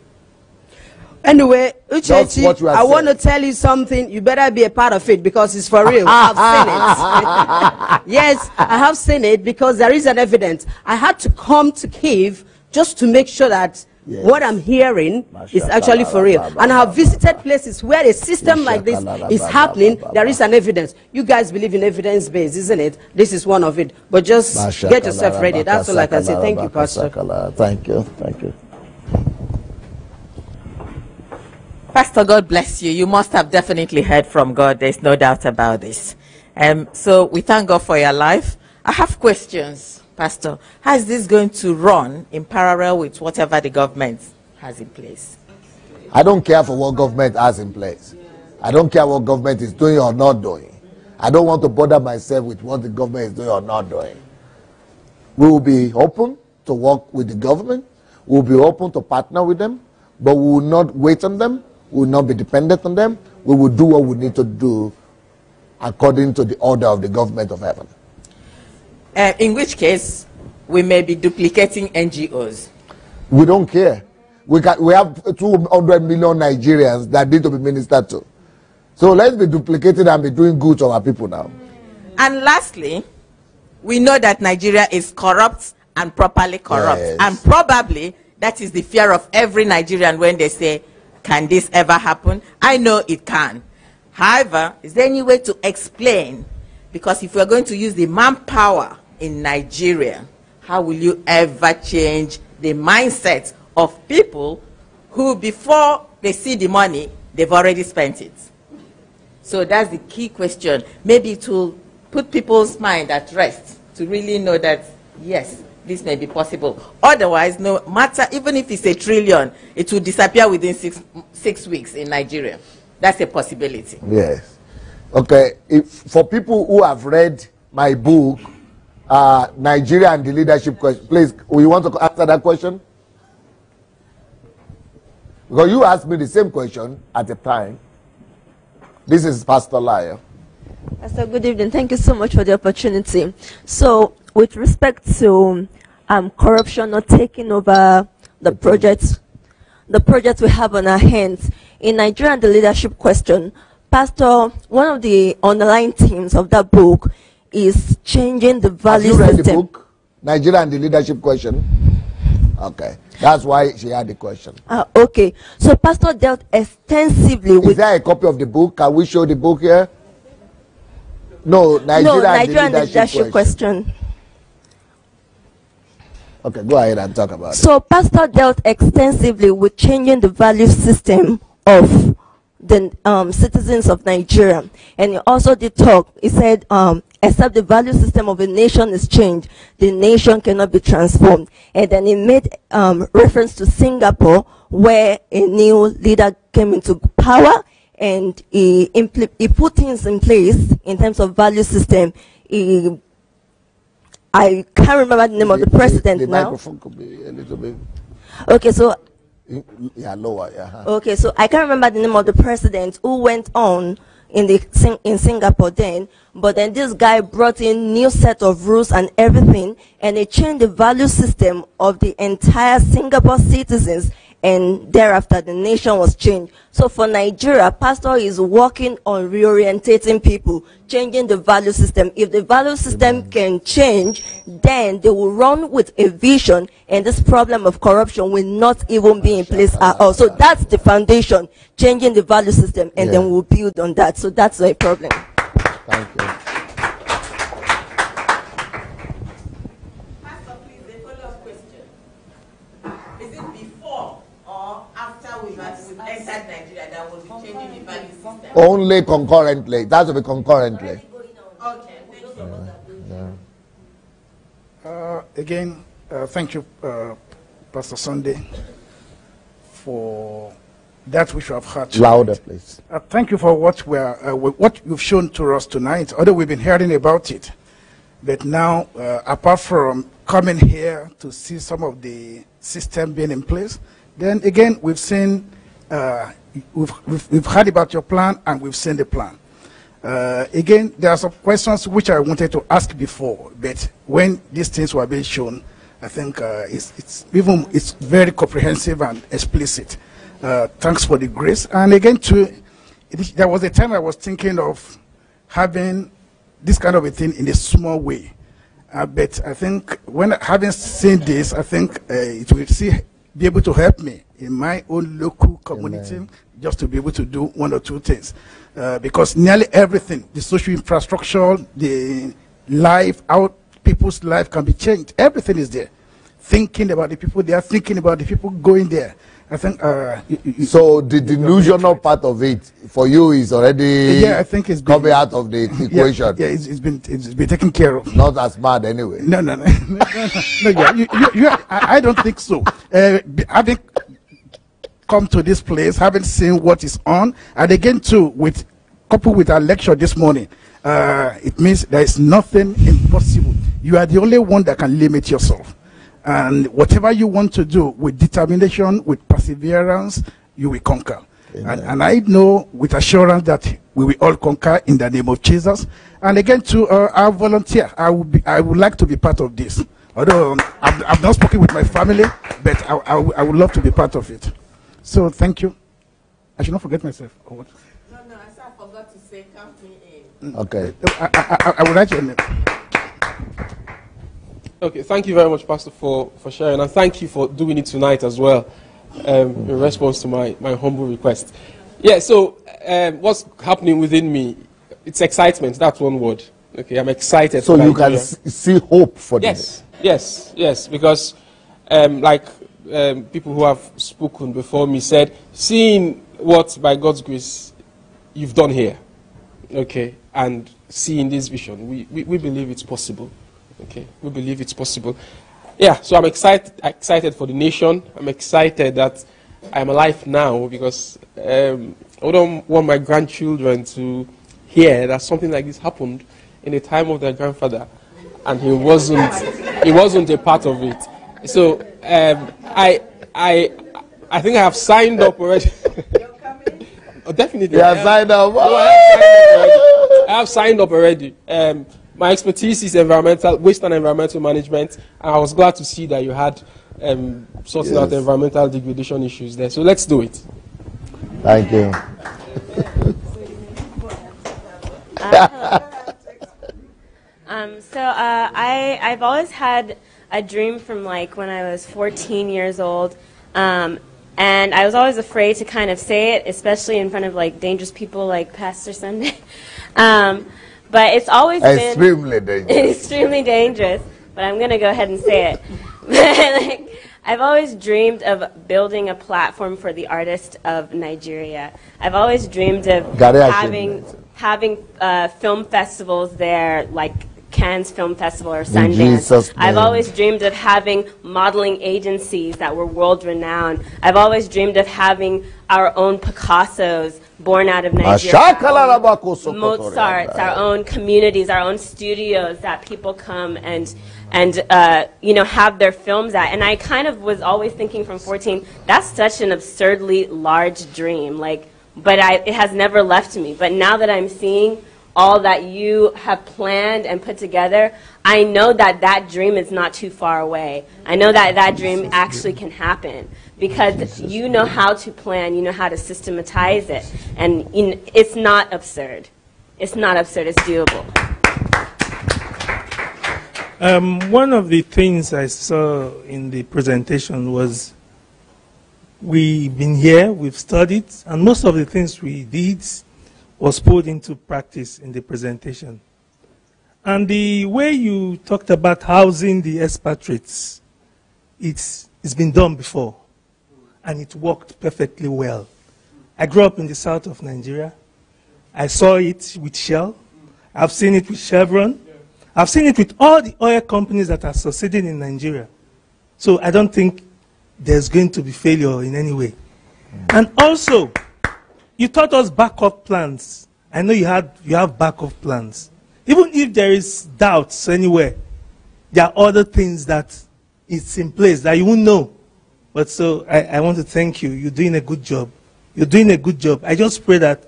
Anyway, Uchechi, I want to tell you something. You better be a part of it because it's for real. I've seen it. Yes, I have seen it because there is an evidence. I had to come to Kyiv just to make sure that what I'm hearing is actually for real. And I have visited places where a system like this is happening. There is an evidence. You guys believe in evidence-based, isn't it? This is one of it. But just get yourself ready. That's all I can say. Thank you, Pastor. Thank you. Thank you. Pastor, God bless you. You must have definitely heard from God. There's no doubt about this. So we thank God for your life. I have questions, Pastor. How is this going to run in parallel with whatever the government has in place? I don't care for what government has in place. I don't care what government is doing or not doing. I don't want to bother myself with what the government is doing or not doing. We will be open to work with the government. We will be open to partner with them, but we will not wait on them. We will not be dependent on them. We will do what we need to do according to the order of the government of heaven. In which case, we may be duplicating NGOs. We don't care. We have 200 million Nigerians that need to be ministered to. So let's be duplicating and be doing good to our people now. And lastly, we know that Nigeria is corrupt and properly corrupt. Yes. And probably that is the fear of every Nigerian when they say, can this ever happen? I know it can. However, is there any way to explain? Because if we're going to use the manpower in Nigeria, how will you ever change the mindset of people who, before they see the money, they've already spent it? So that's the key question. Maybe it will put people's mind at rest to really know that, yes, this may be possible. Otherwise, no matter, even if it's 1 trillion, it will disappear within six weeks in Nigeria. That's a possibility. Yes. Okay. For people who have read my book, Nigeria and the leadership question, please, you want to answer that question? Because you asked me the same question at the time. This is Pastor Laya. Pastor, good evening. Thank you so much for the opportunity. So, with respect to corruption not taking over the projects we have on our hands, in Nigeria and the leadership question, Pastor, one of the underlying themes of that book is changing the value system. Have you read the book, Nigeria and the leadership question? Okay. That's why she had the question. Okay. So Pastor dealt extensively with... Is there a copy of the book? Can we show the book here? No, Nigeria and the leadership question. Okay, go ahead and talk about it. So Pastor dealt extensively with changing the value system of the citizens of Nigeria. And he also did talk, he said, except the value system of a nation is changed, the nation cannot be transformed. And then he made reference to Singapore, where a new leader came into power, and he put things in place in terms of value system. I can't remember the name of the president now. The microphone could be a little bit... Okay, so... Yeah, lower, yeah. Okay, so I can't remember the name of the president who went on in Singapore then, but then this guy brought in new set of rules and everything, and it changed the value system of the entire Singapore citizens, and thereafter the nation was changed. So for Nigeria, pastor is working on reorientating people, changing the value system. If the value system can change, then they will run with a vision, and this problem of corruption will not even be in place at all. So that's the foundation, changing the value system, and then we'll build on that. So that's the problem. Thank you. Pastor, please, a follow-up question. Is it before or after we've entered Nigeria that will be changing the value system? Only concurrently. That will be concurrently. Okay, thank you. Again, thank you, Pastor Sunday, for that which we have heard tonight. Louder, please. Thank you for what you've shown to us tonight, although we've been hearing about it. But now, apart from coming here to see some of the system being in place, then again, we've seen, we've heard about your plan and we've seen the plan. Again, there are some questions which I wanted to ask before, but when these things were being shown, I think it's very comprehensive and explicit. Thanks for the grace. And again, there was a time I was thinking of having this kind of a thing in a small way. But I think when having seen this, I think it will be able to help me in my own local community, just to be able to do one or two things. Because nearly everything, the social infrastructure, the life, how people's life can be changed, everything is there. Thinking about the people there, thinking about the people going there. I think. So the delusional part of it for you is already I think it's coming out of the equation. Yeah, it's been taken care of. Not as bad anyway. No. I don't think so. Having come to this place, having seen what is on, and again too, coupled with our lecture this morning, it means there is nothing impossible. You are the only one that can limit yourself. And whatever you want to do with determination, with perseverance, you will conquer. And I know with assurance that we will all conquer in the name of Jesus. And again, to our volunteer, I would like to be part of this. Although I've not spoken with my family, but I would love to be part of it. So thank you. I should not forget myself. Or what? No, I forgot to say count me in. Okay. I will write your name. Okay, thank you very much, Pastor, for sharing, and thank you for doing it tonight as well, in response to my humble request. Yeah, so what's happening within me, it's excitement, that's one word. Okay, I'm excited. So you can see hope for this? Yes, because people who have spoken before me said, seeing what, by God's grace, you've done here, okay, and seeing this vision, we believe it's possible. Okay, we believe it's possible. Yeah, so I'm excited for the nation. I'm excited that I'm alive now because I don't want my grandchildren to hear that something like this happened in the time of their grandfather, and he wasn't a part of it. So I think I have signed up already. Oh, definitely. You have signed up. I have signed up already. My expertise is waste and environmental management, and I was glad to see that you had sorting out the environmental degradation issues there. So let's do it. Thank you. I've always had a dream from when I was 14 years old, and I was always afraid to kind of say it, especially in front of dangerous people like Pastor Sunday. But it's always been extremely dangerous. Extremely dangerous. But I'm going to go ahead and say it. I've always dreamed of building a platform for the artists of Nigeria. I've always dreamed of having film festivals there, like Cannes Film Festival or Sundance. I've always dreamed of having modeling agencies that were world-renowned. I've always dreamed of having our own Picassos born out of Nigeria, Mozarts, our own communities, our own studios that people come and have their films at. And I kind of was always thinking from 14, that's such an absurdly large dream. But it has never left me. But now that I'm seeing all that you have planned and put together, I know that that dream is not too far away. I know that that dream actually can happen because you know how to plan, you know how to systematize it, and it's not absurd. It's not absurd, it's doable. One of the things I saw in the presentation was we've been here, we've studied, and most of the things we did was put into practice in the presentation. And the way you talked about housing the expatriates, it's been done before, and it worked perfectly well. I grew up in the south of Nigeria. I saw it with Shell. I've seen it with Chevron. I've seen it with all the oil companies that are succeeding in Nigeria. So I don't think there's going to be failure in any way. And also, you taught us backup plans. I know you have backup plans. Even if there is doubts anywhere, there are other things that it's in place that you won't know. But so I want to thank you. You're doing a good job. You're doing a good job. I just pray that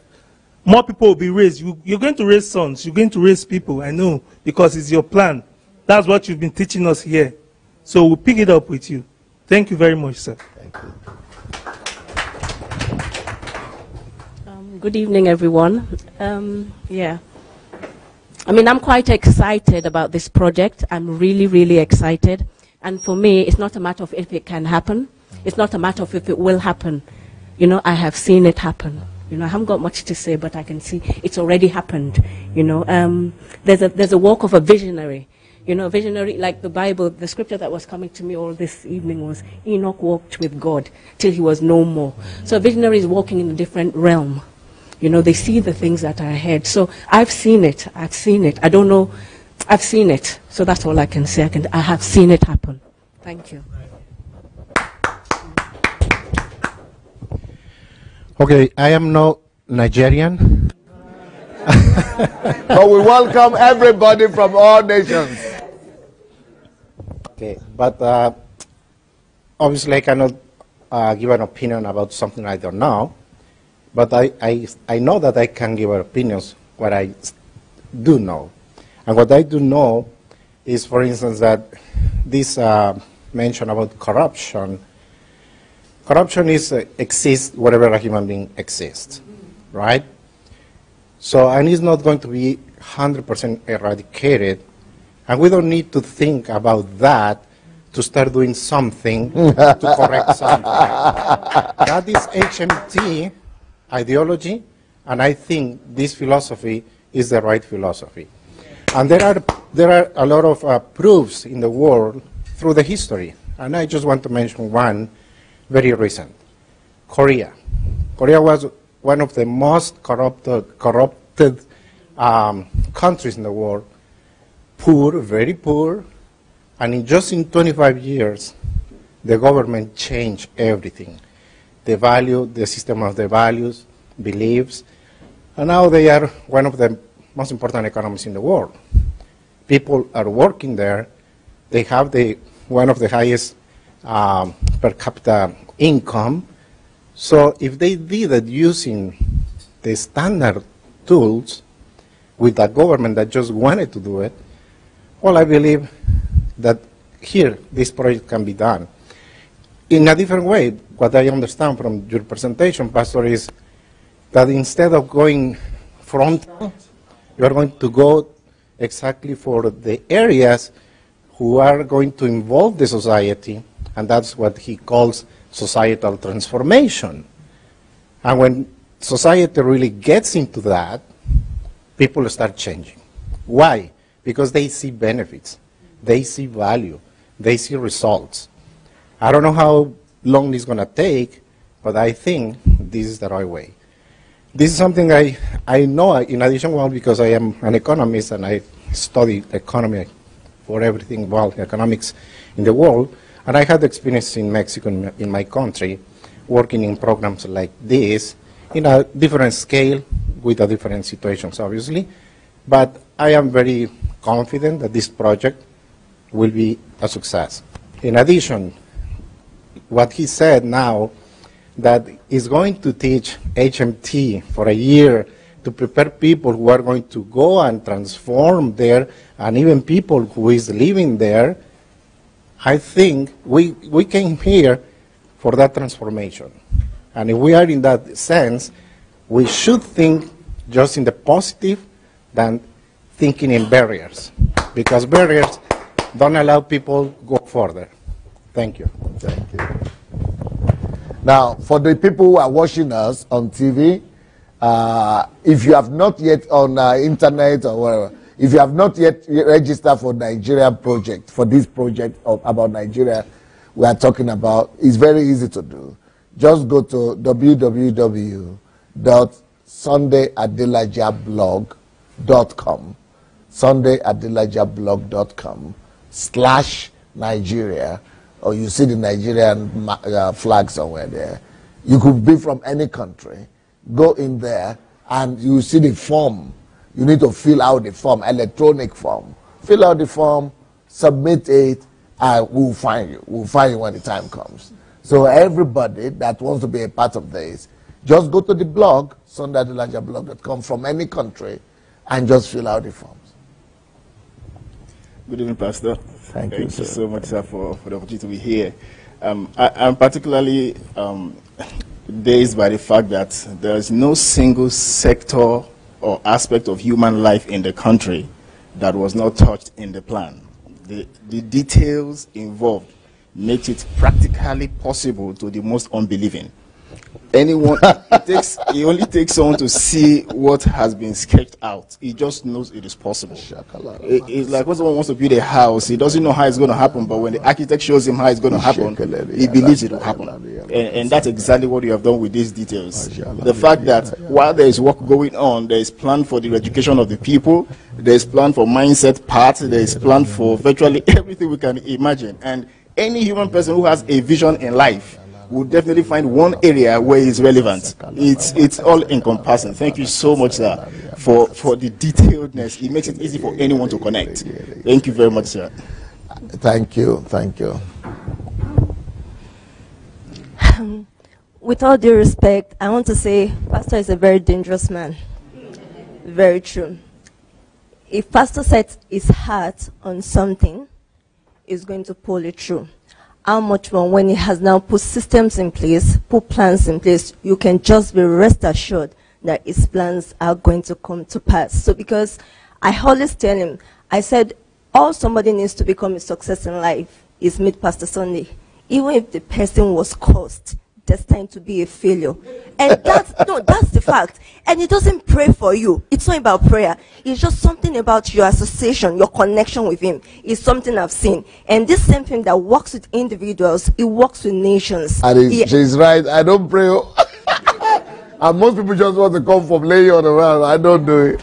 more people will be raised. You're going to raise sons. You're going to raise people. I know, because it's your plan. That's what you've been teaching us here. So we'll pick it up with you. Thank you very much, sir. Thank you. Good evening, everyone. Yeah. I mean, I'm quite excited about this project. I'm really, really excited. And for me, it's not a matter of if it can happen. It's not a matter of if it will happen. You know, I have seen it happen. You know, I haven't got much to say, but I can see it's already happened. You know, there's a walk of a visionary. You know, visionary, like the Bible, the scripture that was coming to me all this evening was, Enoch walked with God till he was no more. So a visionary is walking in a different realm. You know, they see the things that are ahead. So I've seen it. I've seen it. I don't know. I've seen it. So that's all I can say. I have seen it happen. Thank you. Okay, I am not Nigerian. But we welcome everybody from all nations. Okay, but obviously I cannot give an opinion about something I don't know. But I know that I can give opinions what I do know. And what I do know is, for instance, that this mention about corruption. Corruption exists wherever a human being exists, right? So, and it's not going to be 100% eradicated. And we don't need to think about that to start doing something to correct something. That is HMT ideology, and I think this philosophy is the right philosophy. And there are a lot of proofs in the world through the history, and I just want to mention one very recent. Korea. Korea was one of the most corrupted countries in the world, poor, very poor, and just in 25 years, the government changed everything. The value, the system of the values, beliefs, and now they are one of the most important economies in the world. People are working there. They have one of the highest per capita income. So if they did it using the standard tools with a government that just wanted to do it, well, I believe that here this project can be done. In a different way, what I understand from your presentation, Pastor, is that instead of going frontal, you are going to go exactly for the areas who are going to involve the society, and that's what he calls societal transformation. And when society really gets into that, people start changing. Why? Because they see benefits, they see value, they see results. I don't know how long it's going to take, but I think this is the right way. This is something I know, in addition, well, because I am an economist and I study economy for everything, well, economics in the world, and I had experience in Mexico, in my country, working in programs like this, in a different scale, with a different situations, obviously, but I am very confident that this project will be a success. In addition, what he said now, that is going to teach HMT for a year to prepare people who are going to go and transform there, and even people who is living there. I think we came here for that transformation. And if we are in that sense, we should think just in the positive than thinking in barriers, because barriers don't allow people go further. Thank you. Thank you. Now, for the people who are watching us on TV, if you have not yet on internet or whatever, if you have not yet registered for Nigerian project, for this project about Nigeria we are talking about, it's very easy to do. Just go to www.sundayadelajablog.com, sundayadelajablog.com/Nigeria, or you see the Nigerian flag somewhere there. You could be from any country. Go in there and you see the form. You need to fill out the form, electronic form. Fill out the form, submit it, and we'll find you. We'll find you when the time comes. So everybody that wants to be a part of this, just go to the blog, sundayadelajablog.com, from any country, and just fill out the forms. Good evening, Pastor. Thank you so much, sir, for the opportunity to be here. I'm particularly dazed by the fact that there is no single sector or aspect of human life in the country that was not touched in the plan. The details involved makes it practically possible to the most unbelieving. Anyone, it only takes someone to see what has been sketched out. He just knows it is possible. It's like when someone wants to build a house, he doesn't know how it's going to happen, but when the architect shows him how it's going to happen, he believes it will happen. And that's exactly what you have done with these details. The fact that while there is work going on, there is plan for the education of the people, there is plan for mindset part, there is plan for virtually everything we can imagine. And any human person who has a vision in life will definitely find one area where it's relevant. It's all encompassing. Thank you so much, sir, for the detailedness. It makes it easy for anyone to connect. Thank you very much, sir. Thank you. Thank you. With all due respect, I want to say Pastor is a very dangerous man. Very true. If Pastor sets his heart on something, he's going to pull it through. How much more when he has now put systems in place, put plans in place, you can just be rest assured that his plans are going to come to pass. So because I always tell him, I said, all somebody needs to become a success in life is meet Pastor Sunday. Even if the person was cursed, destined to be a failure. And that's the fact. And he doesn't pray for you. It's not about prayer. It's just something about your association, your connection with him. It's something I've seen. And this same thing that works with individuals, it works with nations. And she's right. I don't pray. And most people just want to come from laying on around. I don't do it.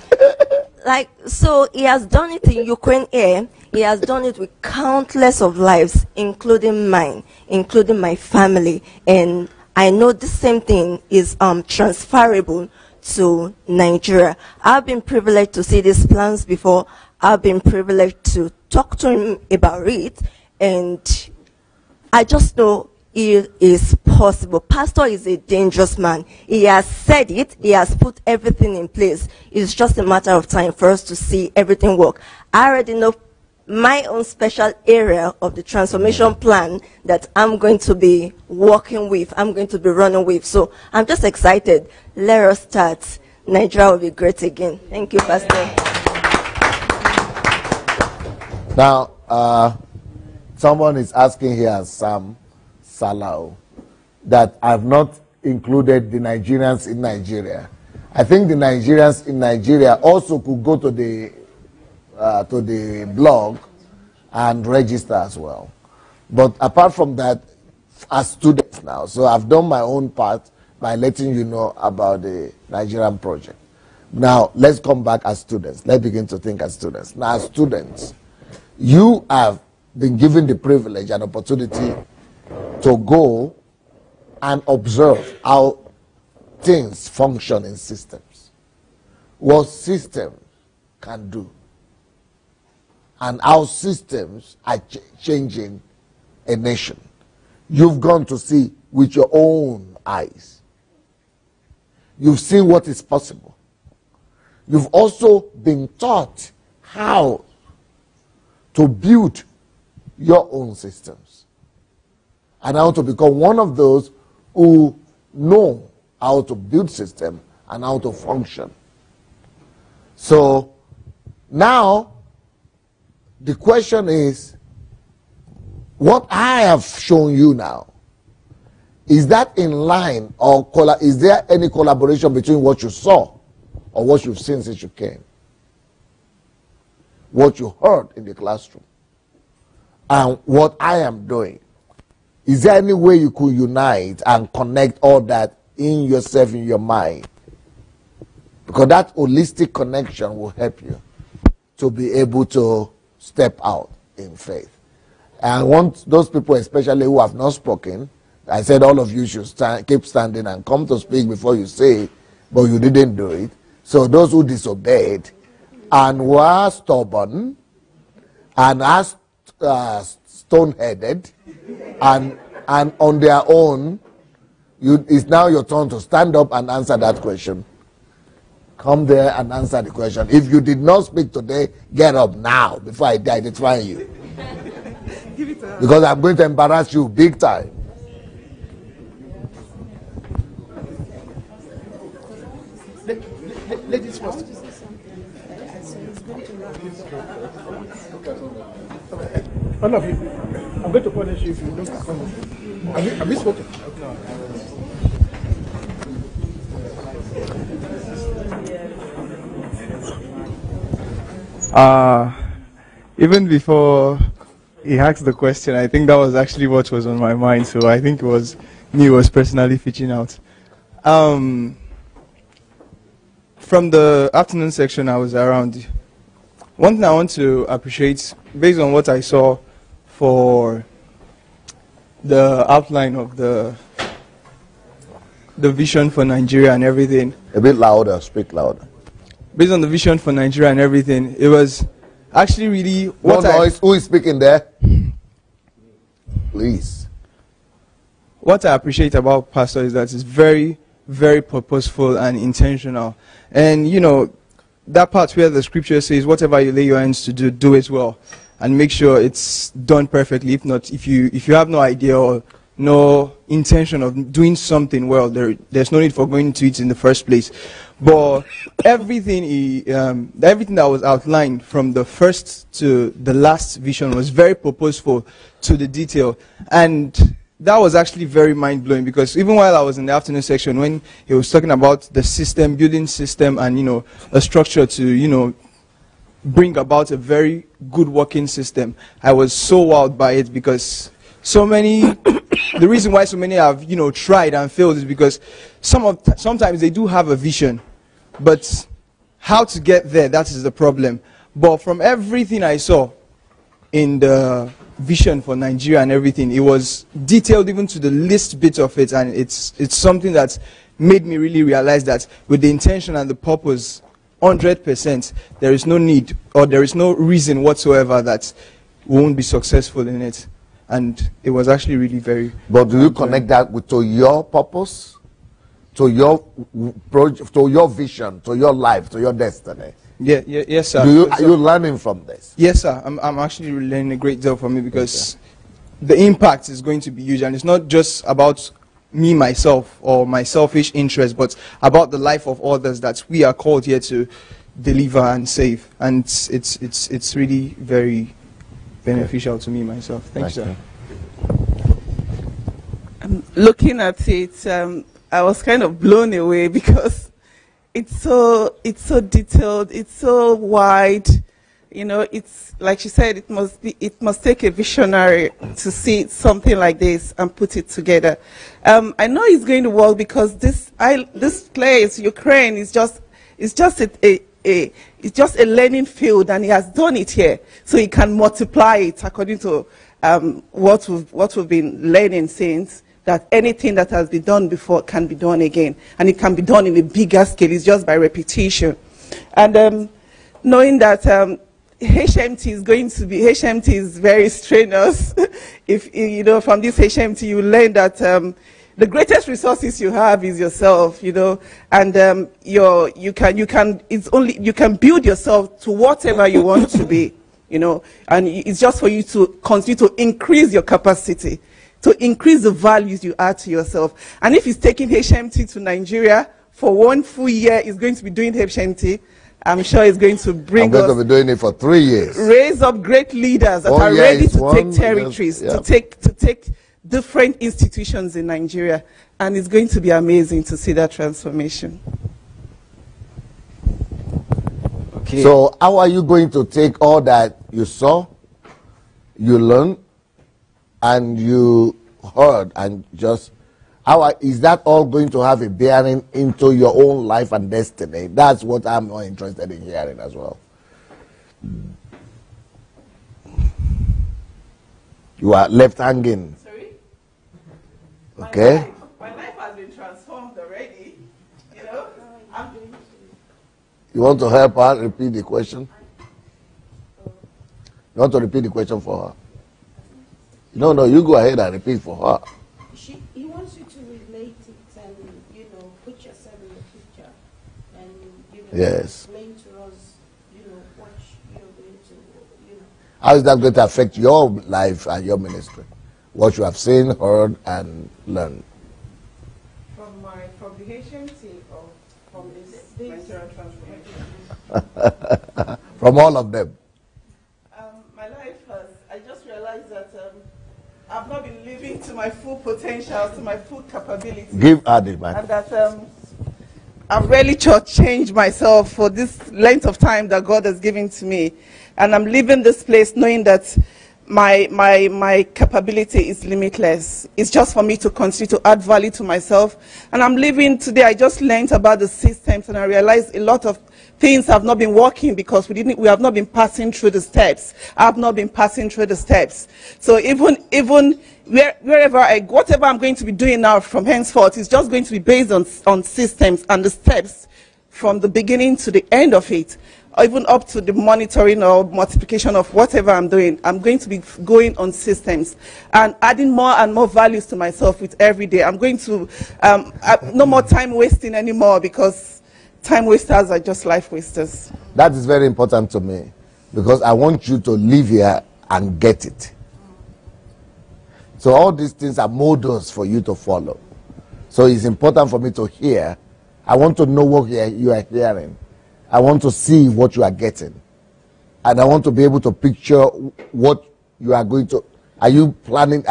Like, so he has done it in Ukraine here. He has done it with countless of lives, including mine, including my family. And I know the same thing is transferable to Nigeria. I've been privileged to see these plans before. I've been privileged to talk to him about it. And I just know it is possible. Pastor is a dangerous man. He has said it. He has put everything in place. It's just a matter of time for us to see everything work. I already know my own special area of the transformation plan that I'm going to be working with, I'm going to be running with. So I'm just excited. Let us start. Nigeria will be great again. Thank you, Pastor. Now, someone is asking here, Sam Salau, that I've not included the Nigerians in Nigeria. I think the Nigerians in Nigeria also could go to the blog and register as well. But apart from that, as students now, so I've done my own part by letting you know about the Nigerian project. Now, let's come back as students. Let's begin to think as students. Now, as students, you have been given the privilege and opportunity to go and observe how things function in systems, what system can do, and how systems are changing a nation. You've gone to see with your own eyes. You've seen what is possible. you've also been taught how to build your own systems and how to become one of those who know how to build systems and how to function. So now the question is, what I have shown you now, is that in line, or is there any collaboration between what you saw or what you've seen since you came, what you heard in the classroom, and what I am doing? Is there any way you could unite and connect all that in yourself, in your mind? Because that holistic connection will help you to be able to step out in faith. And I want those people, especially who have not spoken, I said all of you should keep standing and come to speak before you say it, but you didn't do it. So those who disobeyed and were stubborn and are stone-headed and on their own, it's now your turn to stand up and answer that question. Come there and answer the question. If you did not speak today, get up now before I identify you. Because I'm going to embarrass you big time. Ladies first. All of you, I'm going to punish you if you don't come. Have you spoken? Even before he asked the question, I think that was actually what was on my mind. So I think it was me who was personally pitching out. From the afternoon section I was around, one thing I want to appreciate, based on what I saw for the outline of the vision for Nigeria and everything. A bit louder, speak louder. Based on the vision for Nigeria and everything, it was actually really what who is speaking there? Please. What I appreciate about Pastor is that it's very, very purposeful and intentional. And you know, that part where the scripture says, whatever you lay your hands to do, do it well. And make sure it's done perfectly. If not, if you have no idea or no intention of doing something well, there's no need for going into it in the first place. But everything that was outlined from the first to the last vision was very purposeful to the detail. And that was actually very mind-blowing, because even while I was in the afternoon section, when he was talking about the system, building system, and, you know, a structure to, you know, bring about a very good working system, I was so wowed by it, because so many, the reason why so many have, you know, tried and failed is because sometimes they do have a vision, but how to get there, that is the problem. But from everything I saw in the vision for Nigeria and everything, it was detailed even to the least bit of it, and it's something that made me really realize that with the intention and the purpose 100%, there is no need or there is no reason whatsoever that we won't be successful in it. And it was actually really very... But do you connect that to your purpose, to your project, to your vision, to your life, to your destiny? Yes, sir. Are you learning from this? Yes, sir. I'm actually learning a great deal from it, because the impact is going to be huge, and it's not just about me, myself, or my selfish interest, but about the life of others that we are called here to deliver and save. And it's really very beneficial to me, myself. Thank you, sir. Looking at it, I was kind of blown away, because it's so detailed, it's so wide. You know, it's like she said, it must take a visionary to see something like this and put it together. I know it's going to work, because this place, Ukraine, is just a learning field, and he has done it here, so he can multiply it according to what we've been learning since. That anything that has been done before can be done again, and it can be done in a bigger scale. It's just by repetition, and knowing that. HMT is very strenuous. If you know, from this HMT, you learn that the greatest resources you have is yourself, you know, and you can build yourself to whatever you want to be, you know, and it's just for you to continue to increase your capacity, to increase the values you add to yourself. And if he's taking HMT to Nigeria for 1 full year, he's going to be doing HMT. I'm sure it's going to bring I'm going to be doing it for 3 years. Raise up great leaders that are ready to take territories, to take different institutions in Nigeria. And it's going to be amazing to see that transformation. Okay. So how are you going to take all that you saw, you learned, and you heard, and just, is that all going to have a bearing into your own life and destiny? That's what I'm more interested in hearing as well. You are left hanging. Sorry? Okay. My life has been transformed already. You know, You want to help her repeat the question? You want to repeat the question for her? No, you go ahead and repeat for her. He wants you to relate it and, you know, put yourself in the picture and, you know, Yes. explain to us, you know, what you're going to, you know. How is that going to affect your life and your ministry? What you have seen, heard, and learned. From the HMT or from this Nigerian transformation? From all of them. My life has, I just realized that I've not been living to my full potential, to my full capability. Give her the mic. And that I've really changed myself for this length of time that God has given to me. And I'm leaving this place knowing that my capability is limitless. It's just for me to continue to add value to myself. And I'm leaving today, I just learned about the systems and I realized a lot of things have not been working because we have not been passing through the steps. I've not been passing through the steps. So even wherever whatever I'm going to be doing now from henceforth is just going to be based on systems and the steps from the beginning to the end of it, or even up to the monitoring or multiplication of whatever I'm doing. I'm going to be going on systems and adding more and more values to myself with every day. I'm going to, no more time wasting anymore because time wasters are just life wasters. That is very important to me because I want you to live here and get it. So all these things are models for you to follow. So it's important for me to hear. I want to know what you are hearing. I want to see what you are getting. And I want to be able to picture what you are going to. Are you planning?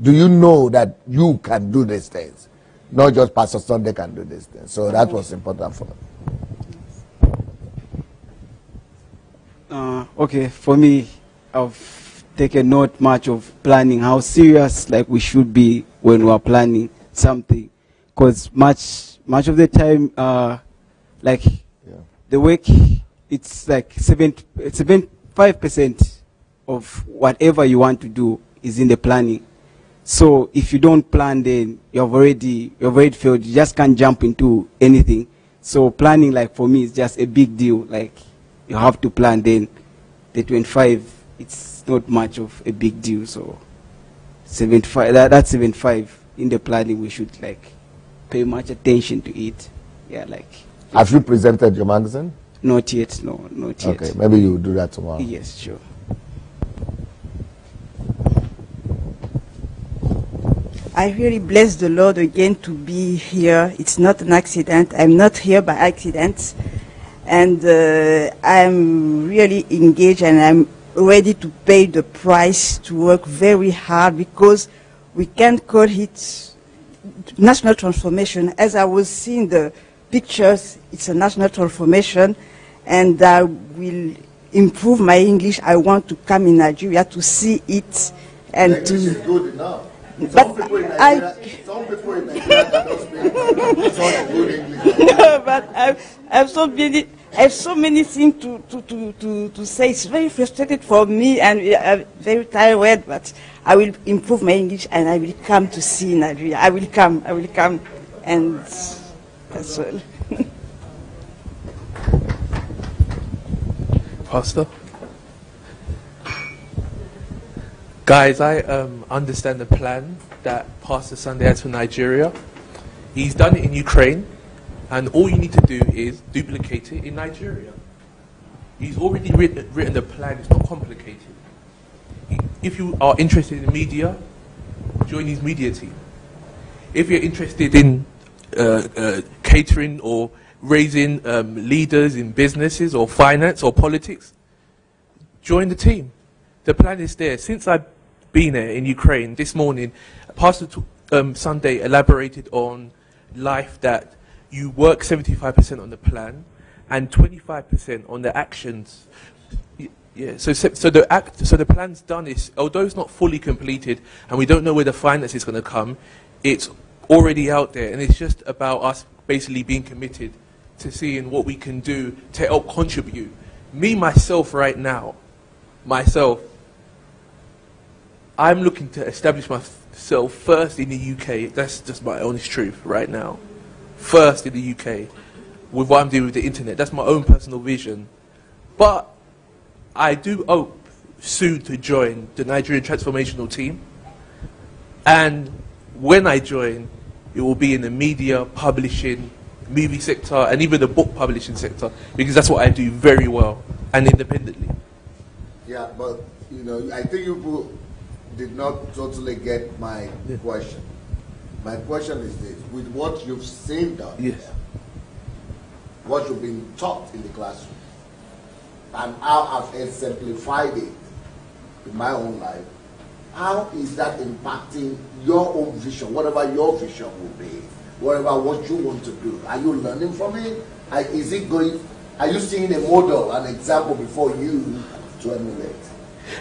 Do you know that you can do these things? Not just Pastor Sunday can do these things. So that was important for me. Okay, for me, I've taken not much of planning, how serious like we should be when we are planning something. Because much of the time, the work, it's like 75% of whatever you want to do is in the planning. So if you don't plan, then you've already failed. You just can't jump into anything. So planning, like for me, is just a big deal. Like you have to plan. Then the 25, it's not much of a big deal. So 75, that's 75 in the planning. We should like pay much attention to it. Yeah, like. Have you presented your magazine? Not yet. No, not yet. Okay, maybe you will do that tomorrow. Yes, sure. I really bless the Lord again to be here. It's not an accident. I'm not here by accident. And I'm really engaged and I'm ready to pay the price to work very hard because we can't call it national transformation. As I was seeing the pictures, it's a national transformation and I will improve my English. I want to come in Nigeria to see it and English to... is good enough. But some people in Nigeria cannot speak such good English. No, but I have so many things to say. It's very frustrating for me and I'm very tired, but I will improve my English and I will come to see Nigeria. I will come, and that's all. Pastor? Guys, I understand the plan that Pastor Sunday has for Nigeria. He's done it in Ukraine, and all you need to do is duplicate it in Nigeria. He's already written the plan. It's not complicated. If you are interested in media, join his media team. If you're interested in catering or raising leaders in businesses or finance or politics, join the team. The plan is there. Since I've been there in Ukraine this morning, Pastor Sunday elaborated on life that you work 75% on the plan and 25% on the actions. Yeah, so the plan's done. Is, although it's not fully completed and we don't know where the finance is going to come, it's already out there, and it's just about us basically being committed to seeing what we can do to help contribute. Me, myself, right now, I'm looking to establish myself first in the UK. That's just my honest truth right now. First in the UK, with what I'm doing with the internet. That's my own personal vision. But I do hope soon to join the Nigerian transformational team. And when I join, it will be in the media, publishing, movie sector, and even the book publishing sector, because that's what I do very well and independently. Yeah, but you know, I think you did not totally get my question. My question is this: with what you've seen done, yes, what you've been taught in the classroom, and how I've exemplified it in my own life, how is that impacting your own vision, whatever your vision will be, whatever what you want to do? Are you learning from it? Is it going? Are you seeing a model, an example before you to emulate?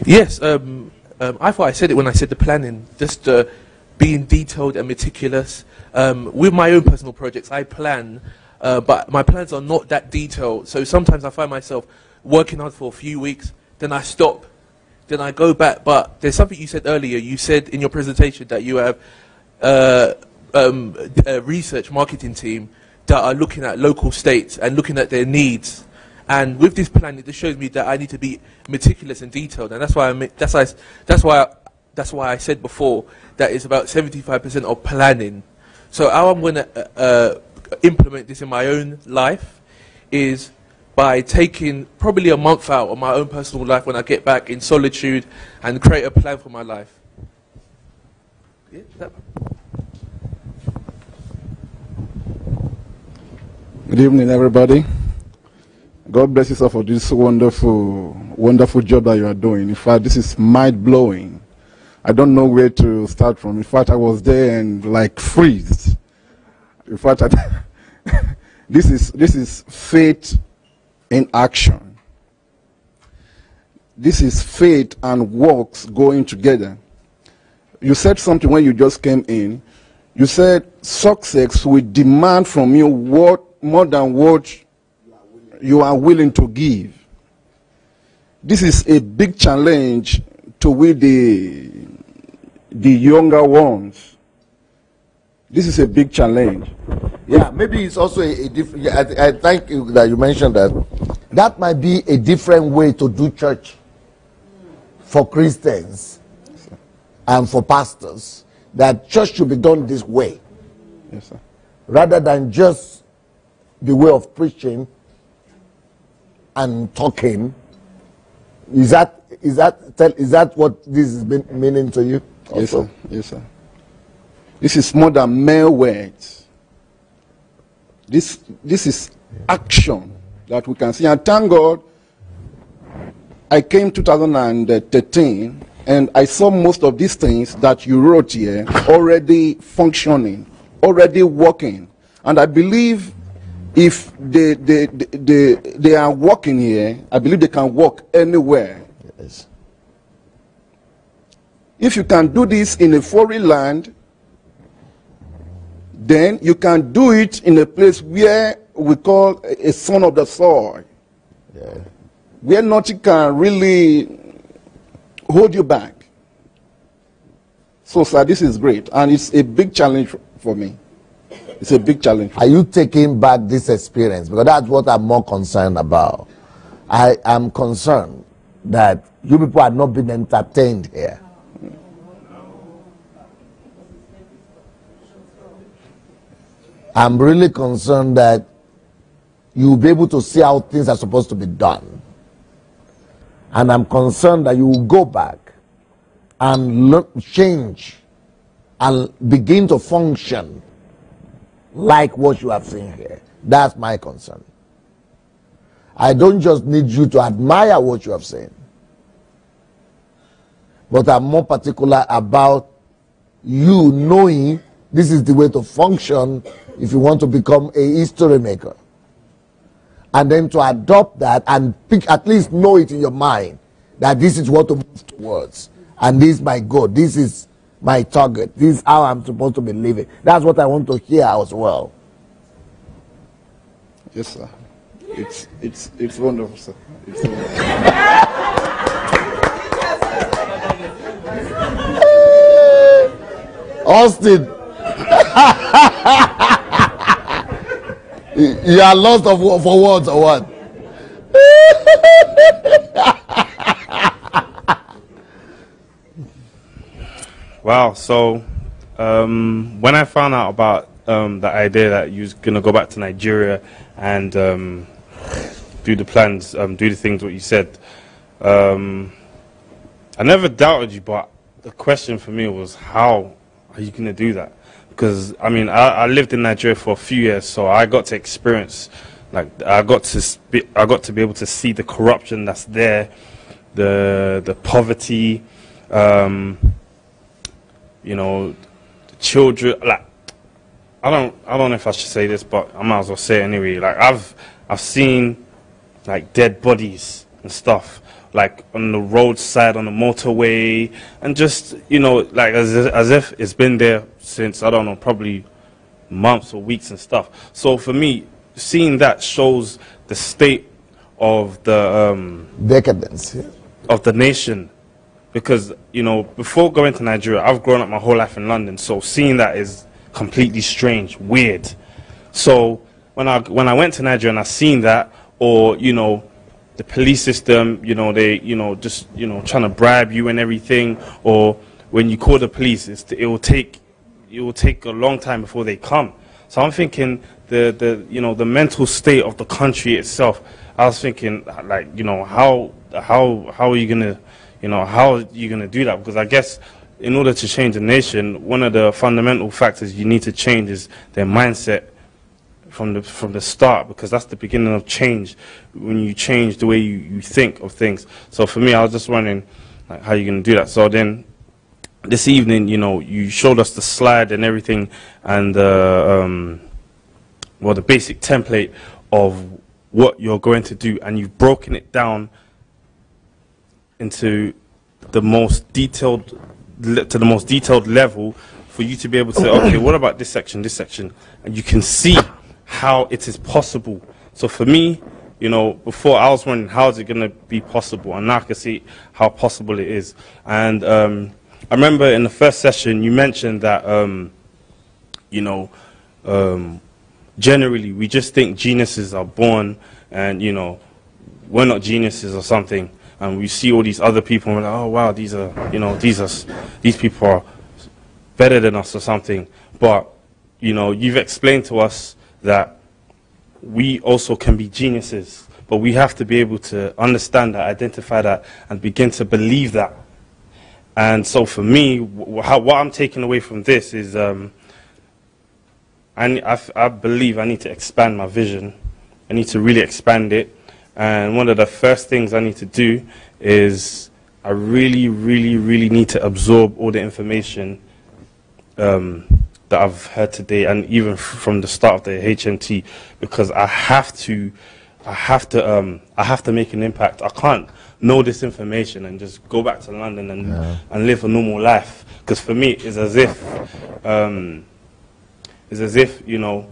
Yes, I thought I said it when I said the planning, just being detailed and meticulous. With my own personal projects, I plan, but my plans are not that detailed. So sometimes I find myself working hard for a few weeks, then I stop, then I go back. But there's something you said earlier. You said in your presentation that you have a research marketing team that are looking at local states and looking at their needs. And with this plan, it just shows me that I need to be meticulous and detailed, and that's why I said before that it's about 75% of planning. So how I'm going to implement this in my own life is by taking probably a month out of my own personal life when I get back in solitude and create a plan for my life. Yeah, Good evening, everybody. God bless you, sir, for this wonderful, wonderful job that you are doing. In fact, this is mind-blowing. I don't know where to start from. In fact, I was there and like freeze. In fact, this is faith in action. This is faith and works going together. You said something when you just came in. You said success will demand from you more than what you are willing to give. This is a big challenge to we the younger ones. This is a big challenge. Yeah, maybe it's also a different. I thank you that you mentioned that. That might be a different way to do church for Christians and for pastors. That church should be done this way, yes, sir, rather than just the way of preaching and talking. Is that what this is meaning to you? Also? Yes, sir. Yes, sir. This is more than mere words. This is action that we can see. And thank God, I came 2013, and I saw most of these things that you wrote here already functioning, already working. And I believe if they are working here, I believe they can work anywhere. Yes. If you can do this in a foreign land, then you can do it in a place where we call a son of the soil. Yeah. Where nothing can really hold you back. So, sir, this is great. And it's a big challenge for me. It's a big challenge. Are you taking back this experience? Because that's what I'm more concerned about. I am concerned that you people are not being entertained here. I'm really concerned that you'll be able to see how things are supposed to be done. And I'm concerned that you will go back and change and begin to function like what you have seen here. That's my concern. I don't just need you to admire what you have seen, but I'm more particular about you knowing this is the way to function if you want to become a history maker. And then to adopt that and at least know it in your mind that this is what to move towards. And this is my goal. This is my target. This is how I'm supposed to be living. That's what I want to hear as well. Yes, sir. It's wonderful, sir. It's wonderful. Austin, you are lost for words or what? Wow. So when I found out about the idea that you was gonna go back to Nigeria and do the plans, do the things what you said, I never doubted you, but the question for me was, how are you gonna do that? Because I mean, I lived in Nigeria for a few years, so I got to experience, like, I got to be able to see the corruption that's there, the poverty, you know, the children. Like, I don't know if I should say this, but I might as well say it anyway. Like, I've seen like dead bodies and stuff, like on the roadside, on the motorway, and just, you know, like as if it's been there since, I don't know, probably months or weeks and stuff. So for me, seeing that shows the state of the decadence of the nation. Because, you know, before going to Nigeria, I've grown up my whole life in London, so seeing that is completely strange, weird. So when I went to Nigeria and I seen that, or, you know, the police system, you know, they, you know, just, you know, trying to bribe you and everything, or when you call the police, it will take a long time before they come. So I'm thinking the you know, the mental state of the country itself. I was thinking, like, you know, how are you gonna, you know, how are you gonna do that? Because I guess in order to change a nation, one of the fundamental factors you need to change is their mindset from the start, because that's the beginning of change, when you change the way you think of things. So for me, I was just wondering, like, how you're going to do that. So then this evening, you know, you showed us the slide and everything, and well, the basic template of what you're going to do, and you've broken it down into the most detailed level for you to be able to, okay, what about this section, and you can see how it is possible. So for me, you know, before I was wondering how is it going to be possible, and now I can see how possible it is. And I remember in the first session you mentioned that you know, generally we just think geniuses are born, and, you know, we're not geniuses or something, and we see all these other people and we're like, oh wow, these are, you know, these people are better than us or something. But, you know, you've explained to us that we also can be geniuses, but we have to be able to understand that, identify that, and begin to believe that. And so for me, what I'm taking away from this is I believe I need to expand my vision. I need to really expand it. And one of the first things I need to do is I really, really, really need to absorb all the information that I've heard today, and even from the start of the HMT, because I have to make an impact. I can't know this information and just go back to London and live a normal life. Because for me, it's as if, you know,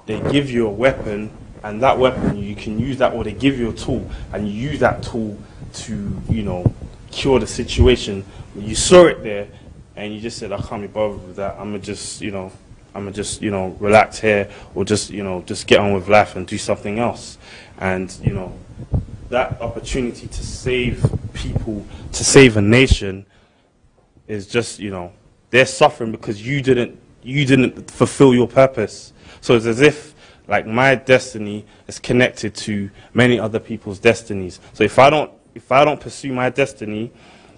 they give you a weapon, and that weapon, you can use that, or they give you a tool and you use that tool to, you know, cure the situation. You saw it there and you just said, I can't be bothered with that. I'm gonna just, you know, relax here, or just, you know, just get on with life and do something else. And, you know, that opportunity to save people, to save a nation, is just, you know, they're suffering because you didn't you didn't fulfill your purpose. So it's as if like my destiny is connected to many other people's destinies. So if I don't pursue my destiny,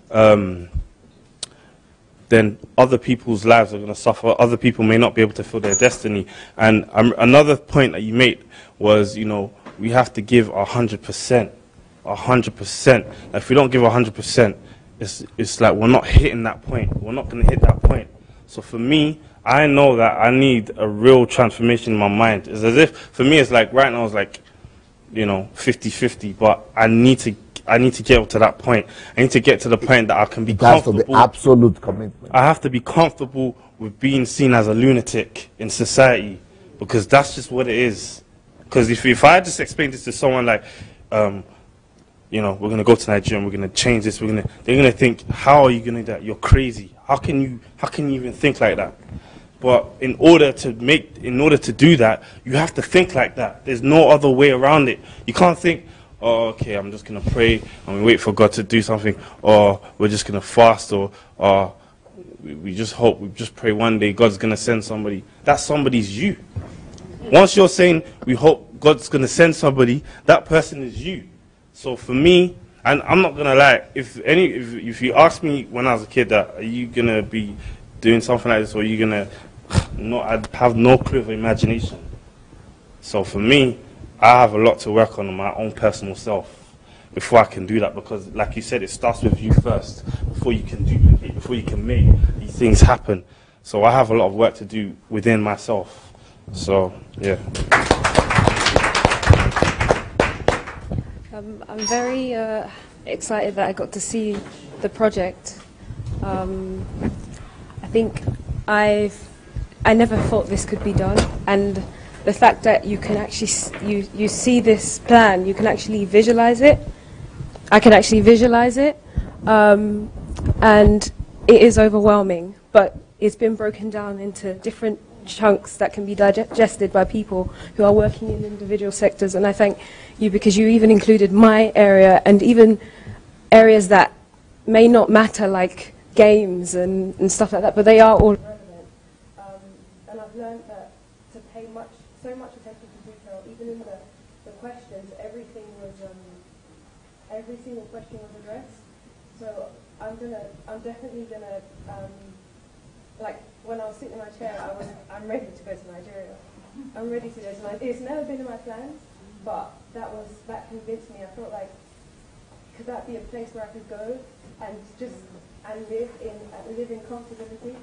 then other people's lives are going to suffer. Other people may not be able to fulfill their destiny. And another point that you made was, you know, we have to give 100%. 100%. If we don't give 100%, it's like we're not hitting that point. We're not going to hit that point. So for me, I know that I need a real transformation in my mind. It's as if, for me, it's like right now it's like, you know, 50-50, but I need to get up to that point. I need to get to the point that I can be comfortable. That's the absolute commitment. I have to be comfortable with being seen as a lunatic in society, because that's just what it is. Because if I just explain this to someone like, you know, we're going to go to Nigeria and we're going to change this, they're going to think, how are you going to do that? You're crazy. How can you even think like that? But in order to do that, you have to think like that. There's no other way around it. You can't think, oh, okay, I'm just going to pray and we wait for God to do something, or we're just going to fast, or we just hope, we just pray one day God's going to send somebody. That somebody's you. Once you're saying, we hope God's going to send somebody, that person is you. So for me, and I'm not going to lie, if you asked me when I was a kid that, are you going to be doing something like this, or are you going to, I'd have no clue of imagination. So for me, I have a lot to work on my own personal self before I can do that, because like you said, it starts with you first before you can duplicate, before you can make these things happen. So I have a lot of work to do within myself. So yeah. I'm very excited that I got to see the project. I think I never thought this could be done, and the fact that you can actually you see this plan, you can actually visualize it. I can actually visualize it, and it is overwhelming. But it's been broken down into different chunks that can be digested by people who are working in individual sectors. And I thank you because you even included my area and even areas that may not matter, like games and stuff like that, but they are all relevant. And I've learned that to pay so much attention to detail, even in the questions, every single question was addressed. So I'm definitely gonna, like when I was sitting in my chair, I'm ready to go to Nigeria. I'm ready to go to Nigeria. It's never been in my plans, but that convinced me. I felt like, could that be a place where I could go and live in comfortability?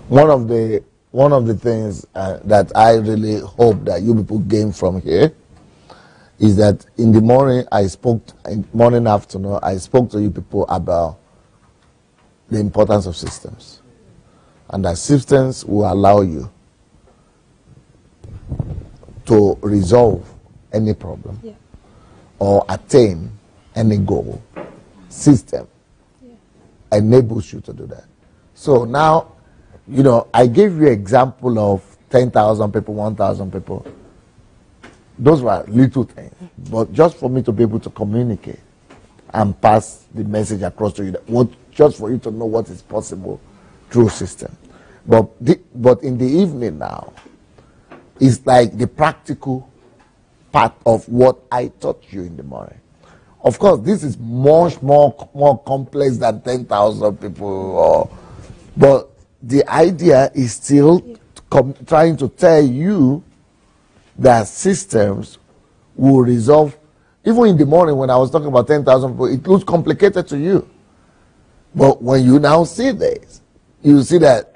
One of the things that I really hope that you people gain from here is that in the morning afternoon I spoke to you people about the importance of systems, and that systems will allow you to resolve any problem or attain any goal. System enables you to do that. So now, you know, I gave you an example of 10,000 people, 1,000 people. Those were little things, but just for me to be able to communicate and pass the message across to you, just for you to know what is possible through system. But in the evening now, it's like the practical part of what I taught you in the morning. Of course, this is much more complex than 10,000 people. But the idea is still trying to tell you that systems will resolve. Even in the morning when I was talking about 10,000 people, it looks complicated to you. But when you now see this, you see that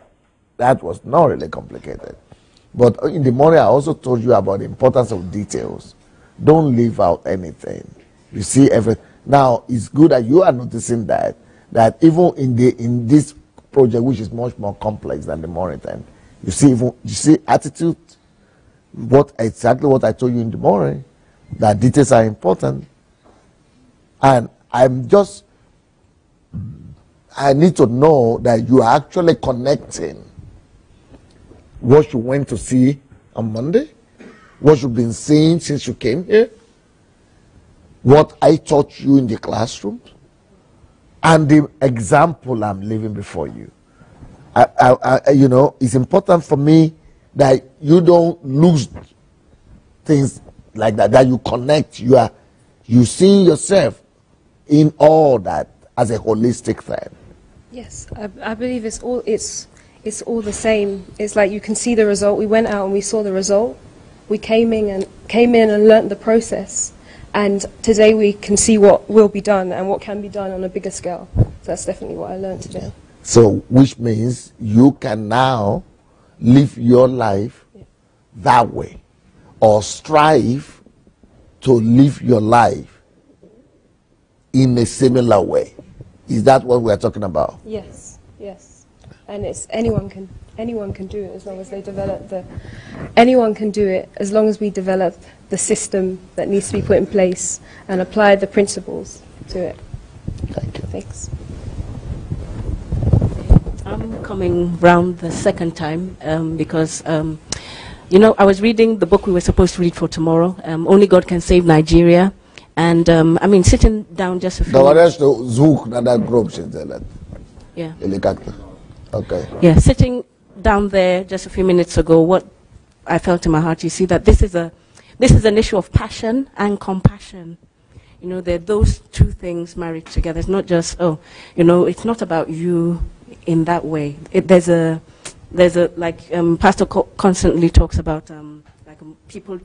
that was not really complicated. But in the morning, I also told you about the importance of details. Don't leave out anything. You see everything. Now, it's good that you are noticing that even in this project, which is much more complex than the morning time, you see attitude, exactly what I told you in the morning, that details are important. And I need to know that you are actually connecting what you went to see on Monday, what you've been seeing since you came here, what I taught you in the classroom, and the example I'm leaving before you. you know, it's important for me that you don't lose things like that, that you connect, you see yourself in all that as a holistic thing. Yes, I believe it's all the same. It's like you can see the result. We went out and we saw the result. We came in and learnt the process. And today we can see what will be done and what can be done on a bigger scale. So that's definitely what I learned today. So, which means you can now live your life that way, or strive to live your life in a similar way. Is that what we're talking about? Yes, yes. And it's anyone can do it as long as they develop anyone can do it as long as we develop the system that needs to be put in place and apply the principles to it. Thank you. Thanks. I'm coming round the second time because, you know, I was reading the book we were supposed to read for tomorrow, Only God Can Save Nigeria. And, I mean, sitting down just a few minutes. Yeah. Okay. Yeah, sitting down there just a few minutes ago, what I felt in my heart, you see that this is an issue of passion and compassion. You know, they're those two things married together. It's not just, oh, you know, it's not about you in that way. There's a like Pastor constantly talks about like people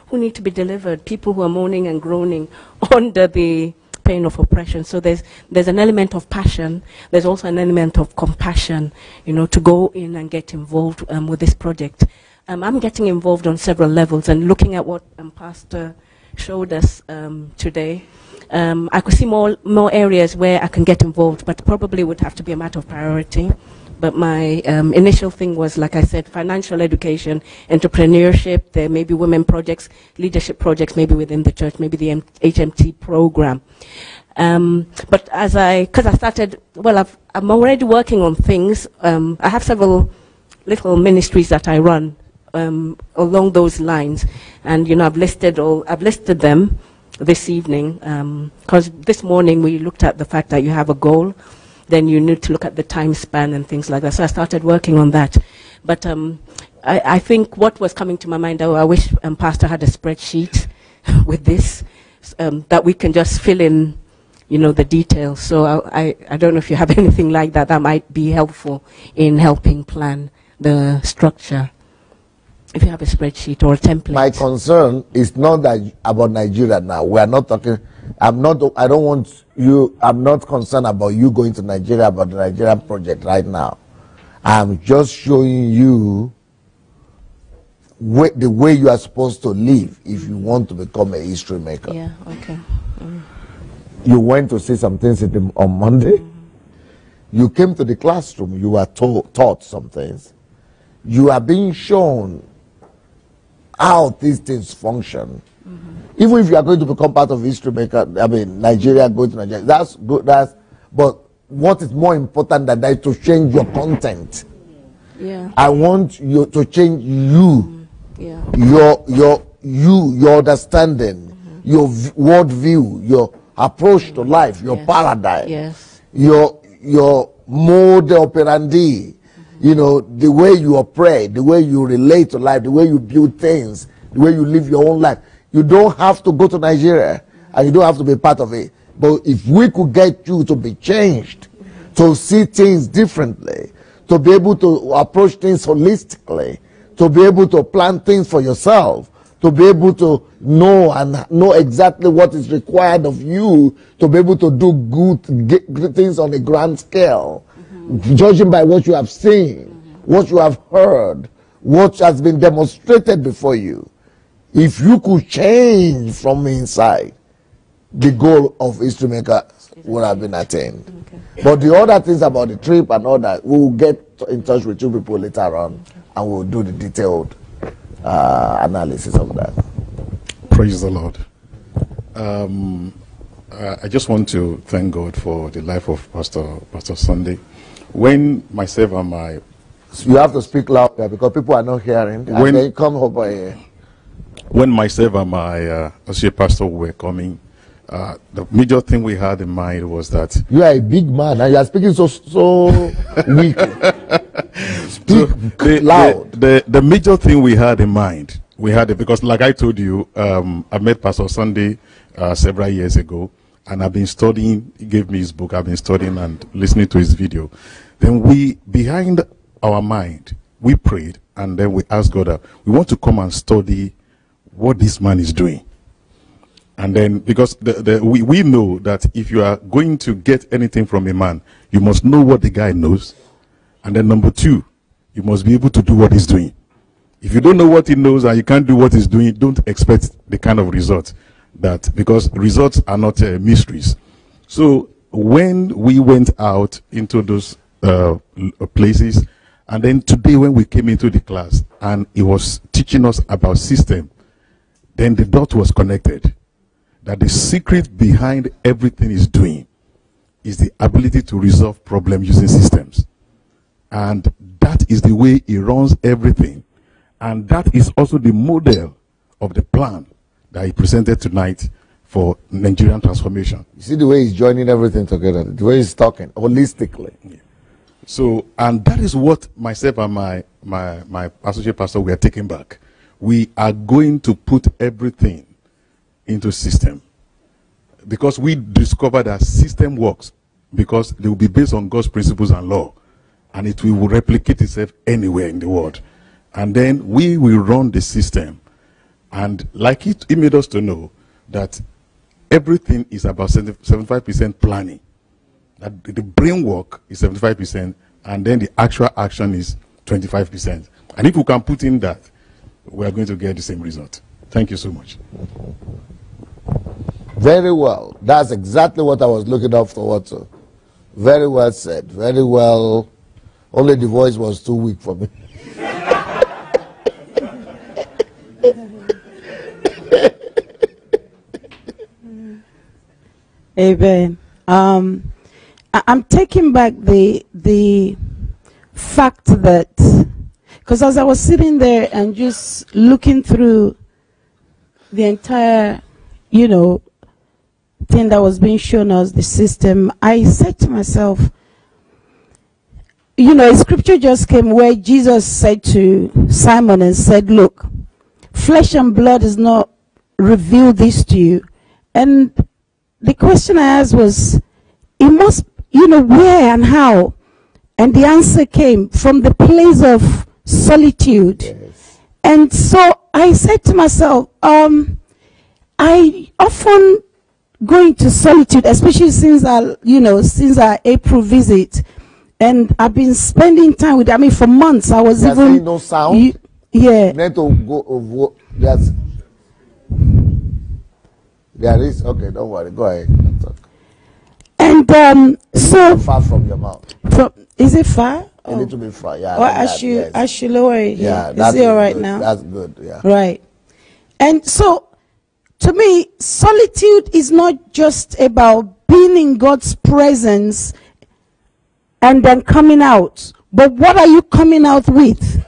who need to be delivered, people who are moaning and groaning under the pain of oppression. So there's an element of passion. There's also an element of compassion, you know, to go in and get involved with this project. I'm getting involved on several levels, and looking at what Pastor showed us today, I could see more areas where I can get involved, but probably would have to be a matter of priority. But my initial thing was, like I said, financial education, entrepreneurship. There may be women projects, leadership projects, maybe within the church, maybe the HMT program. But because I started, well, I'm already working on things. I have several little ministries that I run along those lines, and you know, I've listed them this evening, because this morning we looked at the fact that you have a goal, then you need to look at the time span and things like that. So I started working on that. But I think what was coming to my mind, I wish Pastor had a spreadsheet with this, that we can just fill in, you know, the details. So I don't know if you have anything like that that might be helpful in helping plan the structure. If you have a spreadsheet or a template. My concern is not that about Nigeria now. We are not talking. I'm not concerned about you going to Nigeria, about the Nigerian project right now. I'm just showing you the way you are supposed to live if you want to become a history maker. Yeah, okay. You went to see some things on Monday. You came to the classroom. You were taught some things. You are being shown how these things function. Even if you are going to become part of history maker, I mean, Nigeria, going to Nigeria, that's good. But what is more important than that is to change your content. Yeah. I want you to change you, your understanding, your world view, your approach to life, your paradigm, your mode operandi. You know, the way you operate, the way you relate to life, the way you build things, the way you live your own life. You don't have to go to Nigeria, and you don't have to be part of it. But if we could get you to be changed, to see things differently, to be able to approach things holistically, to be able to plan things for yourself, to be able to know exactly what is required of you, to be able to do good things on a grand scale, judging by what you have seen, what you have heard, what has been demonstrated before you. If you could change from inside, the goal of history maker would have been attained. But the other things about the trip and all that, we will get in touch with you people later on, and we'll do the detailed analysis of that. Praise the Lord. I just want to thank God for the life of Pastor Sunday. When myself and my... You have to speak louder because people are not hearing. And they come over here. When myself and my associate pastor were coming, the major thing we had in mind was that... You are a big man and you are speaking so weak. Speak loud. The major thing we had in mind, we had it because, like I told you, I met Pastor Sunday several years ago, and I've been studying. He gave me his book. I've been studying and listening to his video. Then behind our mind, we prayed, and then we asked God, we want to come and study what this man is doing. And then, because we know that if you are going to get anything from a man, you must know what the guy knows. And then number two, you must be able to do what he's doing. If you don't know what he knows and you can't do what he's doing, don't expect the kind of result because results are not mysteries. So when we went out into those places, and then today when we came into the class and he was teaching us about system, then the dot was connected. That the secret behind everything he's doing is the ability to resolve problems using systems. And that is the way he runs everything. And that is also the model of the plan that he presented tonight for Nigerian transformation. You see the way he's joining everything together, the way he's talking holistically. Yeah. So, and that is what myself and my associate pastor we are taking back. We are going to put everything into system, because we discovered that system works because they will be based on God's principles and law, and it will replicate itself anywhere in the world. And then we will run the system, and like he made us to know that everything is about 75% planning, that the brain work is 75%, and then the actual action is 25%. And if we can put in that, we are going to get the same result. Thank you so much. Very well. That's exactly what I was looking up forward to. Very well said. Very well. Only the voice was too weak for me. Amen. I'm taking back the fact that, because as I was sitting there and just looking through the entire, thing that was being shown us, the system, I said to myself, a scripture just came where Jesus said to Simon and said, look, flesh and blood has not revealed this to you. And the question I asked was, it must, where and how? And the answer came from the place of solitude. Yes. And so I said to myself, I often go into solitude, especially since our April visit, and I've been spending time with. For months. I was even no sound. Yeah. You need to go. There is. Okay, don't worry. Go ahead. Talk. And so far from your mouth. Is it far? A little bit far. Yeah. Well, I should lower it. Yeah. Is it all right now? That's good. Yeah. Right. And so, to me, solitude is not just about being in God's presence and then coming out. But what are you coming out with?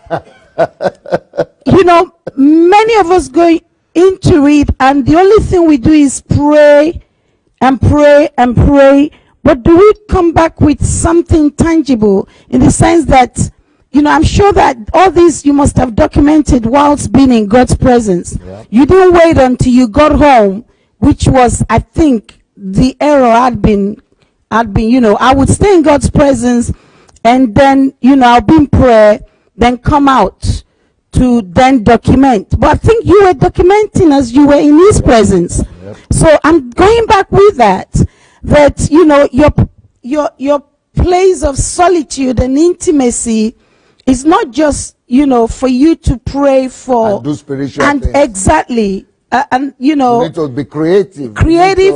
Many of us go into it, and the only thing we do is pray and pray and pray. But do we come back with something tangible, in the sense that, I'm sure that all this you must have documented whilst being in God's presence. Yeah. You didn't wait until you got home, which was, I think, the error had been, I would stay in God's presence, and then, I'll be in prayer, then come out to then document. But I think you were documenting as you were in His presence. Yep. So I'm going back with that your place of solitude and intimacy is not just, for you to pray for and do spiritual and things. Exactly. You need to be creative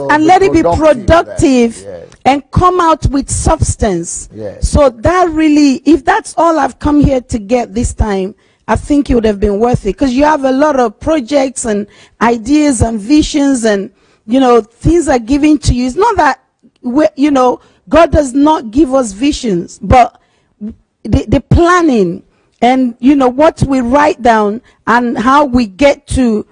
and let it be productive. Yes. And come out with substance. Yes. So that really, if that's all I've come here to get this time, I think it would have been worth it, because you have a lot of projects and ideas and visions, and things are given to you. It's not that God does not give us visions, but the planning and what we write down and how we get to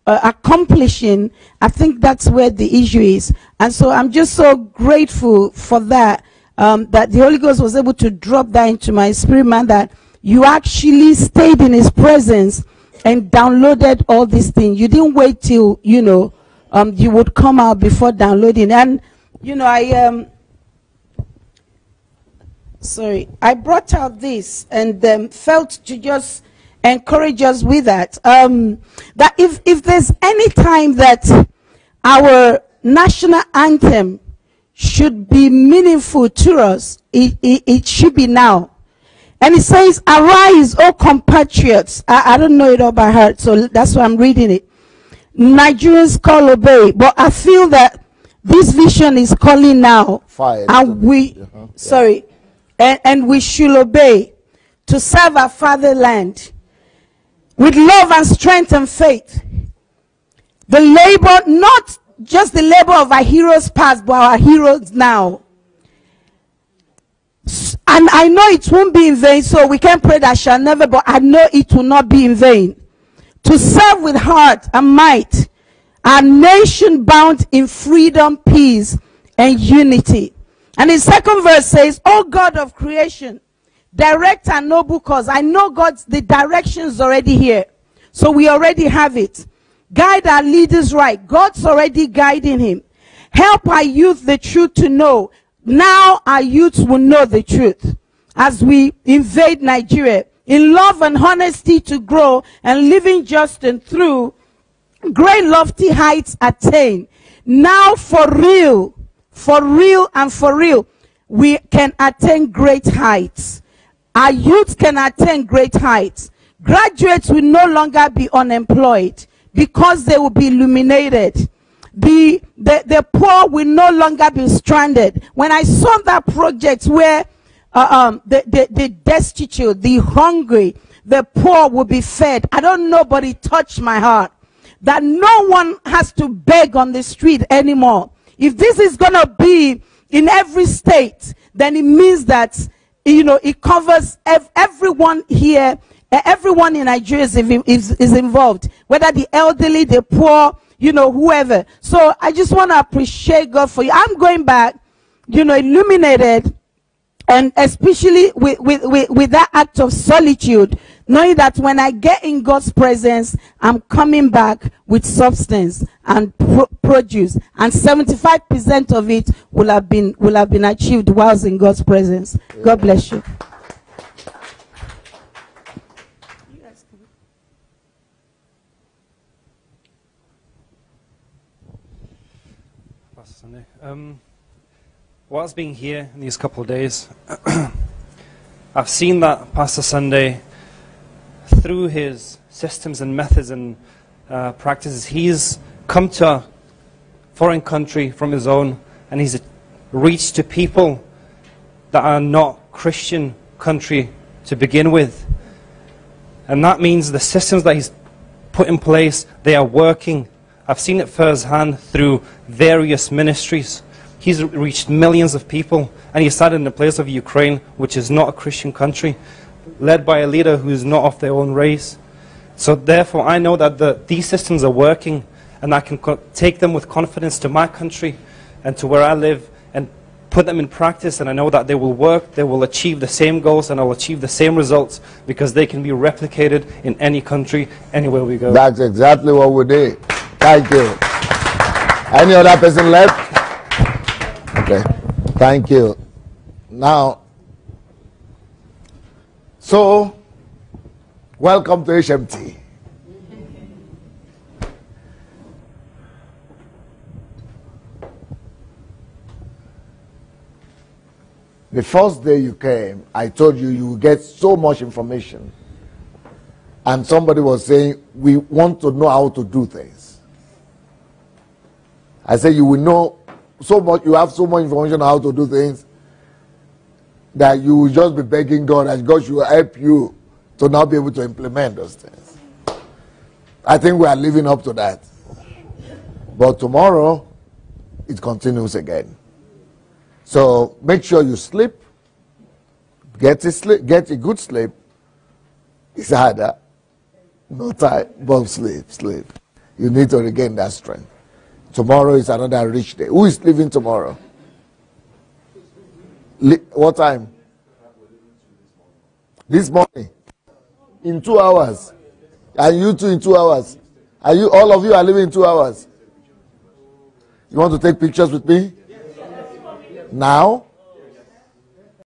accomplishing, I think that's where the issue is. And so I'm just so grateful for that. that the Holy Ghost was able to drop that into my spirit, man, that you actually stayed in his presence and downloaded all these things. You didn't wait till, you know, you would come out before downloading. And, you know, I brought out this and felt to just encourage us with that. That if there's any time that our national anthem should be meaningful to us, it should be now. And it says, "Arise, O compatriots." I don't know it all by heart, so that's why I'm reading it. Nigerians call obey, but I feel that this vision is calling now. Fire. And we, and we should obey to serve our fatherland with love and strength and faith. The labor, not just the labor of our heroes past, but our heroes now. And I know it won't be in vain, so we can pray that shall never, but I know it will not be in vain. To serve with heart and might, our nation bound in freedom, peace, and unity. And the second verse says, "O God of creation, direct our noble cause." I know the direction is already here, so we already have it. Guide our leaders right. God's already guiding him. Help our youth the truth to know. Now our youth will know the truth as we invade Nigeria. In love and honesty to grow and living just and through great lofty heights attain. Now for real and for real, we can attain great heights. Our youth can attain great heights. Graduates will no longer be unemployed because they will be illuminated. The poor will no longer be stranded. When I saw that project where the destitute, the hungry, the poor will be fed, I don't know, but it touched my heart. That no one has to beg on the street anymore. If this is going to be in every state, then it means that, you know, it covers everyone here. Everyone in Nigeria is involved, whether the elderly, the poor, you know, whoever. So I just want to appreciate God for you. I'm going back, you know, illuminated, and especially with that act of solitude, knowing that when I get in God's presence, I'm coming back with substance and produce, and 75% of it will have been achieved whilst in God's presence. Yeah. God bless you. Whilst being here in these couple of days, I've seen that Pastor Sunday, through his systems and methods and practices, he's come to a foreign country from his own, and he's reached to people that are not Christian country to begin with. And that means the systems that he's put in place, they are working. I've seen it firsthand through various ministries. He's reached millions of people, and he started in the place of Ukraine, which is not a Christian country, led by a leader who's not of their own race. So therefore, I know that these systems are working, and I can take them with confidence to my country and to where I live and put them in practice, and I know that they will work, they will achieve the same goals, and I'll achieve the same results, because they can be replicated in any country, anywhere we go. That's exactly what we did. Thank you. Any other person left? Okay. Thank you. Now, so, welcome to HMT. The first day you came, I told you you will get so much information. And somebody was saying, we want to know how to do things. I said, you will know so much, you have so much information on how to do things, that you will just be begging God, and God should help you to now be able to implement those things. I think we are living up to that. But tomorrow, it continues again. So make sure you sleep, get a good sleep. It's harder, no time, but sleep. You need to regain that strength. Tomorrow is another rich day. Who is living tomorrow? What time? This morning. In 2 hours. And you too in 2 hours. Are you, all of you are leaving in 2 hours? You want to take pictures with me? Now?